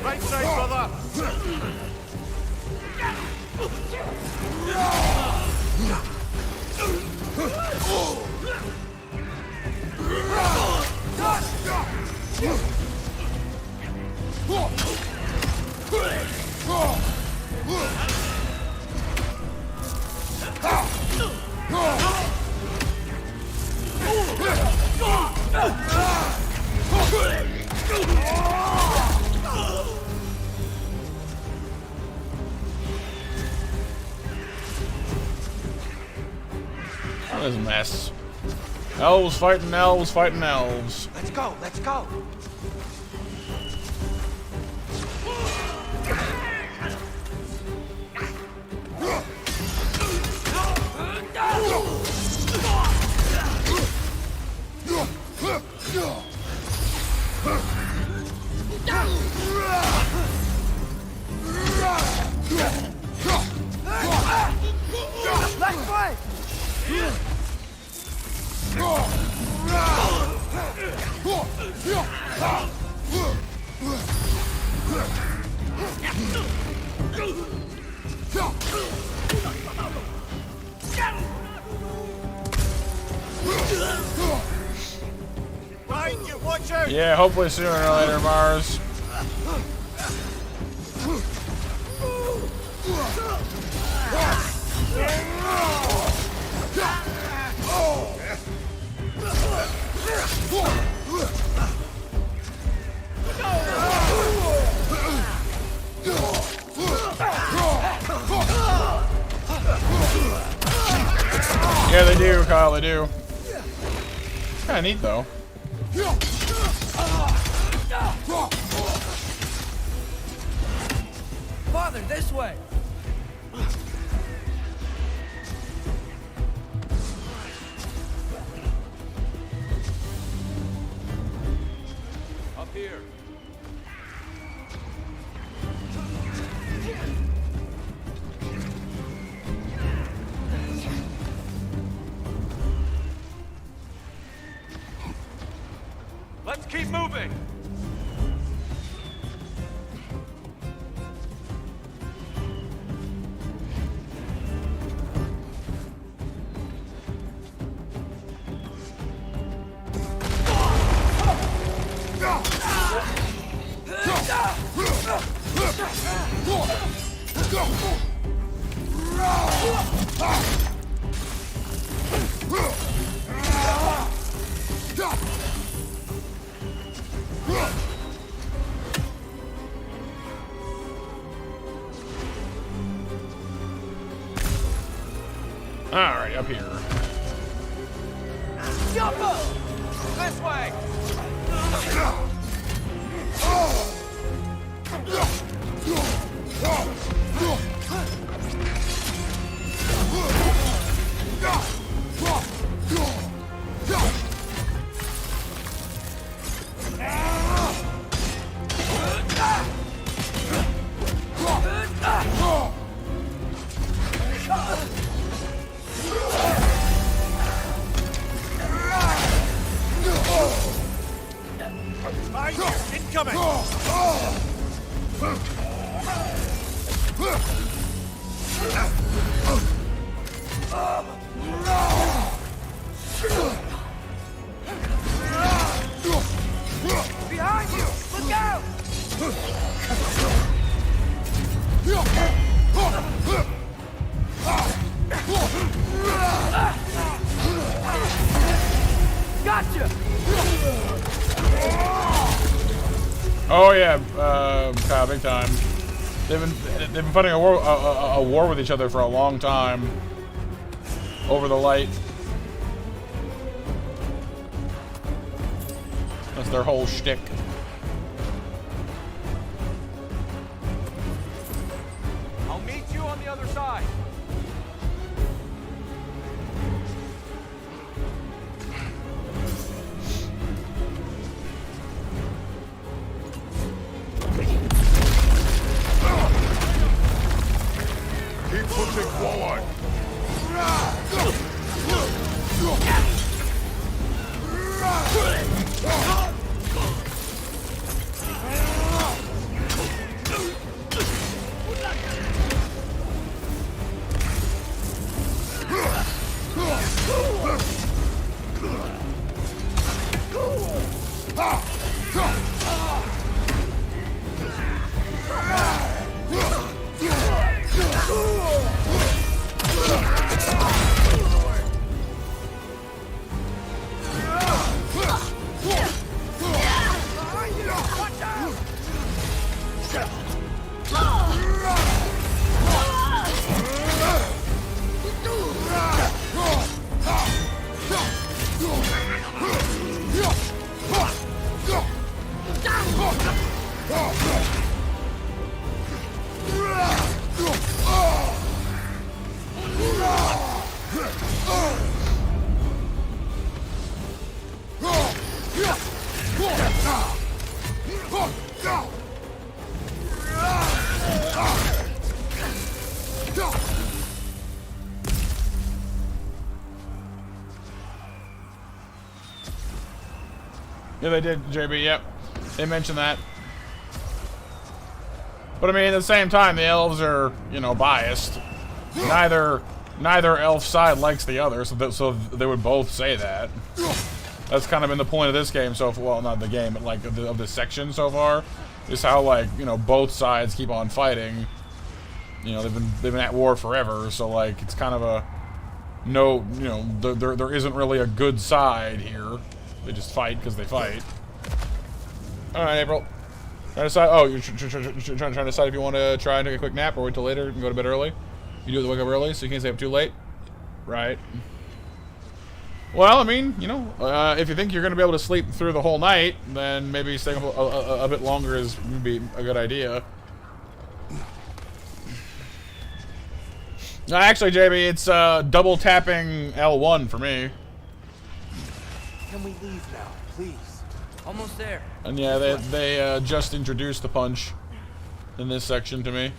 Right side, brother. What is a mess? Elves fighting elves fighting elves. Let's go, let's go. Left way. Yeah, hopefully sooner or later, Mars. Yeah, they do, Kyle, they do. Kinda neat, though. Father, this way. Up here. Let's keep moving. Alright, up here. This way. Incoming! Behind you! Look out! Gotcha! Oh yeah, Kyle, big time. They've been fighting a war with each other for a long time over the light. That's their whole shtick. I'll meet you on the other side. Yeah, they did, JB, yep. They mentioned that. But I mean, at the same time, the elves are, you know, biased. Neither elf side likes the other, so they would both say that. That's kind of been the point of this game so far. Well, not the game, but like of this section so far. Is how, like, you know, both sides keep on fighting. You know, they've been at war forever, so like it's kind of a no, you know, there isn't really a good side here. They just fight because they fight. All right, April. Trying to decide. Oh, you're trying to decide if you want to try and take a quick nap or wait till later and go to bed early. You do it to wake up early, so you can't stay up too late. Right. Well, I mean, you know, if you think you're going to be able to sleep through the whole night, then maybe staying up a bit longer is maybe a good idea. Actually, JB, it's double tapping L1 for me. Can we leave now, please? Almost there. And yeah, they just introduced the punch in this section to me.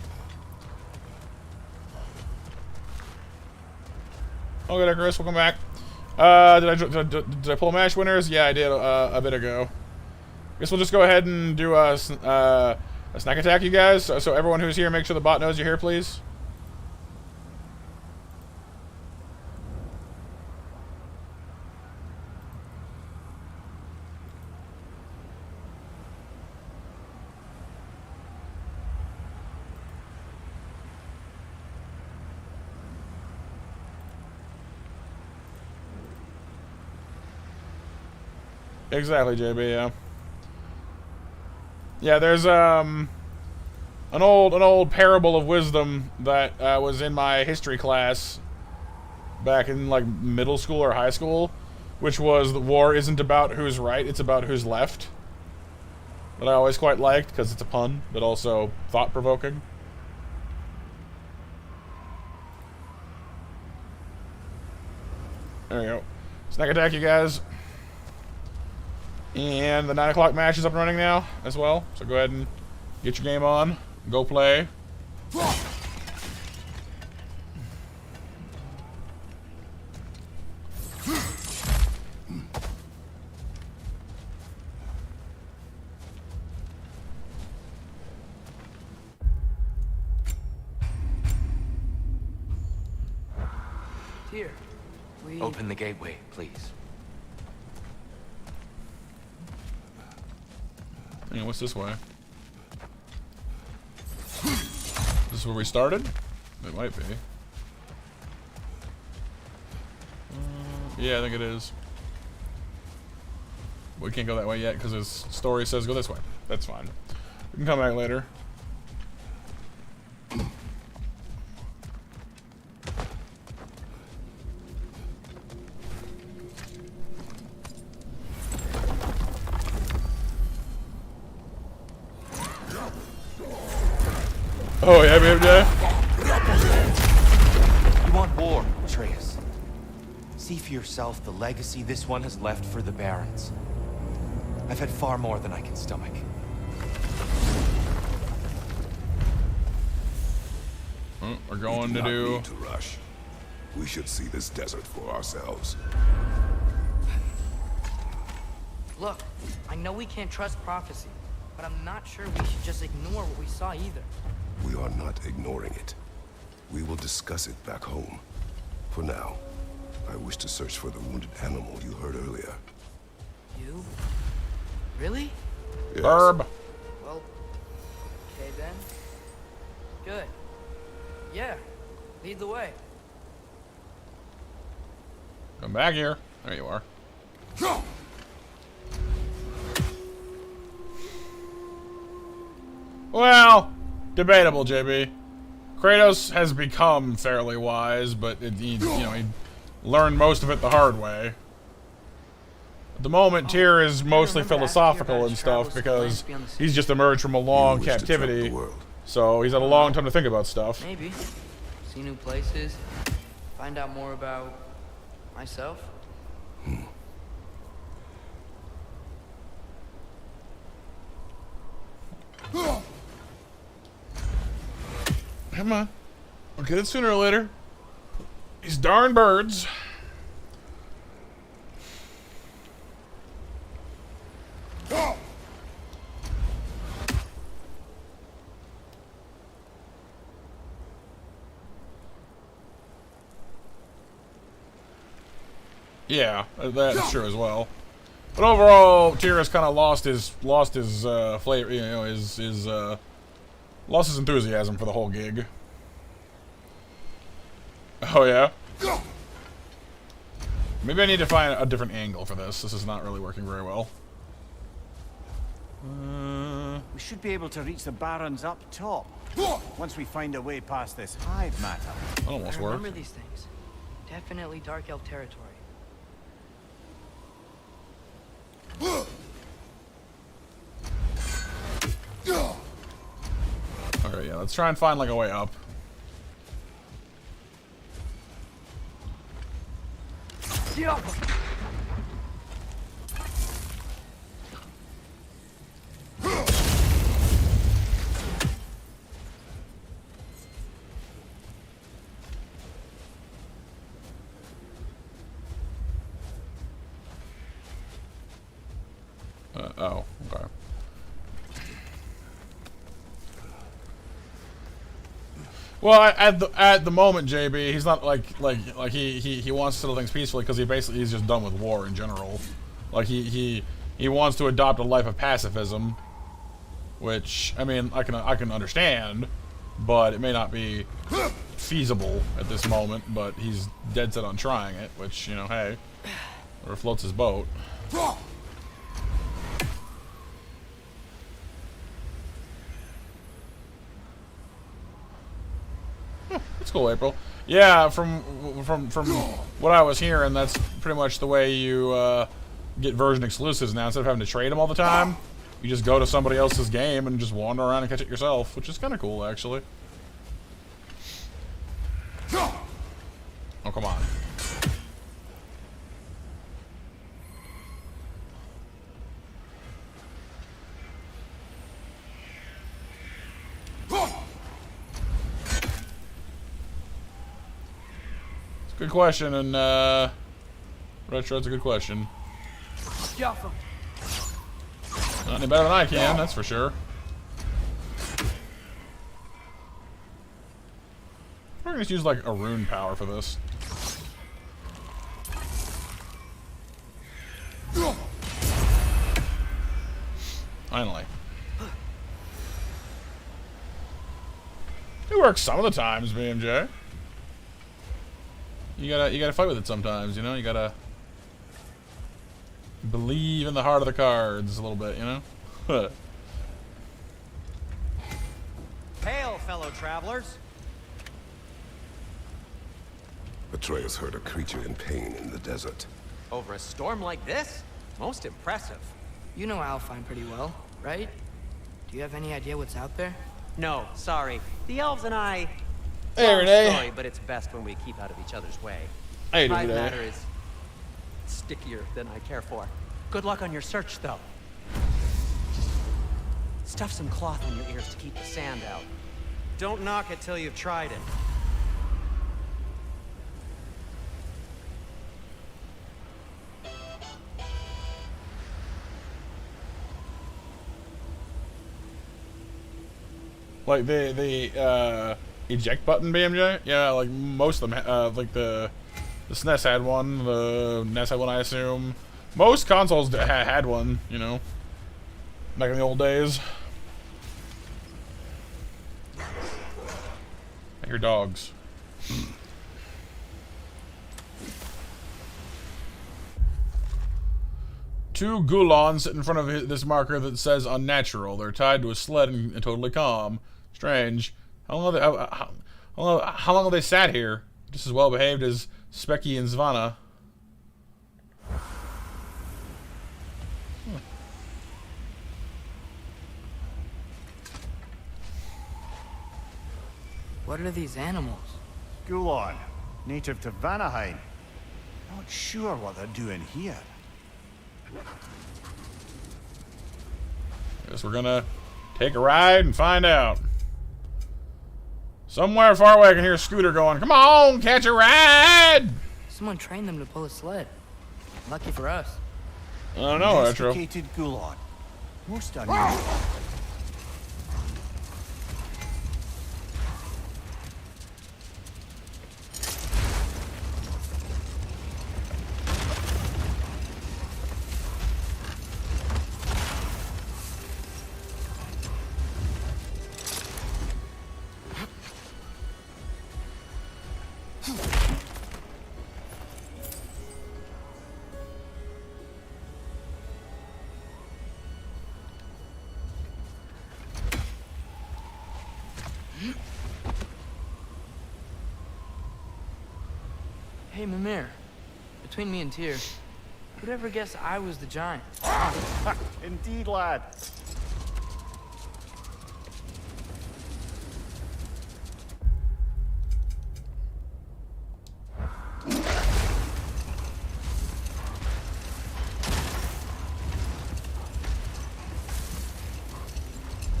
Okay, there, Chris. Welcome back. Did I pull match winners? Yeah, I did a bit ago. Guess we'll just go ahead and do a snack attack, you guys. So everyone who's here, make sure the bot knows you're here, please. Exactly, JB, yeah. Yeah, there's an old parable of wisdom that was in my history class back in like middle school or high school, which was the war isn't about who's right, it's about who's left. That I always quite liked because it's a pun, but also thought-provoking. There we go. Snack attack, you guys. And the 9 o'clock match is up and running now as well. So go ahead and get your game on. Go play. Here. Open the gateway, please. Yeah, what's this way? This is where we started? It might be. Yeah, I think it is. We can't go that way yet because his story says go this way. That's fine. We can come back later. Oh, yeah, You want war, Atreus. See for yourself the legacy this one has left for the Barons. I've had far more than I can stomach. We're going to do. do. Need to rush. We should see this desert for ourselves. Look, I know we can't trust prophecy, but I'm not sure we should just ignore what we saw either. We are not ignoring it. We will discuss it back home. For now, I wish to search for the wounded animal you heard earlier. You? Really? Yes. Herb. Well, okay then. Good. Yeah, lead the way. Come back here. There you are. Well, debatable, JB. Kratos has become fairly wise, but he learned most of it the hard way. At the moment, Tyr is mostly philosophical and stuff because he's just emerged from a long captivity, so he's had a long time to think about stuff. Maybe. See new places. Find out more about myself. Come on. We'll get it sooner or later. These darn birds. Yeah, that's true as well. But overall, Tyr has kind of lost his flavor, you know, lost his enthusiasm for the whole gig. Oh yeah. Maybe I need to find a different angle for this. This is not really working very well. We should be able to reach the barons up top once we find a way past this hive matter. That almost I worked. remember these things. Definitely Dark Elf territory. Alright, yeah, let's try and find like a way up. Oh, okay. Well, at the moment, JB, he's not like he wants to settle things peacefully because he's just done with war in general. Like he wants to adopt a life of pacifism, which I mean I can understand, but it may not be feasible at this moment. But he's dead set on trying it, which, you know, hey, or floats his boat. That's cool, April. Yeah, from what I was hearing, that's pretty much the way you get version exclusives now. Instead of having to trade them all the time, you just go to somebody else's game and just wander around and catch it yourself, which is kind of cool, actually. Oh, come on. Good question, and Retro, it's a good question. Not any better than I can, that's for sure. We're gonna just use like a rune power for this. Finally. It works some of the times, BMJ. You gotta fight with it sometimes, you know? You gotta believe in the heart of the cards a little bit, you know? Hail, fellow travelers. Atreus heard a creature in pain in the desert. Over a storm like this? Most impressive. You know Alfheim pretty well, right? Do you have any idea what's out there? No, sorry. The elves and I... Hey, Renee. Sorry, but it's best when we keep out of each other's way. Hey, My Renee. matter is stickier than I care for. Good luck on your search, though. Stuff some cloth on your ears to keep the sand out. Don't knock it till you've tried it. Like the eject button, BMJ? Yeah, like most of them, like the SNES had one, the NES had one, I assume. Most consoles had one, you know, back in the old days. I hear dogs. Two Gulons sit in front of this marker that says unnatural. They're tied to a sled and totally calm. Strange. How long have they sat here? Just as well behaved as Specky and Svana. What are these animals? Gulon, native to Vanaheim. Not sure what they're doing here. Guess we're gonna take a ride and find out. Somewhere far away I can hear a scooter going, "Come on, catch a ride!" Someone trained them to pull a sled. Lucky for us. I don't know, Atreus. Domesticated Gulon. Most unusual. Hey, Mimir. Between me and Tyr, who'd ever guess I was the giant? Indeed, lad.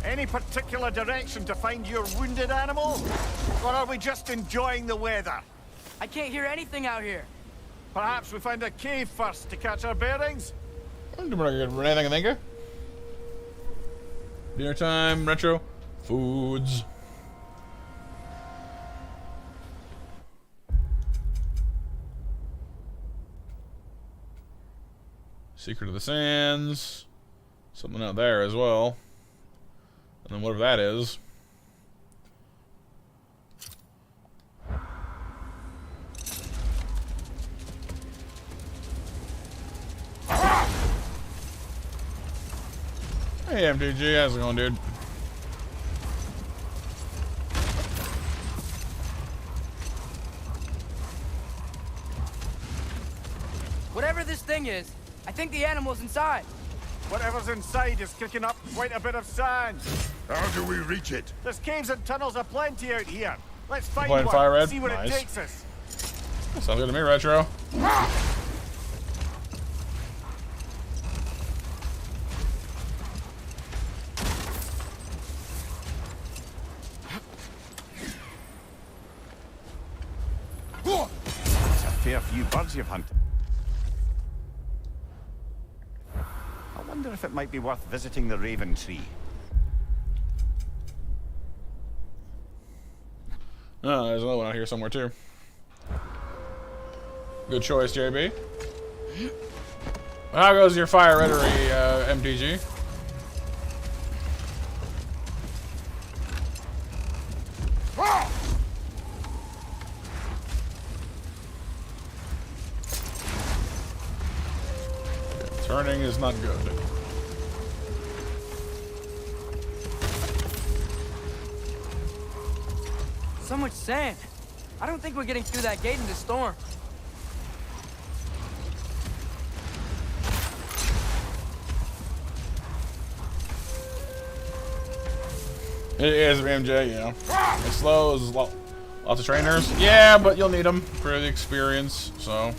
Any particular direction to find your wounded animal? Or are we just enjoying the weather? I can't hear anything out here. Perhaps we find a cave first to catch our bearings? I'm not gonna get anything, I think. Dinner time, retro, foods. Secret of the Sands. Something out there as well. And then whatever that is. Hey MTG, how's it going, dude? Whatever this thing is, I think the animal's inside. Whatever's inside is kicking up quite a bit of sand. How do we reach it? There's caves and tunnels aplenty out here. Let's find Playing one, Fire Red? see where Nice. it takes us. Sounds good to me, retro. That's a fair few birds you've hunted. I wonder if it might be worth visiting the Raven Tree. Oh, there's another one out here somewhere too. Good choice, JB. How goes your fire rhetoric, MTG? Turning is not good. So much sand. I don't think we're getting through that gate in the storm. It is MJ, you know. It's slow, there's lots of trainers. Yeah, but you'll need them for the experience, so.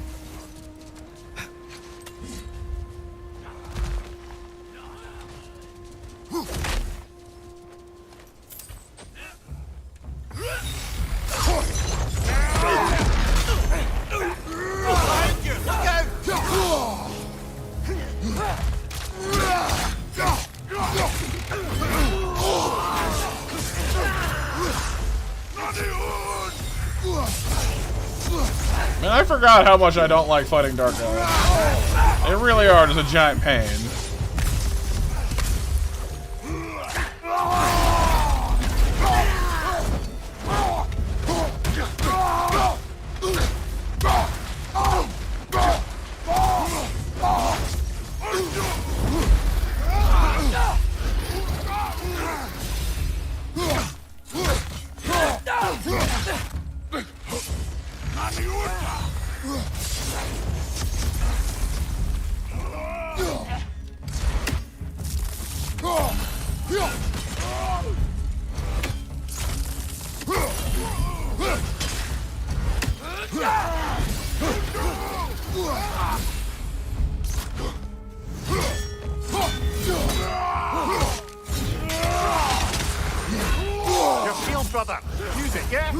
Man, I forgot how much I don't like fighting Dark Elves. They really are just a giant pain. style, brother. Use it, yeah?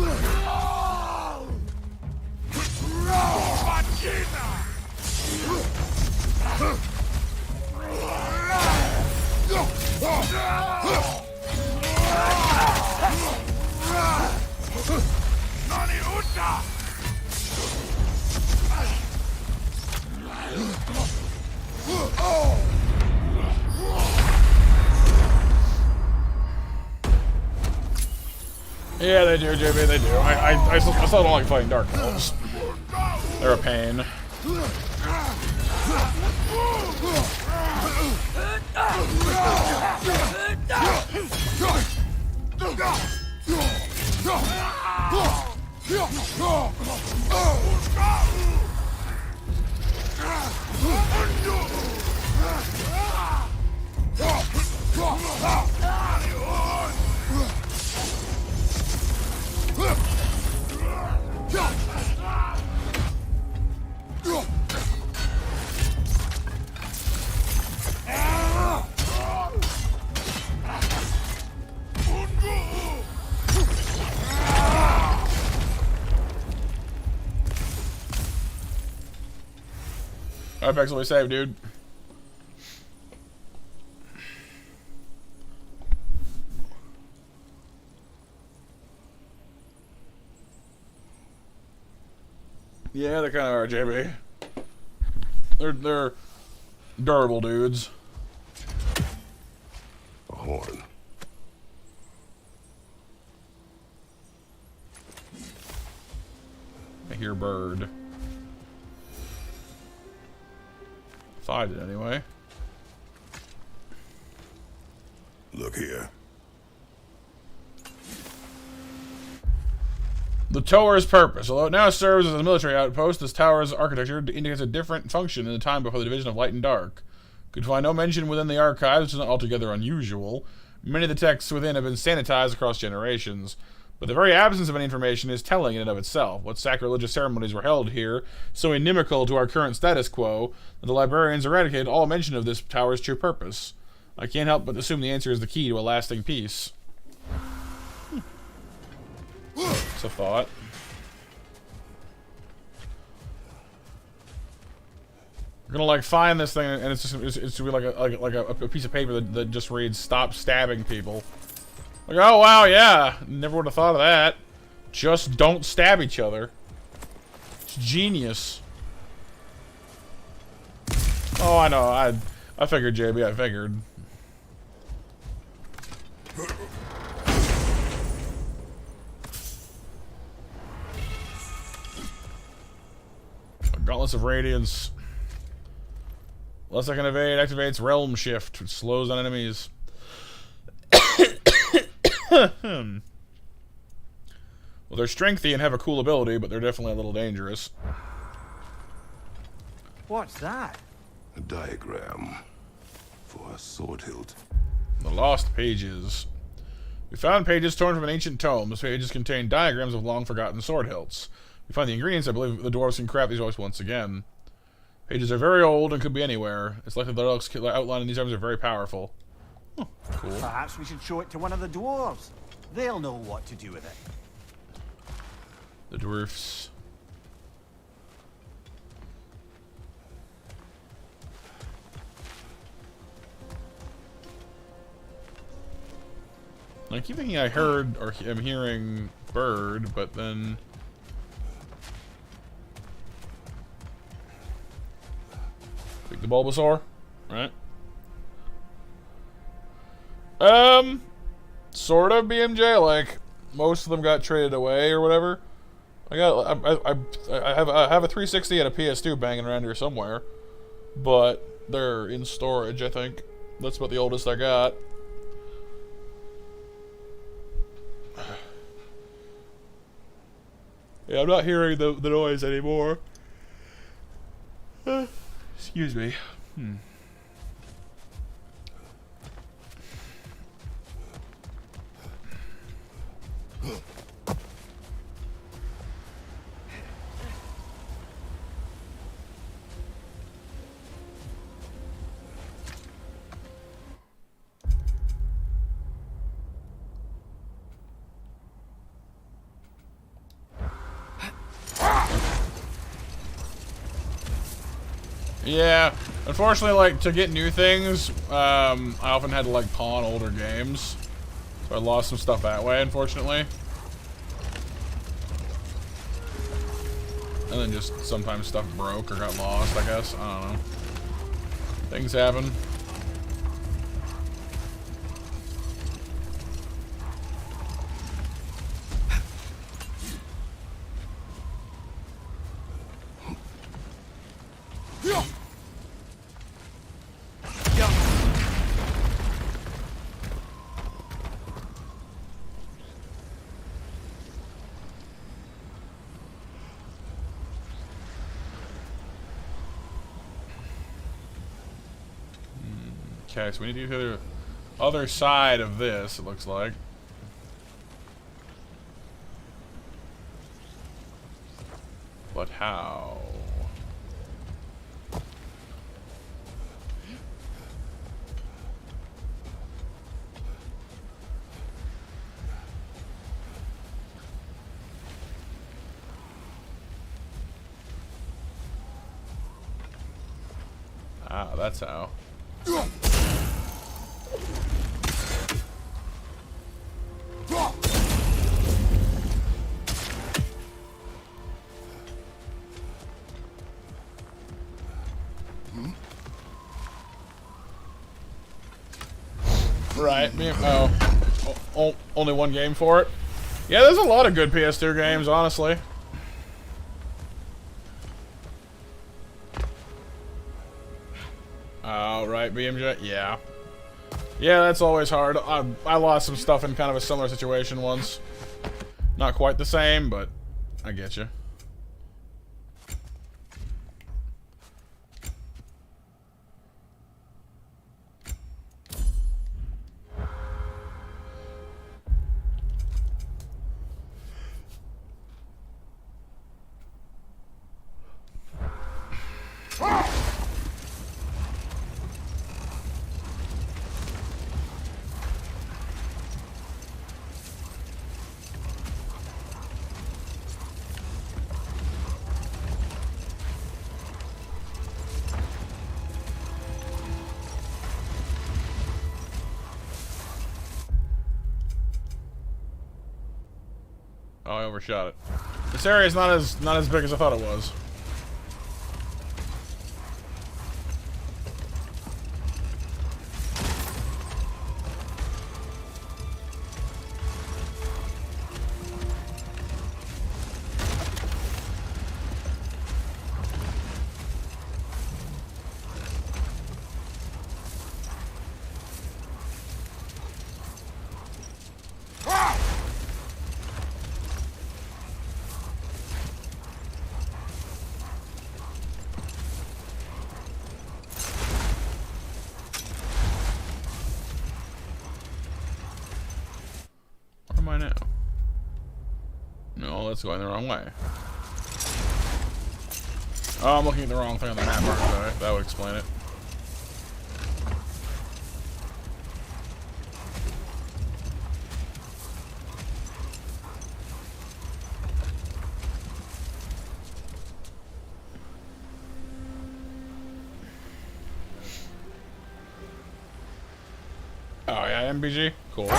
Yeah, they do, JB, they do. I still don't like fighting dark elves. They're a pain. Apex always save, dude. Yeah, they kind of are, JB. They're durable dudes. A horn. I hear bird. Find it anyway. Look here. The tower's purpose. Although it now serves as a military outpost, this tower's architecture indicates a different function in the time before the division of light and dark. Could find no mention within the archives, which is not altogether unusual. Many of the texts within have been sanitized across generations. But the very absence of any information is telling in and of itself. What sacrilegious ceremonies were held here, so inimical to our current status quo, that the librarians eradicated all mention of this tower's true purpose. I can't help but assume the answer is the key to a lasting peace. It's a thought. We're gonna like find this thing, and it's to be like a piece of paper that just reads "Stop stabbing people." Like, oh wow, yeah, never would have thought of that. Just don't stab each other. It's genius. Oh, I know. I figured, JB. I figured. Gauntlets of Radiance. Less I can evade activates Realm Shift, which slows down enemies. Well, they're strengthy and have a cool ability, but they're definitely a little dangerous. What's that? A diagram for a sword hilt. The Lost Pages. We found pages torn from an ancient tome. These pages contain diagrams of long-forgotten sword hilts. We find the ingredients. I believe the dwarves can craft these once again. Pages are very old and could be anywhere. It's likely the relics outlined in these items are very powerful. Oh, cool. Perhaps we should show it to one of the dwarves. They'll know what to do with it. The dwarfs. I keep thinking I heard or I'm hearing bird, but then pick the Bulbasaur, right? Sort of BMJ. Like most of them got traded away or whatever. I have a 360 and a PS2 banging around here somewhere, but they're in storage. I think that's about the oldest I got. Yeah, I'm not hearing the noise anymore. Excuse me. Yeah, unfortunately, like, to get new things, I often had to, like, pawn older games. So I lost some stuff that way, unfortunately. And then just sometimes stuff broke or got lost, I guess. I don't know. Things happen. Okay, so we need to get to the other side of this, it looks like. But how? Ah, that's how. Right, only one game for it. Yeah, there's a lot of good PS2 games, honestly. Oh, right, BMJ? Yeah. Yeah, that's always hard. I lost some stuff in kind of a similar situation once. Not quite the same, but I get you. Oh, I overshot it. This area is not as big as I thought it was. Where am I now? No, that's going the wrong way. Oh, I'm looking at the wrong thing on the map, aren't I? That would explain it. Oh yeah, MBG? Cool.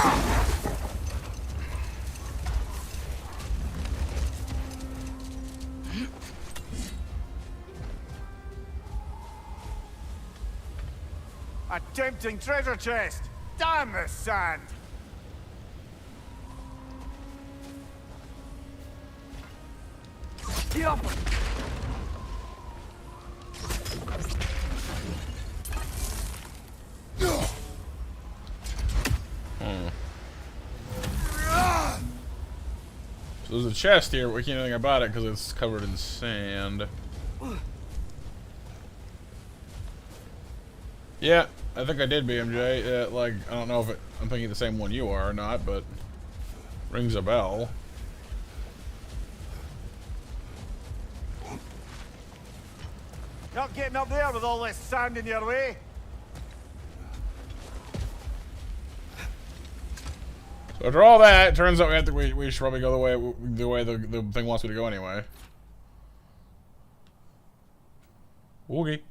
A tempting treasure chest! Damn this sand! Yup. So there's a chest here, but we can't do anything about it because it's covered in sand. Yeah, I think I did, BMJ. Like, I don't know if I'm thinking the same one you are or not, but rings a bell. Not getting up there with all this sand in your way. So after all that, it turns out we should probably go the way the thing wants me to go anyway. Woogie.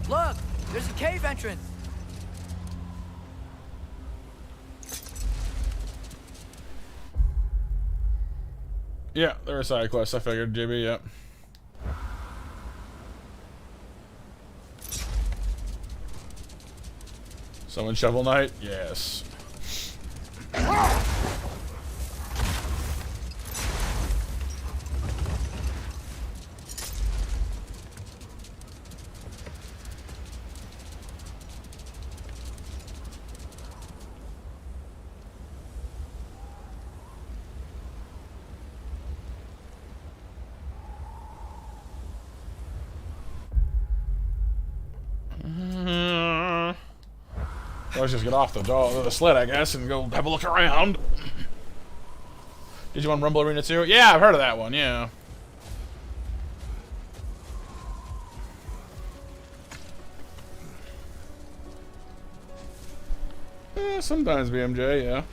Look, there's a cave entrance. Yeah, there are side quests. I figured, JB. Yep. Summon Shovel Knight. Yes. Let's just get off the sled, I guess, and go have a look around. Did you want Rumble Arena 2? Yeah, I've heard of that one, yeah. Sometimes BMJ, yeah.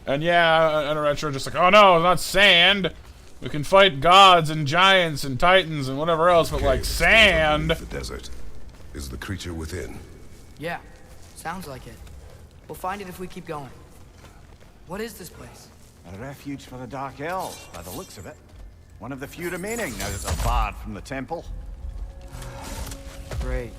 And yeah, and Retro just like, oh no, it's not sand. We can fight gods and giants and titans and whatever else, but like sand. The desert. Is the creature within? Yeah, sounds like it. We'll find it if we keep going. What is this place? A refuge for the Dark Elves, by the looks of it. One of the few remaining now that they're barred from the temple. Great.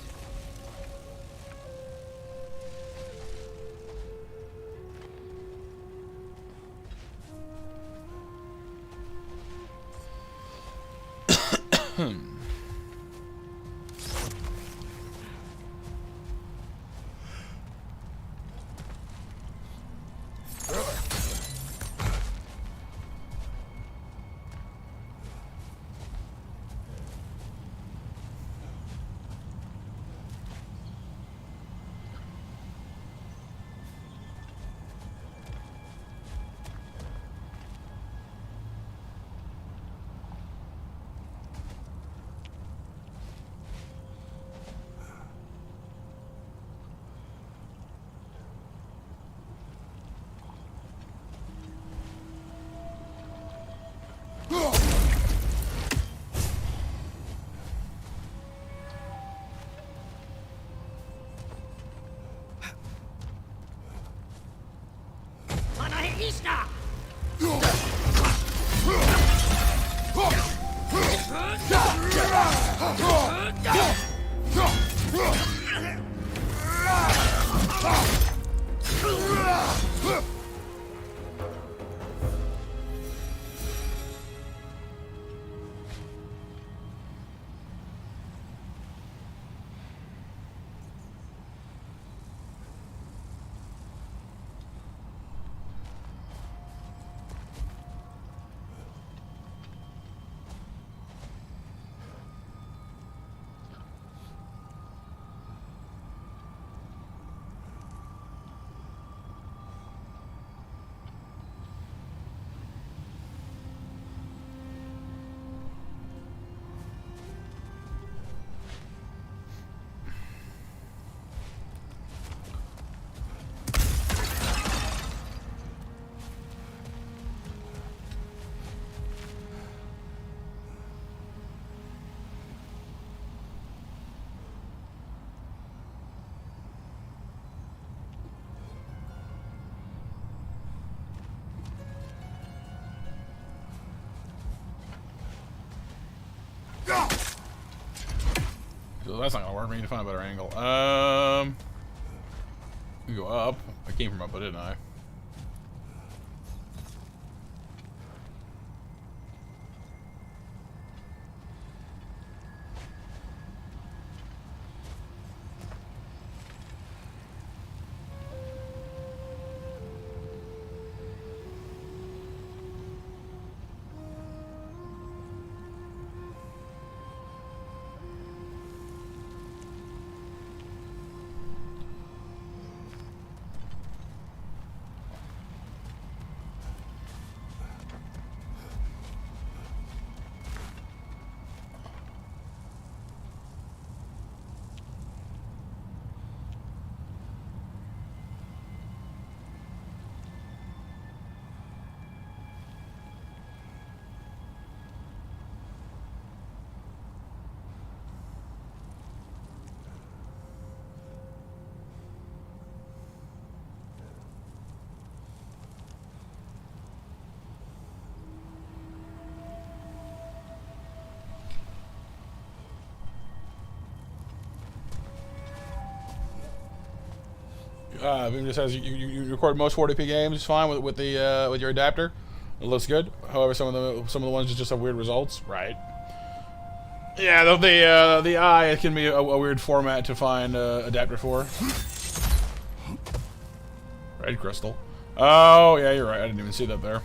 So that's not gonna work. We need to find a better angle. We go up. I came from up, didn't I? It just says you record most 40p games fine with your adapter. It looks good. However, some of the ones just have weird results. Right. Yeah, the eye can be a weird format to find adapter for. Red crystal. Oh yeah, you're right. I didn't even see that there.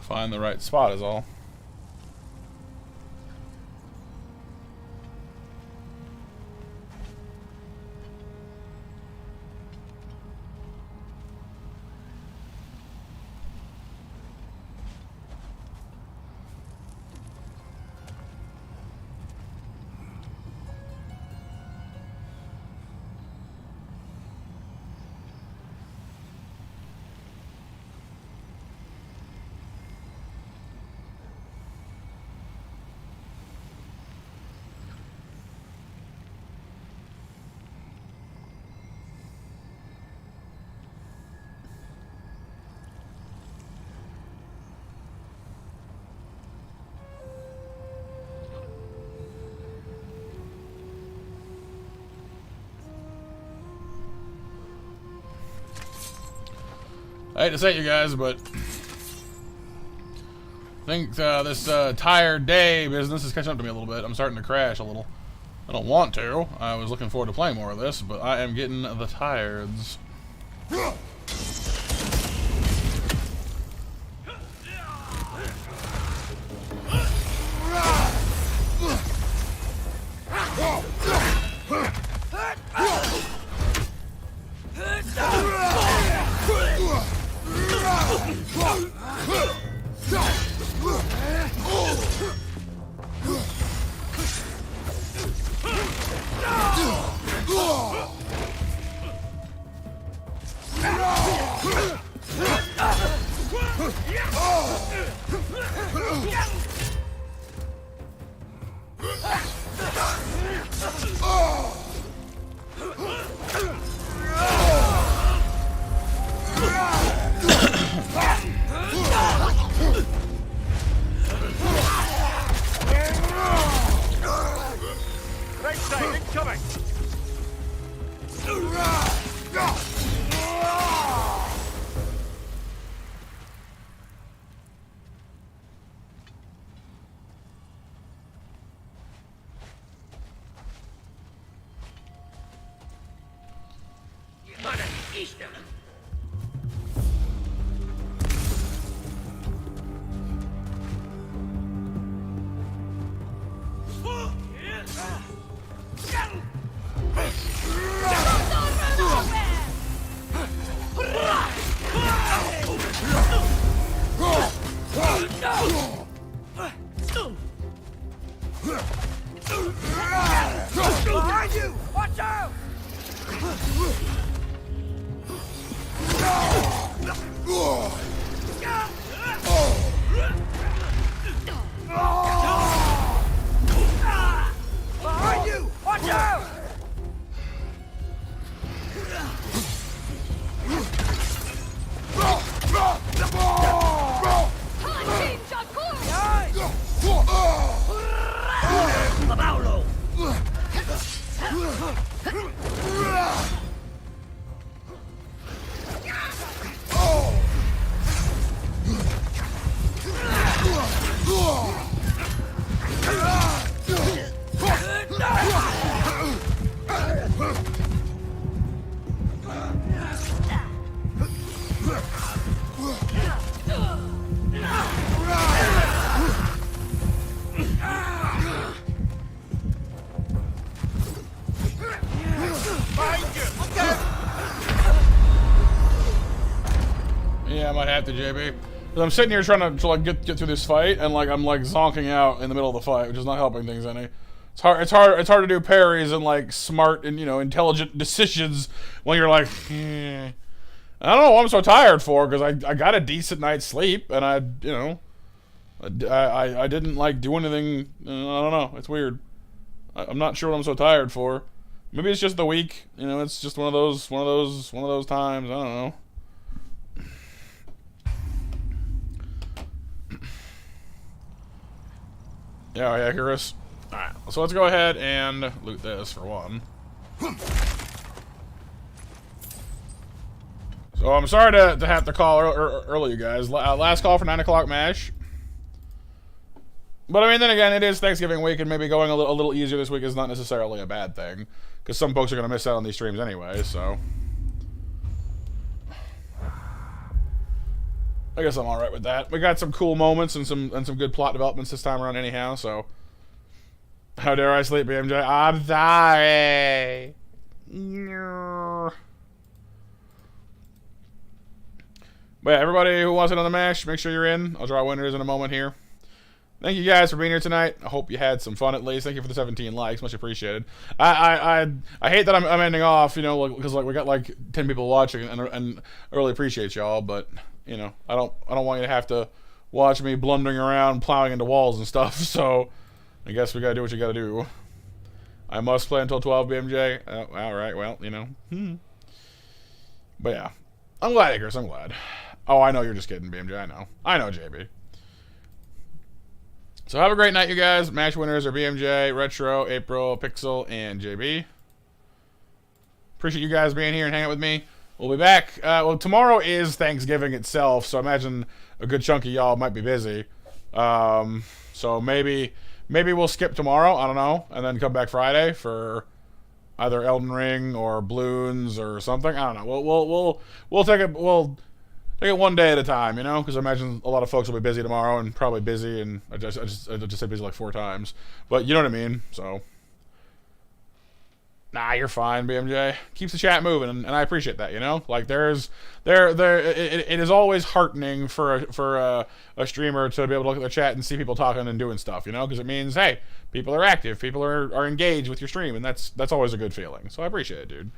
Find the right spot is all. I hate to say it, you guys, but I think this tired day business is catching up to me a little bit. I'm starting to crash a little. I don't want to. I was looking forward to playing more of this, but I am getting the tireds. Behind you! Watch out! Behind you! Watch out! Yeah, I might have to, JB. I'm sitting here trying to like get through this fight, and like I'm like zonking out in the middle of the fight, which is not helping things any. It's hard to do parries and like smart and intelligent decisions when you're like, I don't know what I'm so tired for, because I got a decent night's sleep, and I didn't like do anything. I don't know. It's weird. I'm not sure what I'm so tired for. Maybe it's just the week. It's just one of those times. I don't know. Yeah, Icarus. Alright, so let's go ahead and loot this for one. So I'm sorry to have to call early, you guys. Last call for 9 o'clock MASH. But I mean, then again, it is Thanksgiving week, and maybe going a little easier this week is not necessarily a bad thing, because some folks are going to miss out on these streams anyway, so. I guess I'm alright with that. We got some cool moments and some good plot developments this time around anyhow, so. How dare I sleep, BMJ? I'm sorry. But yeah, everybody who wants it on the MASH, make sure you're in. I'll draw winners in a moment here. Thank you guys for being here tonight. I hope you had some fun at least. Thank you for the 17 likes, much appreciated. I hate that I'm ending off, because like we got like 10 people watching, and I really appreciate y'all, but I don't want you to have to watch me blundering around, plowing into walls and stuff. So I guess we gotta do what you gotta do. I must play until 12, BMJ. All right, well, But yeah, I'm glad, Icarus. I'm glad. Oh, I know you're just kidding, BMJ. I know, JB. So have a great night, you guys. MASH winners are BMJ, Retro, April, Pixel, and JB. Appreciate you guys being here and hanging out with me. We'll be back. Well, tomorrow is Thanksgiving itself, so I imagine a good chunk of y'all might be busy. So maybe we'll skip tomorrow. I don't know, and then come back Friday for either Elden Ring or Bloons or something. I don't know. We'll take it. We'll take it one day at a time, because I imagine a lot of folks will be busy tomorrow and probably busy, and I just said busy like 4 times, but you know what I mean. So, nah, you're fine, BMJ. Keeps the chat moving, and I appreciate that. Like it is always heartening for a streamer to be able to look at the chat and see people talking and doing stuff, because it means, hey, people are active, people are engaged with your stream, and that's always a good feeling. So I appreciate it, dude.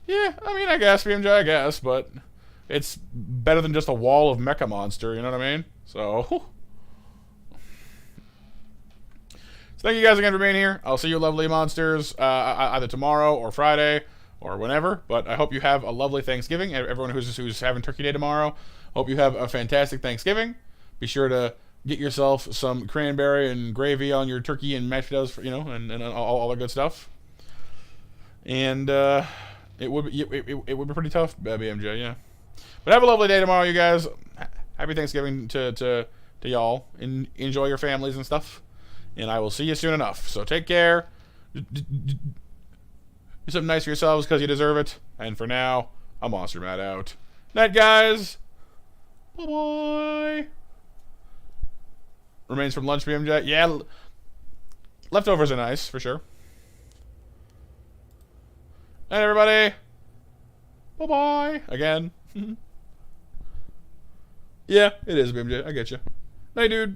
Yeah, I mean, I guess, BMJ, I guess, but it's better than just a wall of Mecha Monster, you know what I mean? So thank you guys again for being here. I'll see you lovely monsters either tomorrow or Friday or whenever, but I hope you have a lovely Thanksgiving. Everyone who's having Turkey Day tomorrow, hope you have a fantastic Thanksgiving. Be sure to get yourself some cranberry and gravy on your turkey and mashed potatoes, and all the good stuff. And it would be pretty tough, BMJ, yeah. But have a lovely day tomorrow, you guys. Happy Thanksgiving to y'all. Enjoy your families and stuff. And I will see you soon enough. So take care. Do something nice for yourselves because you deserve it. And for now, I'm Monster Matt out. Night, guys. Bye-bye. Remains from lunch, BMJ. Yeah, leftovers are nice, for sure. Night, everybody. Bye-bye. Again. Yeah, it is, BMJ. I get you. Night, dude.